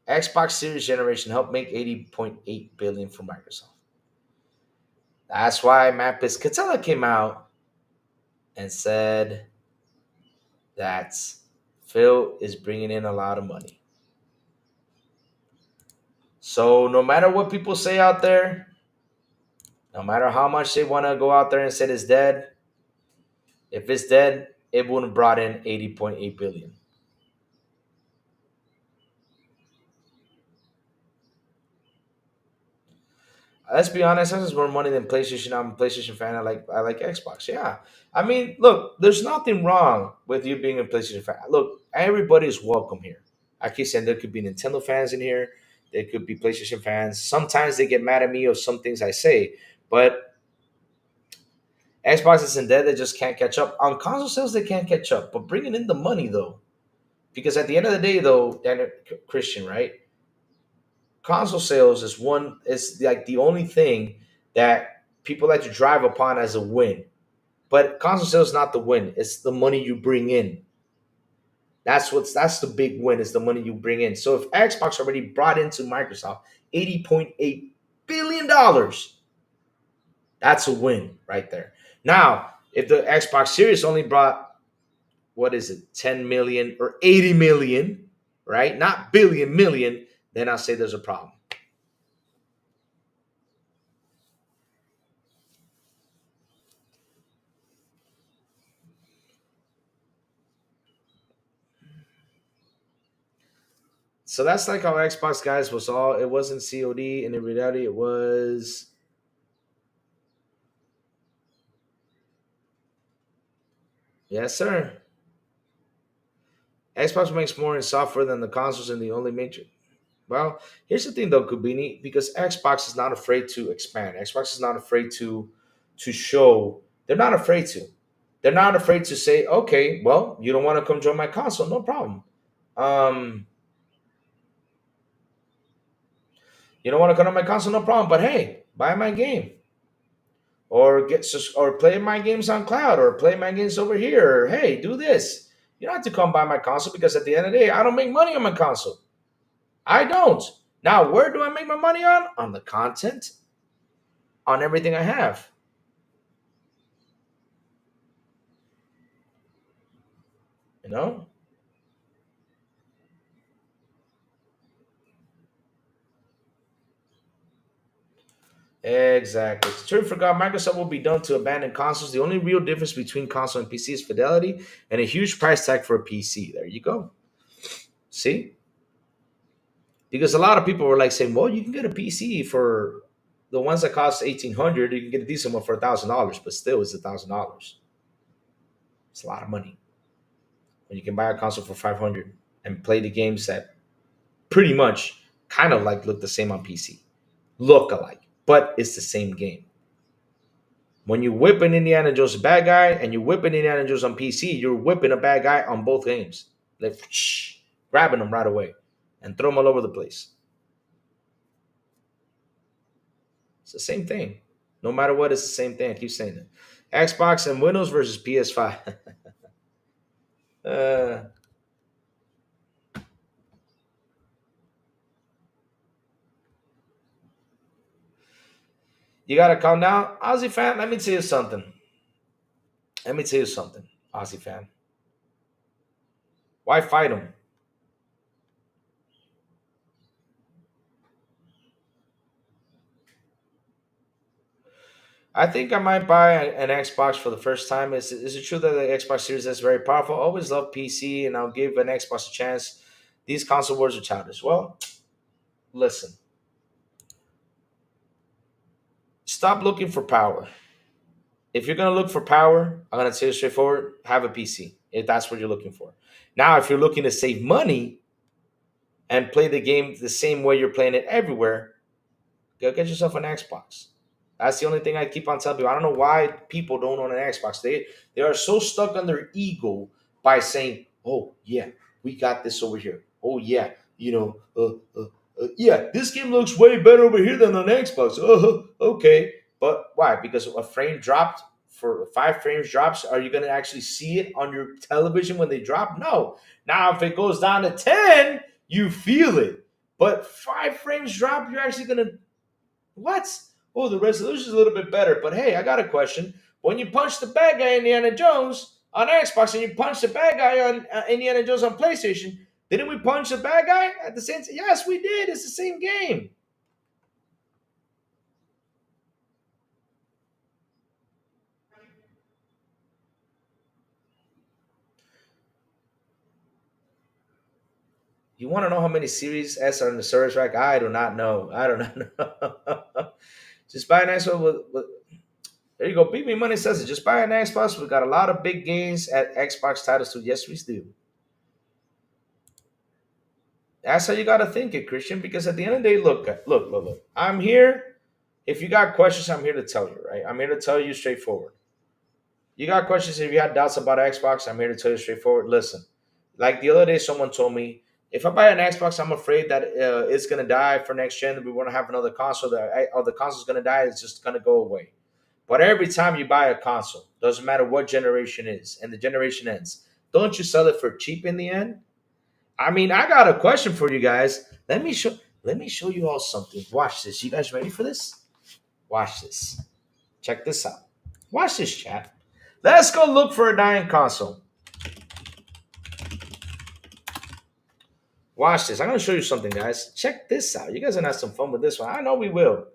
Xbox Series generation helped make 80.8 billion for Microsoft. That's why Matt Piscatella came out and said that Phil is bringing in a lot of money. So no matter what people say out there, no matter how much they want to go out there and say it's dead, if it's dead, it wouldn't have brought in 80.8 billion. Let's be honest, this is more money than PlayStation. I'm a PlayStation fan. I like Xbox. Yeah. I mean, look, there's nothing wrong with you being a PlayStation fan. Look, everybody's welcome here. I keep saying there could be Nintendo fans in here. There could be PlayStation fans. Sometimes they get mad at me or some things I say, but Xbox isn't dead. They just can't catch up. On console sales, they can't catch up. But bringing in the money though, because at the end of the day, though, Christian, right? Console sales is like the only thing that people like to drive upon as a win. But console sales is not the win. It's the money you bring in. That's the big win, is the money you bring in. So if Xbox already brought into Microsoft $80.8 billion, that's a win right there. Now, if the Xbox Series only brought, what is it, 10 million or 80 million, right? Not billion, million, then I'll say there's a problem. So that's like how Xbox guys was all. It wasn't COD, and in reality, it was. Yes, sir. Xbox makes more in software than the consoles, and the only major. Well, here's the thing though, Kubini, because Xbox is not afraid to expand. Xbox is not afraid to show. They're not afraid to. They're not afraid to say, okay, well, you don't want to come join my console, no problem. Um, you don't want to come on my console, no problem. But hey, buy my game, or or play my games on cloud, or play my games over here. Or, hey, do this. You don't have to come buy my console, because at the end of the day, I don't make money on my console. I don't. Now, where do I make my money on? On the content, on everything I have. You know? Exactly. True forgot Microsoft will be done to abandon consoles. The only real difference between console and PC is fidelity and a huge price tag for a PC. There you go. See? Because a lot of people were like saying, well, you can get a PC for the ones that cost 1,800, you can get a decent one for $1,000, but still it's $1,000. It's a lot of money. When you can buy a console for 500 and play the games that pretty much kind of like look the same on PC. Look alike, but it's the same game. When you whip an Indiana Jones bad guy and you whip an Indiana Jones on PC, you're whipping a bad guy on both games. Like grabbing them right away and throw them all over the place. It's the same thing. No matter what, it's the same thing. I keep saying it. Xbox and Windows versus PS5. uh, you gotta calm down. Aussie fan, let me tell you something. Let me tell you something. Aussie fan. Why fight them? I think I might buy an Xbox for the first time. Is it true that the Xbox Series S is very powerful? I always love PC, and I'll give an Xbox a chance. These console wars are childish. Well, listen, stop looking for power. If you're gonna look for power, I'm gonna say it straightforward: have a PC if that's what you're looking for. Now, if you're looking to save money and play the game the same way you're playing it everywhere, go get yourself an Xbox. That's the only thing I keep on telling people. I don't know why people don't own an Xbox. They are so stuck on their ego by saying, "Oh yeah, we got this over here. Oh yeah, yeah, this game looks way better over here than on Xbox." Okay, but why? Because a frame dropped for 5 frames drops. Are you going to actually see it on your television when they drop? No. Now, if it goes down to 10, you feel it. But 5 frames drop, you're actually going to what? Oh, the resolution is a little bit better. But hey, I got a question. When you punch the bad guy Indiana Jones on Xbox and you punch the bad guy on Indiana Jones on PlayStation, didn't we punch the bad guy at the same time? Yes, we did. It's the same game. You want to know how many Series S are in the service rack? I do not know. I do not know. Just buy an Xbox there you go. Beat Me Money says it. Just buy an Xbox. We got a lot of big games at Xbox titles too. Yes, we do. That's how you got to think it, Christian. Because at the end of the day, look. I'm here. If you got questions, I'm here to tell you. Right? I'm here to tell you straightforward. You got questions? If you had doubts about Xbox, I'm here to tell you straightforward. Listen, like the other day, someone told me if I buy an Xbox, I'm afraid that it's gonna die for next gen. We want to have another console. Or the console's gonna die. It's just gonna go away. But every time you buy a console, doesn't matter what generation is, and the generation ends, don't you sell it for cheap in the end? I mean, I got a question for you guys. Let me show you all something. Watch this. You guys ready for this? Watch this. Check this out. Watch this, chat. Let's go look for a dying console. Watch this. I'm gonna show you something, guys. Check this out. You guys are gonna have some fun with this one. I know we will.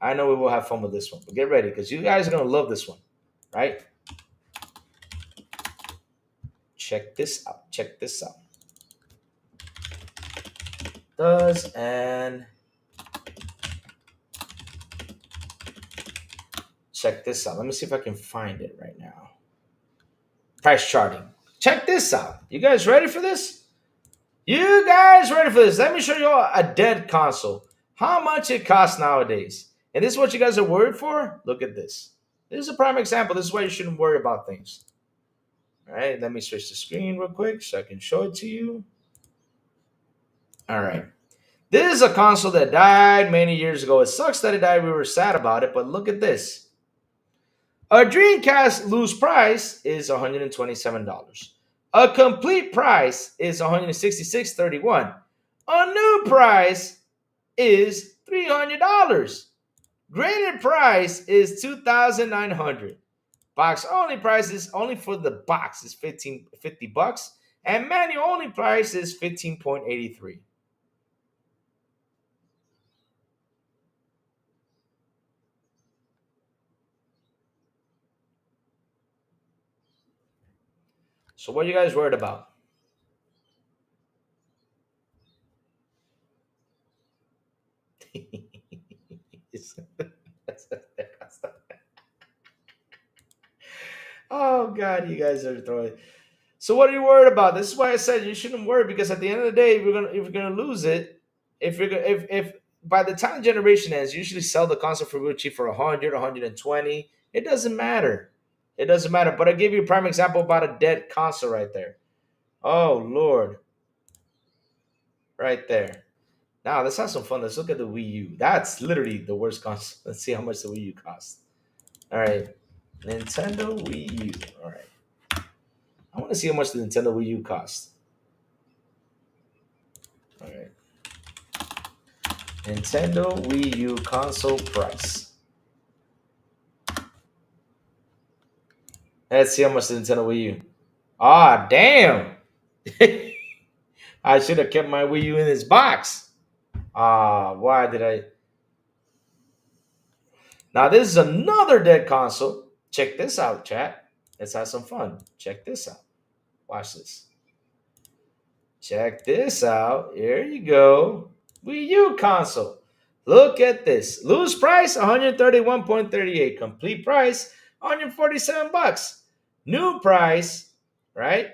I know we will have fun with this one. But get ready, because you guys are gonna love this one. Right? Check this out. Check this out. Does and check this out. Let me see if I can find it right now. Price charting. Check this out. You guys ready for this? You guys ready for this? Let me show you all a dead console. How much it costs nowadays. And this is what you guys are worried for? Look at this. This is a prime example. This is why you shouldn't worry about things. All right, let me switch the screen real quick so I can show it to you. All right. This is a console that died many years ago. It sucks that it died. We were sad about it, but look at this. A Dreamcast loose price is $127. A complete price is $166.31. A new price is $300. Graded price is $2,900. Box only price is only for the box is $50, and manual only price is 15.83. So what are you guys worried about? Oh God, you guys are throwing. So what are you worried about? This is why I said you shouldn't worry, because at the end of the day, if you're gonna lose it, if by the time the generation ends, you usually sell the console for real cheap for 100, 120. It doesn't matter. It doesn't matter. But I give you a prime example about a dead console right there. Oh Lord, right there. Now let's have some fun. Let's look at the Wii U. That's literally the worst console. Let's see how much the Wii U costs. All right, Nintendo Wii U. All right, I want to see how much the Nintendo Wii U costs. All right, Nintendo Wii U console price. Let's see how much the Nintendo Wii U. Ah, damn. I should have kept my Wii U in its box. Ah, why did I? Now this is another dead console. Check this out, chat. Let's have some fun. Check this out. Watch this. Check this out. Here you go. Wii U console. Look at this. Loose price 131.38. Complete price 147 bucks. New price, right?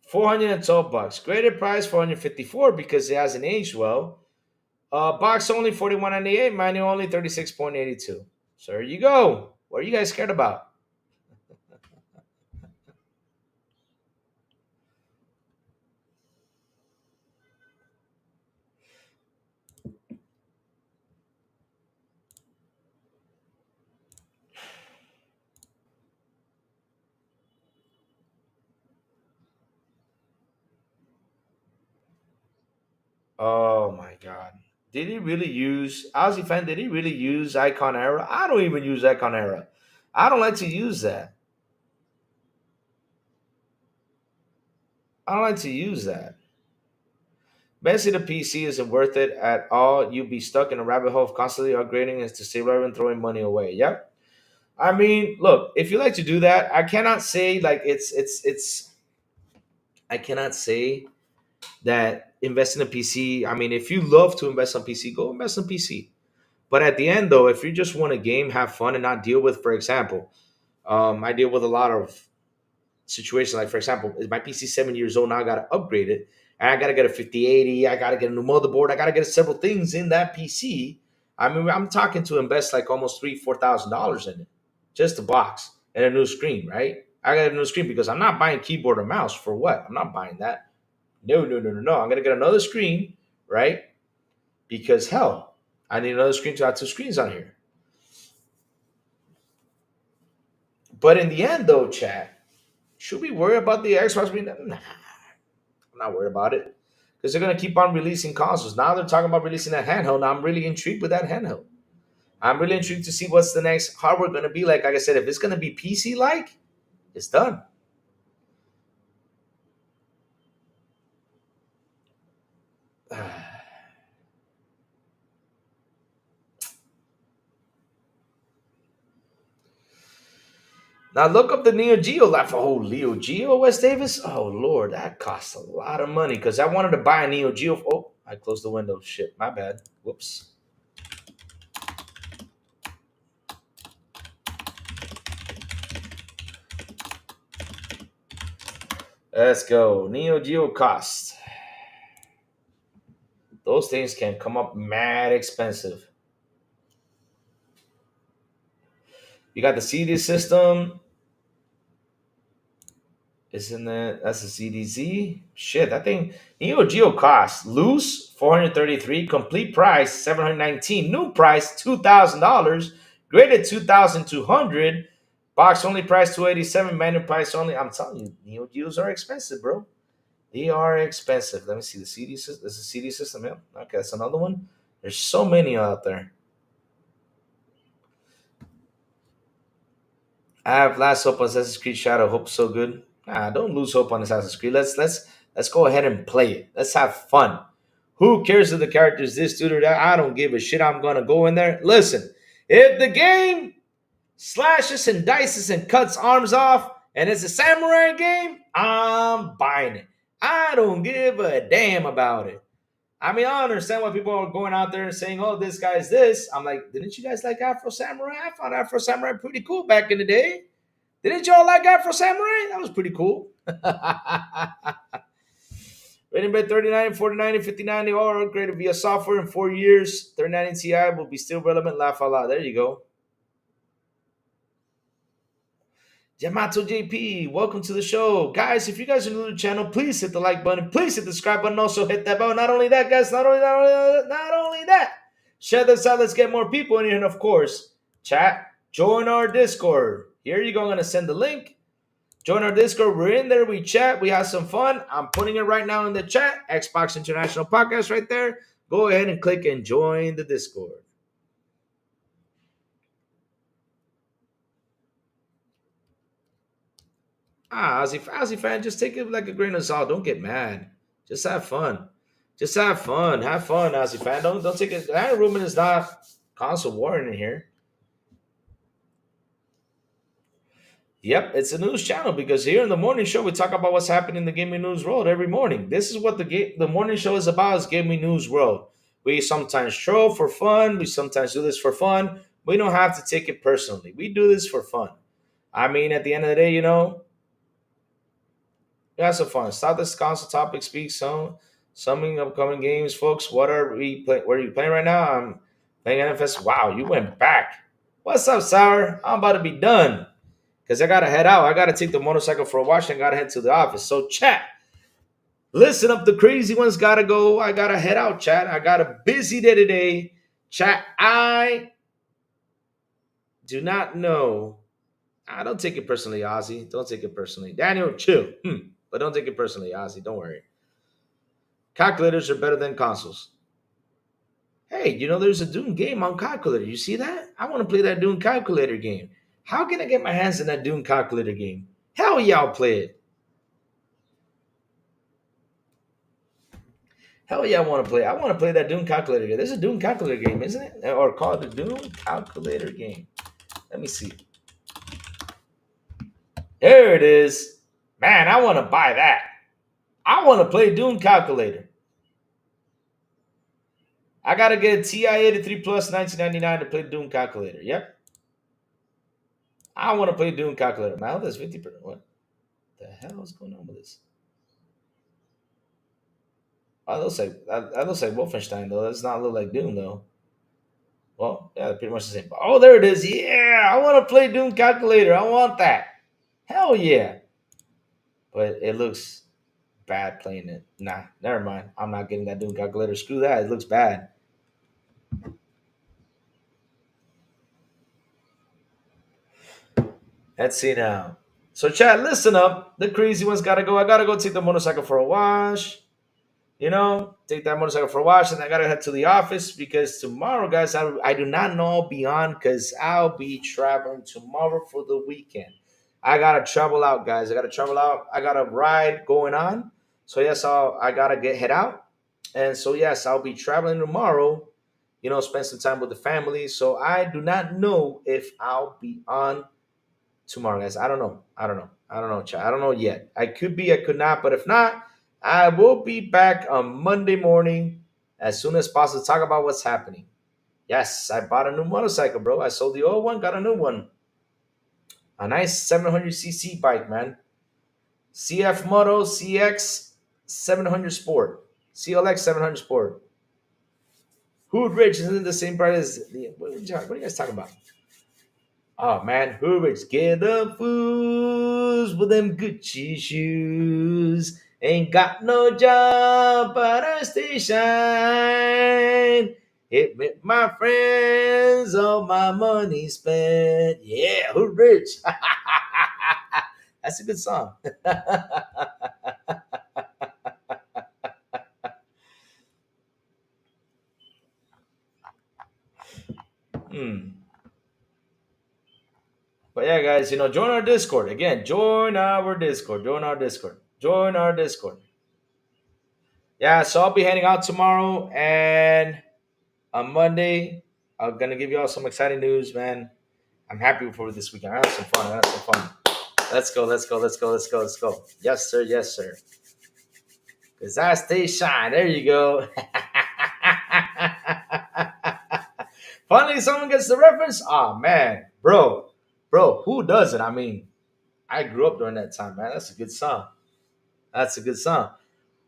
412 bucks. Graded price 454 because it hasn't aged well. Box only 41.98. Manual only 36.82. So there you go. What are you guys scared about? Oh my god. Did he really use Ozzy fan? Did he really use Icon Era? I don't even use Icon Era. I don't like to use that. I don't like to use that. Basically, the PC isn't worth it at all. You'd be stuck in a rabbit hole of constantly upgrading and to stay relevant, throwing money away. Yep. I mean, look, if you like to do that, I cannot say like it's I cannot say that invest in a PC. I mean, if you love to invest on PC, go invest on PC. But at the end, though, if you just want a game, have fun, and not deal with, for example, I deal with a lot of situations. Like, for example, is my PC 7 years old now? I got to upgrade it, and I got to get a 5080. I got to get a new motherboard. I got to get several things in that PC. I mean, I'm talking to invest like almost $3,000-$4,000 in it, just a box and a new screen, right? I got a new screen because I'm not buying keyboard or mouse for what? I'm not buying that. No, no, no, no, no. I'm gonna get another screen, right? Because hell, I need another screen to have two screens on here. But in the end, though, chat, should we worry about the Xbox being? Nah, I'm not worried about it because they're gonna keep on releasing consoles. Now they're talking about releasing a handheld. Now I'm really intrigued with that handheld. I'm really intrigued to see what's the next hardware gonna be like. Like I said, if it's gonna be PC like, it's done. Now look up the Neo Geo life. Oh, Neo Geo, West Davis. Oh Lord, that costs a lot of money because I wanted to buy a Neo Geo. Oh, I closed the window. Shit, my bad. Whoops. Let's go. Neo Geo cost. Those things can come up mad expensive. You got the CD system. Isn't it? That's a CDZ. Shit, that thing. Neo Geo cost loose 433, complete price 719, new price $2,000, graded 2,200, box only price 287, manual price only. I'm telling you, Neo Geos are expensive, bro. They are expensive. Let me see the CD system. This is a CD system. Yeah. Okay, that's another one. There's so many out there. I have last hope on Assassin's Creed Shadow. Hope so good. Nah, don't lose hope on Assassin's Creed. Let's go ahead and play it. Let's have fun. Who cares if the character is this dude or that? I don't give a shit. I'm gonna go in there. Listen, if the game slashes and dices and cuts arms off and it's a samurai game, I'm buying it. I don't give a damn about it. I mean, I understand why people are going out there and saying, "Oh, this guy's this." I'm like, didn't you guys like Afro Samurai? I found Afro Samurai pretty cool back in the day. Didn't y'all like Afro Samurai? That was pretty cool. Rated by 39, 49, and 59, they all are upgraded via software in 4 years. 39 Ti will be still relevant. Laugh a lot. There you go. Yamato JP, welcome to the show. Guys, if you guys are new to the channel, please hit the like button. Please hit the subscribe button. Also hit that bell. Not only that, guys, not only that. Share this out. Let's get more people in here. And of course, chat, join our Discord. Here you go. I'm going to send the link. Join our Discord. We're in there. We chat. We have some fun. I'm putting it right now in the chat. Xbox International Podcast right there. Go ahead and click and join the Discord. Ozzy fan, just take it like a grain of salt. Don't get mad. Just have fun. Just have fun. Have fun, Ozzy fan. Don't take it. That Ruben is not console warring in here. Yep, it's a news channel because here in the morning show we talk about what's happening in the gaming news world every morning. This is what the morning show is about: is gaming news world. We sometimes troll for fun. We sometimes do this for fun. We don't have to take it personally. We do this for fun. I mean, at the end of the day, we have some fun. Stop this console topic. Speak some upcoming games, folks. What are we play? Where are you playing right now? I'm playing NFS. Wow, you went back. What's up, Sour? I'm about to be done because I gotta head out. I gotta take the motorcycle for a wash and gotta head to the office. So chat, listen up. The crazy ones gotta go. I gotta head out, chat. I got a busy day today, chat. I do not know. I don't take it personally, Ozzy. Don't take it personally. Daniel, chill. But don't take it personally, Ozzy. Don't worry. Calculators are better than consoles. Hey, there's a Dune game on calculator. You see that? I want to play that Dune calculator game. How can I get my hands in that Dune calculator game? Hell yeah, I'll play it. Hell yeah, I want to play. I want to play that Dune calculator game. There's a Dune calculator game, isn't it? Or called the Dune calculator game. Let me see. There it is. Man, I want to buy that. I want to play Dune calculator. I gotta get a TI 83 plus 1999 to play Dune calculator. Yep. I want to play Dune calculator. Man, that's 50%. What the hell is going on with this? Oh, that looks like Wolfenstein though. That does not look like Doom though. Well, yeah, pretty much the same. Oh, there it is. Yeah, I want to play Doom calculator. I want that. Hell yeah. But it looks bad playing it. Nah, never mind. I'm not getting that Doom calculator. Screw that. It looks bad. Let's see now. So, Chad, listen up. The crazy ones gotta go. I gotta go take the motorcycle for a wash. Take that motorcycle for a wash, and I gotta head to the office because tomorrow, guys, I do not know I'll be on because I'll be traveling tomorrow for the weekend. I gotta travel out, guys. I gotta travel out. I got a ride going on, so yes, I gotta head out, and so yes, I'll be traveling tomorrow. Spend some time with the family. So I do not know if I'll be on tomorrow, guys. I don't know. I don't know. I don't know, chat. I don't know yet. I could be, I could not, but if not, I will be back on Monday morning as soon as possible to talk about what's happening. Yes, I bought a new motorcycle, bro. I sold the old one, got a new one. A nice 700cc bike, man. CF Moto CX 700 Sport. CLX 700 Sport. Hood Rich isn't the same price as the. What are you guys talking about? Oh man, who rich? Get the fools with them Gucci shoes. Ain't got no job but a station. Hit with my friends, all my money spent. Yeah, who rich? That's a good song. Hmm. But yeah, guys, join our Discord. Again, join our Discord. Join our Discord. Join our Discord. Yeah, so I'll be heading out tomorrow and on Monday, I'm gonna give you all some exciting news, man. I'm happy for this weekend. I had some fun. I had some fun. Let's go, let's go, let's go, let's go, let's go. Yes, sir, yes, sir. Cause I stay shine. There you go. Finally, someone gets the reference. Oh man, bro, who doesn't? I mean, I grew up during that time, man. That's a good song. That's a good song.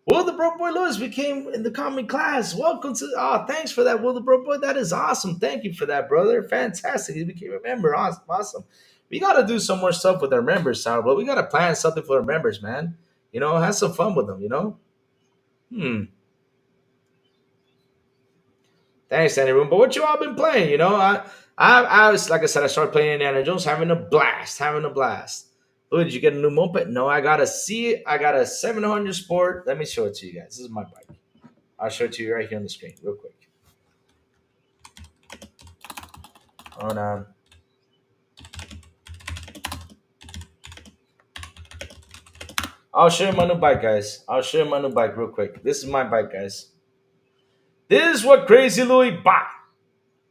Will the Broke Boy Lewis became in the comic class. Welcome to. Oh, thanks for that, Will the Broke Boy. That is awesome. Thank you for that, brother. Fantastic. He became a member. Awesome. Awesome. We got to do some more stuff with our members, Sourblow. We got to plan something for our members, man. Have some fun with them. Hmm. Thanks, Danny Room. But what you all been playing? I was like I said, I started playing Indiana Jones, having a blast, having a blast. Oh, did you get a new moped? No, I gotta see it. I got a 700 Sport. Let me show it to you guys. This is my bike. I'll show it to you right here on the screen, real quick. Hold on. I'll show you my new bike, guys. I'll show you my new bike real quick. This is my bike, guys. This is what Crazy Louis bought.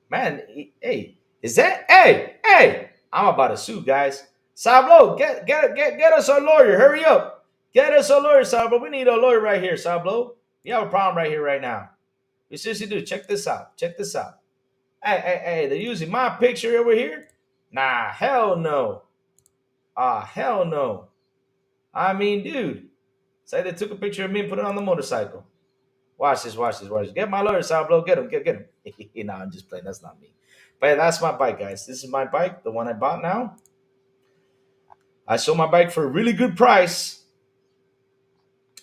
Man, hey, is that? Hey, I'm about to sue, guys. Sourblow, get us a lawyer. Hurry up. Get us a lawyer, Sourblow. We need a lawyer right here, Sourblow. We have a problem right here, right now. We seriously do. Check this out. Check this out. Hey, they're using my picture over here? Nah, hell no. Hell no. I mean, dude. Say they took a picture of me and put it on the motorcycle. Watch this, watch this, watch this. Get my lawyer, Sourblow. Get him, get him. No, I'm just playing. That's not me. But yeah, that's my bike, guys. This is my bike, the one I bought now. I sold my bike for a really good price.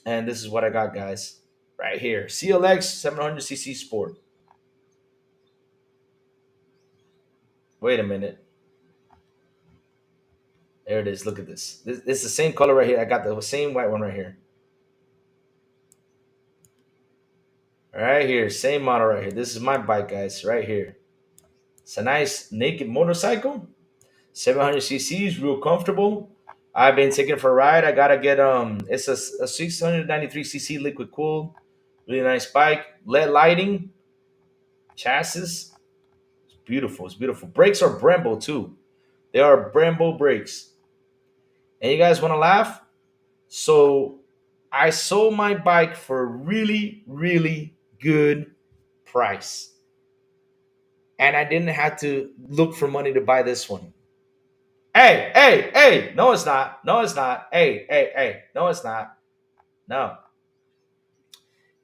And this is what I got, guys. Right here. CLX 700cc Sport. Wait a minute. There it is. Look at this. This is the same color right here. I got the same white one right here. Right here. Same model right here. This is my bike, guys. Right here. It's a nice naked motorcycle. 700 cc's, real comfortable. I've been taking it for a ride. I gotta get it's a 693cc liquid cooled, really nice bike. LED lighting, chassis. It's beautiful. It's beautiful. Brakes are Brembo too. They are Brembo brakes. And you guys want to laugh? So I sold my bike for a really, really good price. And I didn't have to look for money to buy this one. Hey. No, it's not. No, it's not. Hey. No, it's not. No.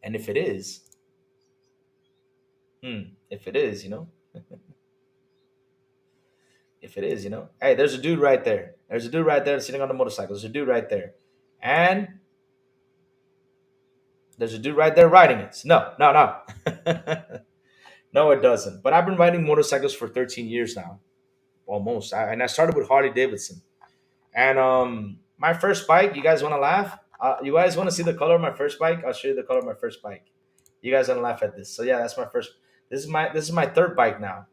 And if it is, if it is, if it is, hey, there's a dude right there. There's a dude right there sitting on the motorcycle. There's a dude right there. And there's a dude right there riding it. No. No, it doesn't. But I've been riding motorcycles for 13 years now. Almost. And I started with Harley Davidson. And my first bike, you guys want to laugh? You guys want to see the color of my first bike? I'll show you the color of my first bike. You guys gonna laugh at this. So yeah, that's my first. This is my third bike now.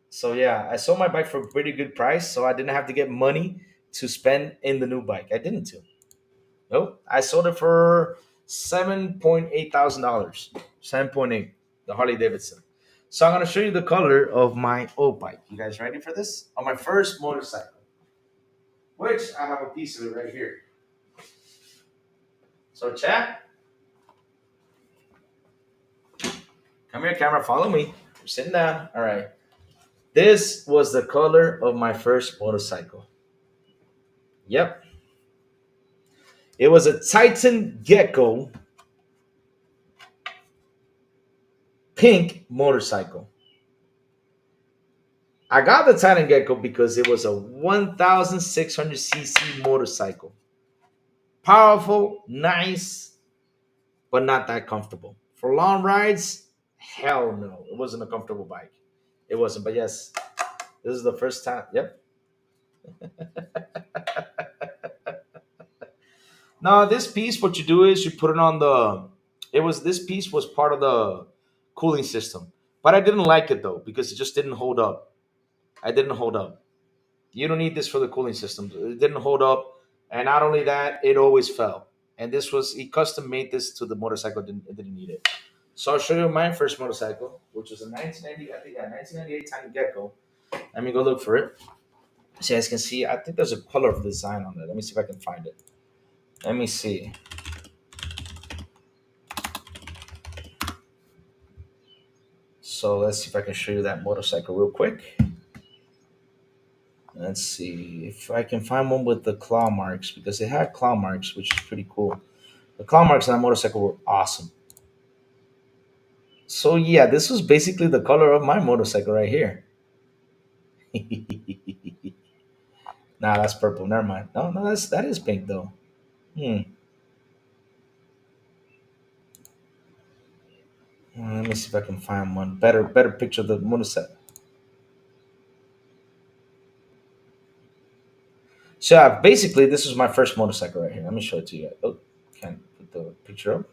So yeah, I sold my bike for a pretty good price, so I didn't have to get money to spend in the new bike. I didn't too. Nope. I sold it for $7,800. 7.8. The Harley Davidson. So I'm gonna show you the color of my old bike. You guys ready for this? On my first motorcycle, which I have a piece of it right here. So chat, come here, camera, follow me. We're sitting down. All right. This was the color of my first motorcycle. Yep. It was a Titan Gecko pink motorcycle. I got the Titan Gecko because it was a 1,600cc motorcycle. Powerful, nice, but not that comfortable. For long rides, hell no. It wasn't a comfortable bike. It wasn't, but yes, this is the first time. Yep. Now, this piece, what you do is you put it on this piece was part of the cooling system. But I didn't like it though, because it just didn't hold up. I didn't hold up. You don't need this for the cooling system. It didn't hold up. And not only that, it always fell. And he custom made this to the motorcycle. It didn't need it. So I'll show you my first motorcycle, which was a 1998 Titan Gecko. Let me go look for it. So you guys can see, I think there's a color of design on it. Let me see if I can find it. Let me see. So let's see if I can show you that motorcycle real quick. Let's see if I can find one with the claw marks, because it had claw marks, which is pretty cool. The claw marks on that motorcycle were awesome. So yeah, this was basically the color of my motorcycle right here. Nah, that's purple. Never mind. No, that is pink though. Let me see if I can find one better picture of the motorcycle. So basically, this is my first motorcycle right here. Let me show it to you. Oh, can't put the picture up.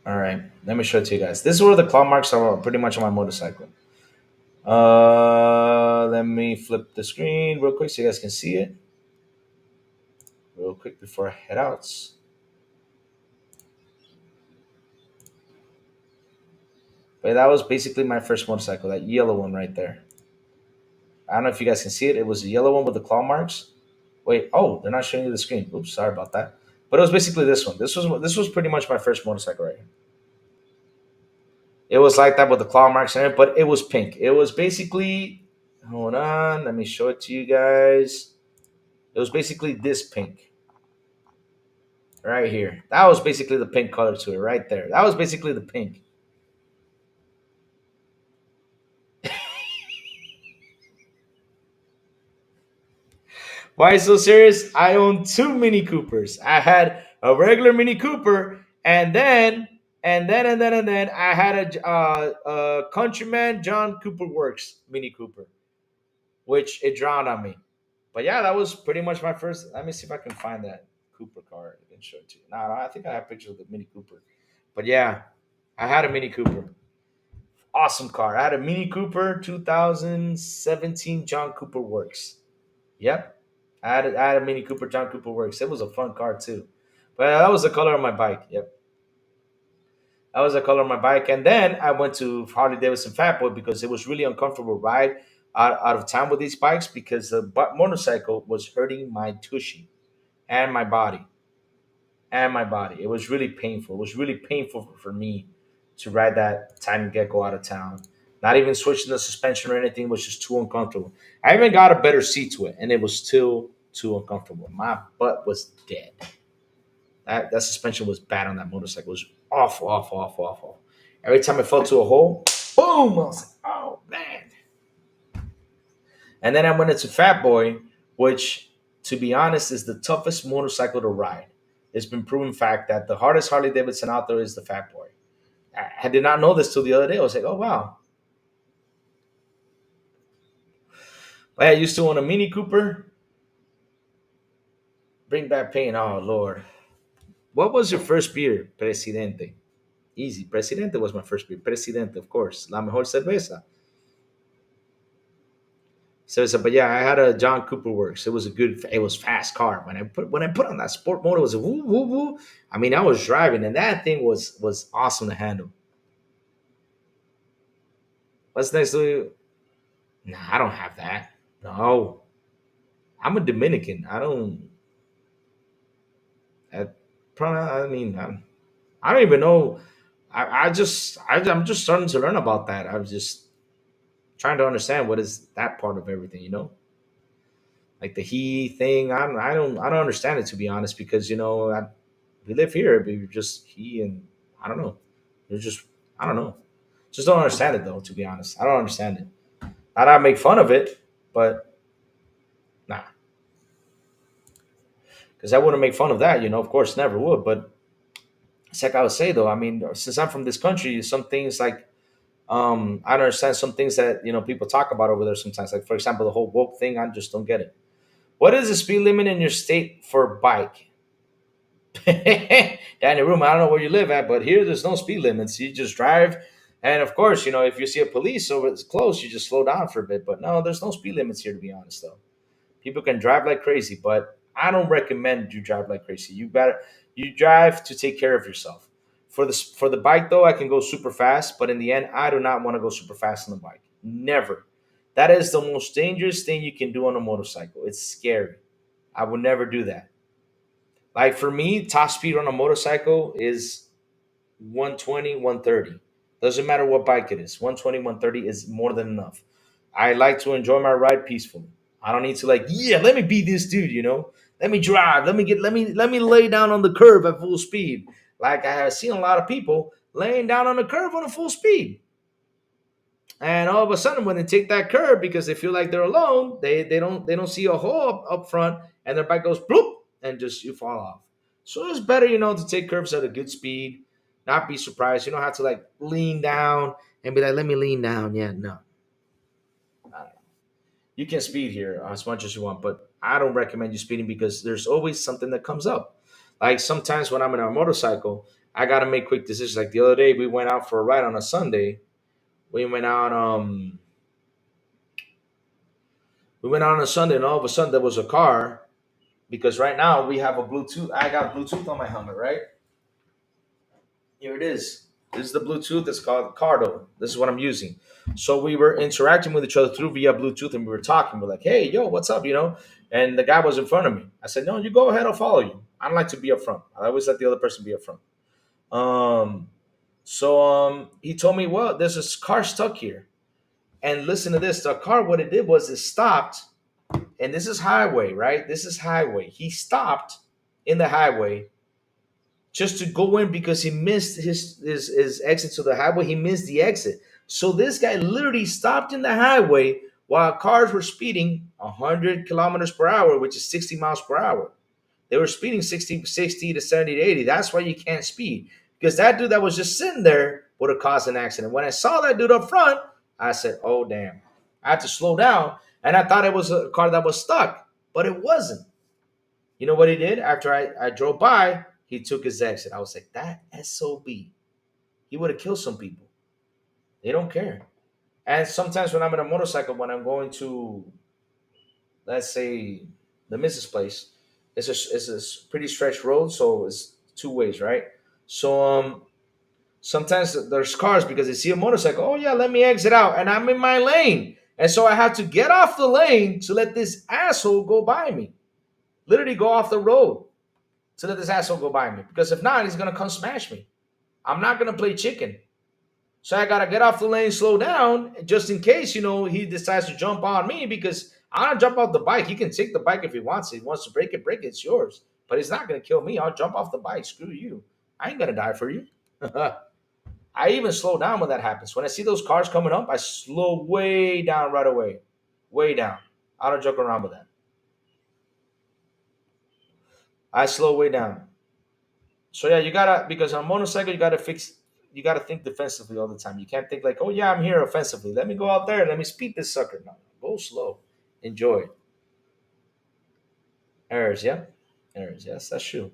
All right, let me show it to you guys. This is where the claw marks are pretty much on my motorcycle. Let me flip the screen real quick so you guys can see it. real quick before I head out. But that was basically my first motorcycle, that yellow one right there. I don't know if you guys can see it. It was a yellow one with the claw marks. Wait, oh, they're not showing you the screen. Oops, sorry about that. But it was basically this one. This was pretty much my first motorcycle right here. It was like that with the claw marks in it, but it was pink. It was basically, hold on, let me show it to you guys. It was basically this pink right here. That was basically the pink color to it right there. That was basically the pink. Why so serious? I own two Mini Coopers. I had a regular Mini Cooper, and then I had a Countryman John Cooper Works Mini Cooper, which it drowned on me. But yeah, that was pretty much my first. Let me see if I can find that Cooper car and show it to you. No, no, I think I have pictures of the Mini Cooper. But yeah, I had a Mini Cooper. Awesome car. I had a Mini Cooper 2017 John Cooper Works. Yep. I had a Mini Cooper John Cooper Works. It was a fun car too. But that was the color of my bike. Yep. That was the color of my bike. And then I went to Harley Davidson Fat Boy because it was really uncomfortable ride out of town with these bikes because the motorcycle was hurting my tushy and my body. And my body. It was really painful. It was really painful for me to ride that tiny gecko out of town. Not even switching the suspension or anything was just too uncomfortable. I even got a better seat to it, and it was still too uncomfortable. My butt was dead. That suspension was bad on that motorcycle. It was awful, awful, awful, awful. Every time it fell to a hole, boom! I was like, oh man. And then I went into Fat Boy, which, to be honest, is the toughest motorcycle to ride. It's been proven fact that the hardest Harley Davidson out there is the Fat Boy. I did not know this till the other day. I was like, oh wow. But I used to own a Mini Cooper. Bring back pain. Oh Lord. What was your first beer, Presidente? Easy. Presidente was my first beer. Presidente, of course. La mejor cerveza. Cerveza. But yeah, I had a John Cooper Works. It was a good. It was fast car. When I put on that sport mode, it was a woo woo woo. I mean, I was driving, and that thing was awesome to handle. What's next to you? Nah, I don't have that. No, I'm a Dominican. I don't. I, probably. I mean, I don't even know. I'm just starting to learn about that. I'm just trying to understand what is that part of everything. Like the he thing. I don't understand it, to be honest, because we live here, but you're just he and I don't know. You're just I don't know. Just don't understand it though. To be honest, I don't understand it. Not that I make fun of it, but nah, because I wouldn't make fun of that. Of course, never would. But it's like I would say though. I mean, since I'm from this country, some things like I don't understand some things that people talk about over there sometimes. Like for example, the whole woke thing. I just don't get it. What is the speed limit in your state for bike? Down in the room, I don't know where you live at, but here there's no speed limits. You just drive, and of course, if you see a police over it's close, you just slow down for a bit. But no, there's no speed limits here, to be honest. Though people can drive like crazy, but I don't recommend you drive like crazy. You drive to take care of yourself. For the bike though, I can go super fast, but in the end, I do not want to go super fast on the bike. Never. That is the most dangerous thing you can do on a motorcycle. It's scary. I would never do that. Like for me, top speed on a motorcycle is 120, 130. Doesn't matter what bike it is. 120, 130 is more than enough. I like to enjoy my ride peacefully. I don't need to yeah, let me be this dude. Let me drive. Let me lay down on the curb at full speed. Like I have seen a lot of people laying down on the curb on a full speed. And all of a sudden, when they take that curb because they feel like they're alone, they don't see a hole up front, and their bike goes bloop, and just you fall off. So it's better, to take curves at a good speed, not be surprised. You don't have to lean down and be like, "Let me lean down." Yeah, no, you can speed here as much as you want, but I don't recommend you speeding because there's always something that comes up. Like sometimes when I'm in a motorcycle, I gotta make quick decisions. Like the other day, we went out for a ride on a Sunday. We went out. We went out on a Sunday, and all of a sudden there was a car. because right now we have a Bluetooth. I got Bluetooth on my helmet, right? Here it is. This is the Bluetooth. It's called Cardo. This is what I'm using. So we were interacting with each other through via Bluetooth, and we were talking. We're like, "Hey, yo, what's up?" And the guy was in front of me. I said, "No, you go ahead. I'll follow you. I don't like to be up front. I always let the other person be up front." He told me, "Well, there's this car stuck here." And listen to this. The car, what it did was it stopped, and this is highway, right? This is highway. He stopped in the highway just to go in because he missed his exit to the highway. He missed the exit. So this guy literally stopped in the highway while cars were speeding 100 kilometers per hour, which is 60 miles per hour. They were speeding 60 to 70 to 80. That's why you can't speed. Because that dude that was just sitting there would have caused an accident. When I saw that dude up front, I said, oh, damn. I had to slow down. And I thought it was a car that was stuck, but it wasn't. You know what he did? After I drove by, he took his exit. I was like, that SOB. He would have killed some people. They don't care. And sometimes when I'm in a motorcycle, when I'm going to, let's say, the missus place, it's a pretty stretched road, so it's two ways, right? So sometimes there's cars because they see a motorcycle. Oh yeah, let me exit out, and I'm in my lane, and so I have to get off the lane to let this asshole go by me. Literally go off the road to let this asshole go by me, because if not, he's gonna come smash me. I'm not gonna play chicken. So I gotta get off the lane, slow down, just in case he decides to jump on me. Because I don't jump off the bike. He can take the bike if he wants. He wants to break it, break it. It's yours. But he's not gonna kill me. I'll jump off the bike. Screw you. I ain't gonna die for you. I even slow down when that happens. When I see those cars coming up, I slow way down right away, way down. I don't joke around with that. I slow way down. So yeah, you gotta, because on a motorcycle you gotta think defensively all the time. You can't think like, oh yeah, I'm here offensively. Let me go out there, let me speed this sucker. No, go slow. Enjoy. Errors, yeah? Errors, yes, that's true.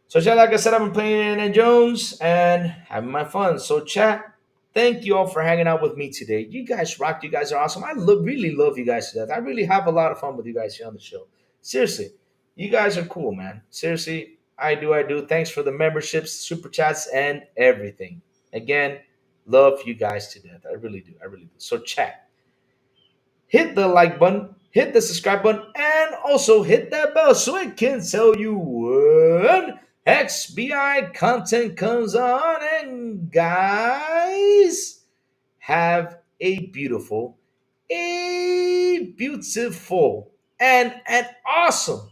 So chat, like I said, I've been playing Indiana Jones and having my fun. So chat, thank you all for hanging out with me today. You guys rock, you guys are awesome. Really love you guys to death. I really have a lot of fun with you guys here on the show. Seriously, you guys are cool, man. Seriously, I do. Thanks for the memberships, super chats, and everything. Again, love you guys to death. I really do. I really do. So chat, hit the like button, hit the subscribe button, and also hit that bell so it can tell you when XBI content comes on. And guys, have a beautiful, and an awesome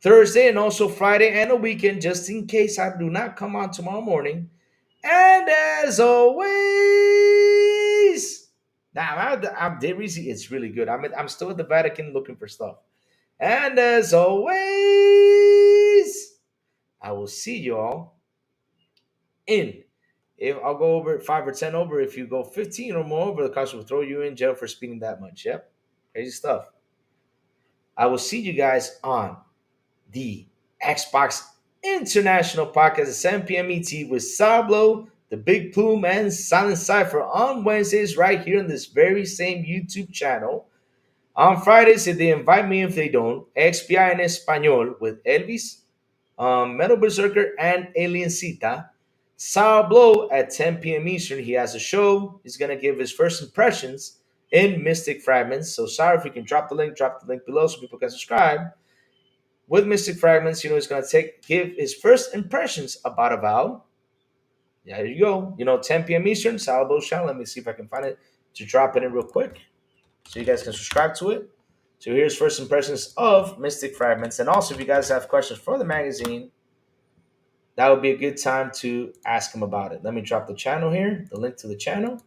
Thursday, and also Friday and a weekend, just in case I do not come on tomorrow morning. And as always, now I'm Dairy. It's really good. I'm still at the Vatican looking for stuff. And as always, I will see you all in. If I'll go over 5 or 10 over, if you go 15 or more over, the cops will throw you in jail for speeding that much. Yep, crazy stuff. I will see you guys on the Xbox International Podcast at 7 p.m. ET with Sourblow, the Big Plume, and Silent Cypher on Wednesdays right here on this very same YouTube channel. On Fridays, if they invite me, if they don't, XPI en Español with Elvis, Metal Berserker, and Aliencita. Sourblow at 10 p.m. Eastern. He has a show. He's going to give his first impressions in Mystic Fragments. So, sorry if you can drop the link below so people can subscribe. With Mystic Fragments, he's going to give his first impressions about a vow. Yeah, there you go. 10 p.m. Eastern, Sourblow channel. Let me see if I can find it to drop it in real quick so you guys can subscribe to it. So here's first impressions of Mystic Fragments. And also, if you guys have questions for the magazine, that would be a good time to ask him about it. Let me drop the channel here, the link to the channel.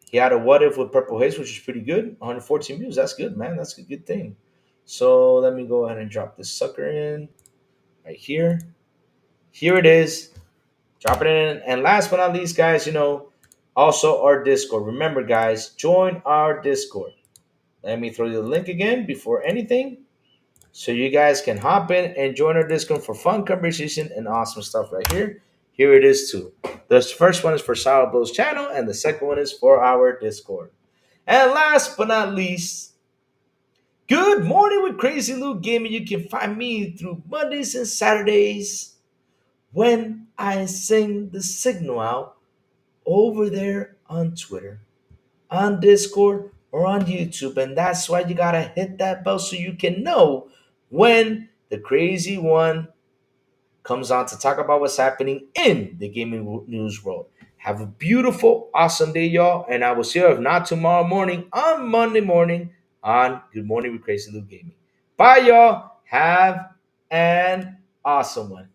He had a what if with Purple Haze, which is pretty good. 114 views. That's good, man. That's a good thing. So let me go ahead and drop this sucker in right here. Here it is. Drop it in. And last but not least, guys, also our Discord. Remember, guys, join our Discord. Let me throw you the link again before anything, so you guys can hop in and join our Discord for fun conversation and awesome stuff right here. Here it is too. The first one is for Sourblow's channel, and the second one is for our Discord. And last but not least, Good morning with Crazy Luke Gaming. You can find me through Mondays and Saturdays when I sing the signal out over there on Twitter, on Discord, or on YouTube. And that's why you gotta hit that bell so you can know when the crazy one comes on to talk about what's happening in the gaming news world. Have a beautiful, awesome day, y'all. And I will see you, if not tomorrow morning, on Monday morning on Good Morning with Crazy Luke Gaming. Bye, y'all. Have an awesome one.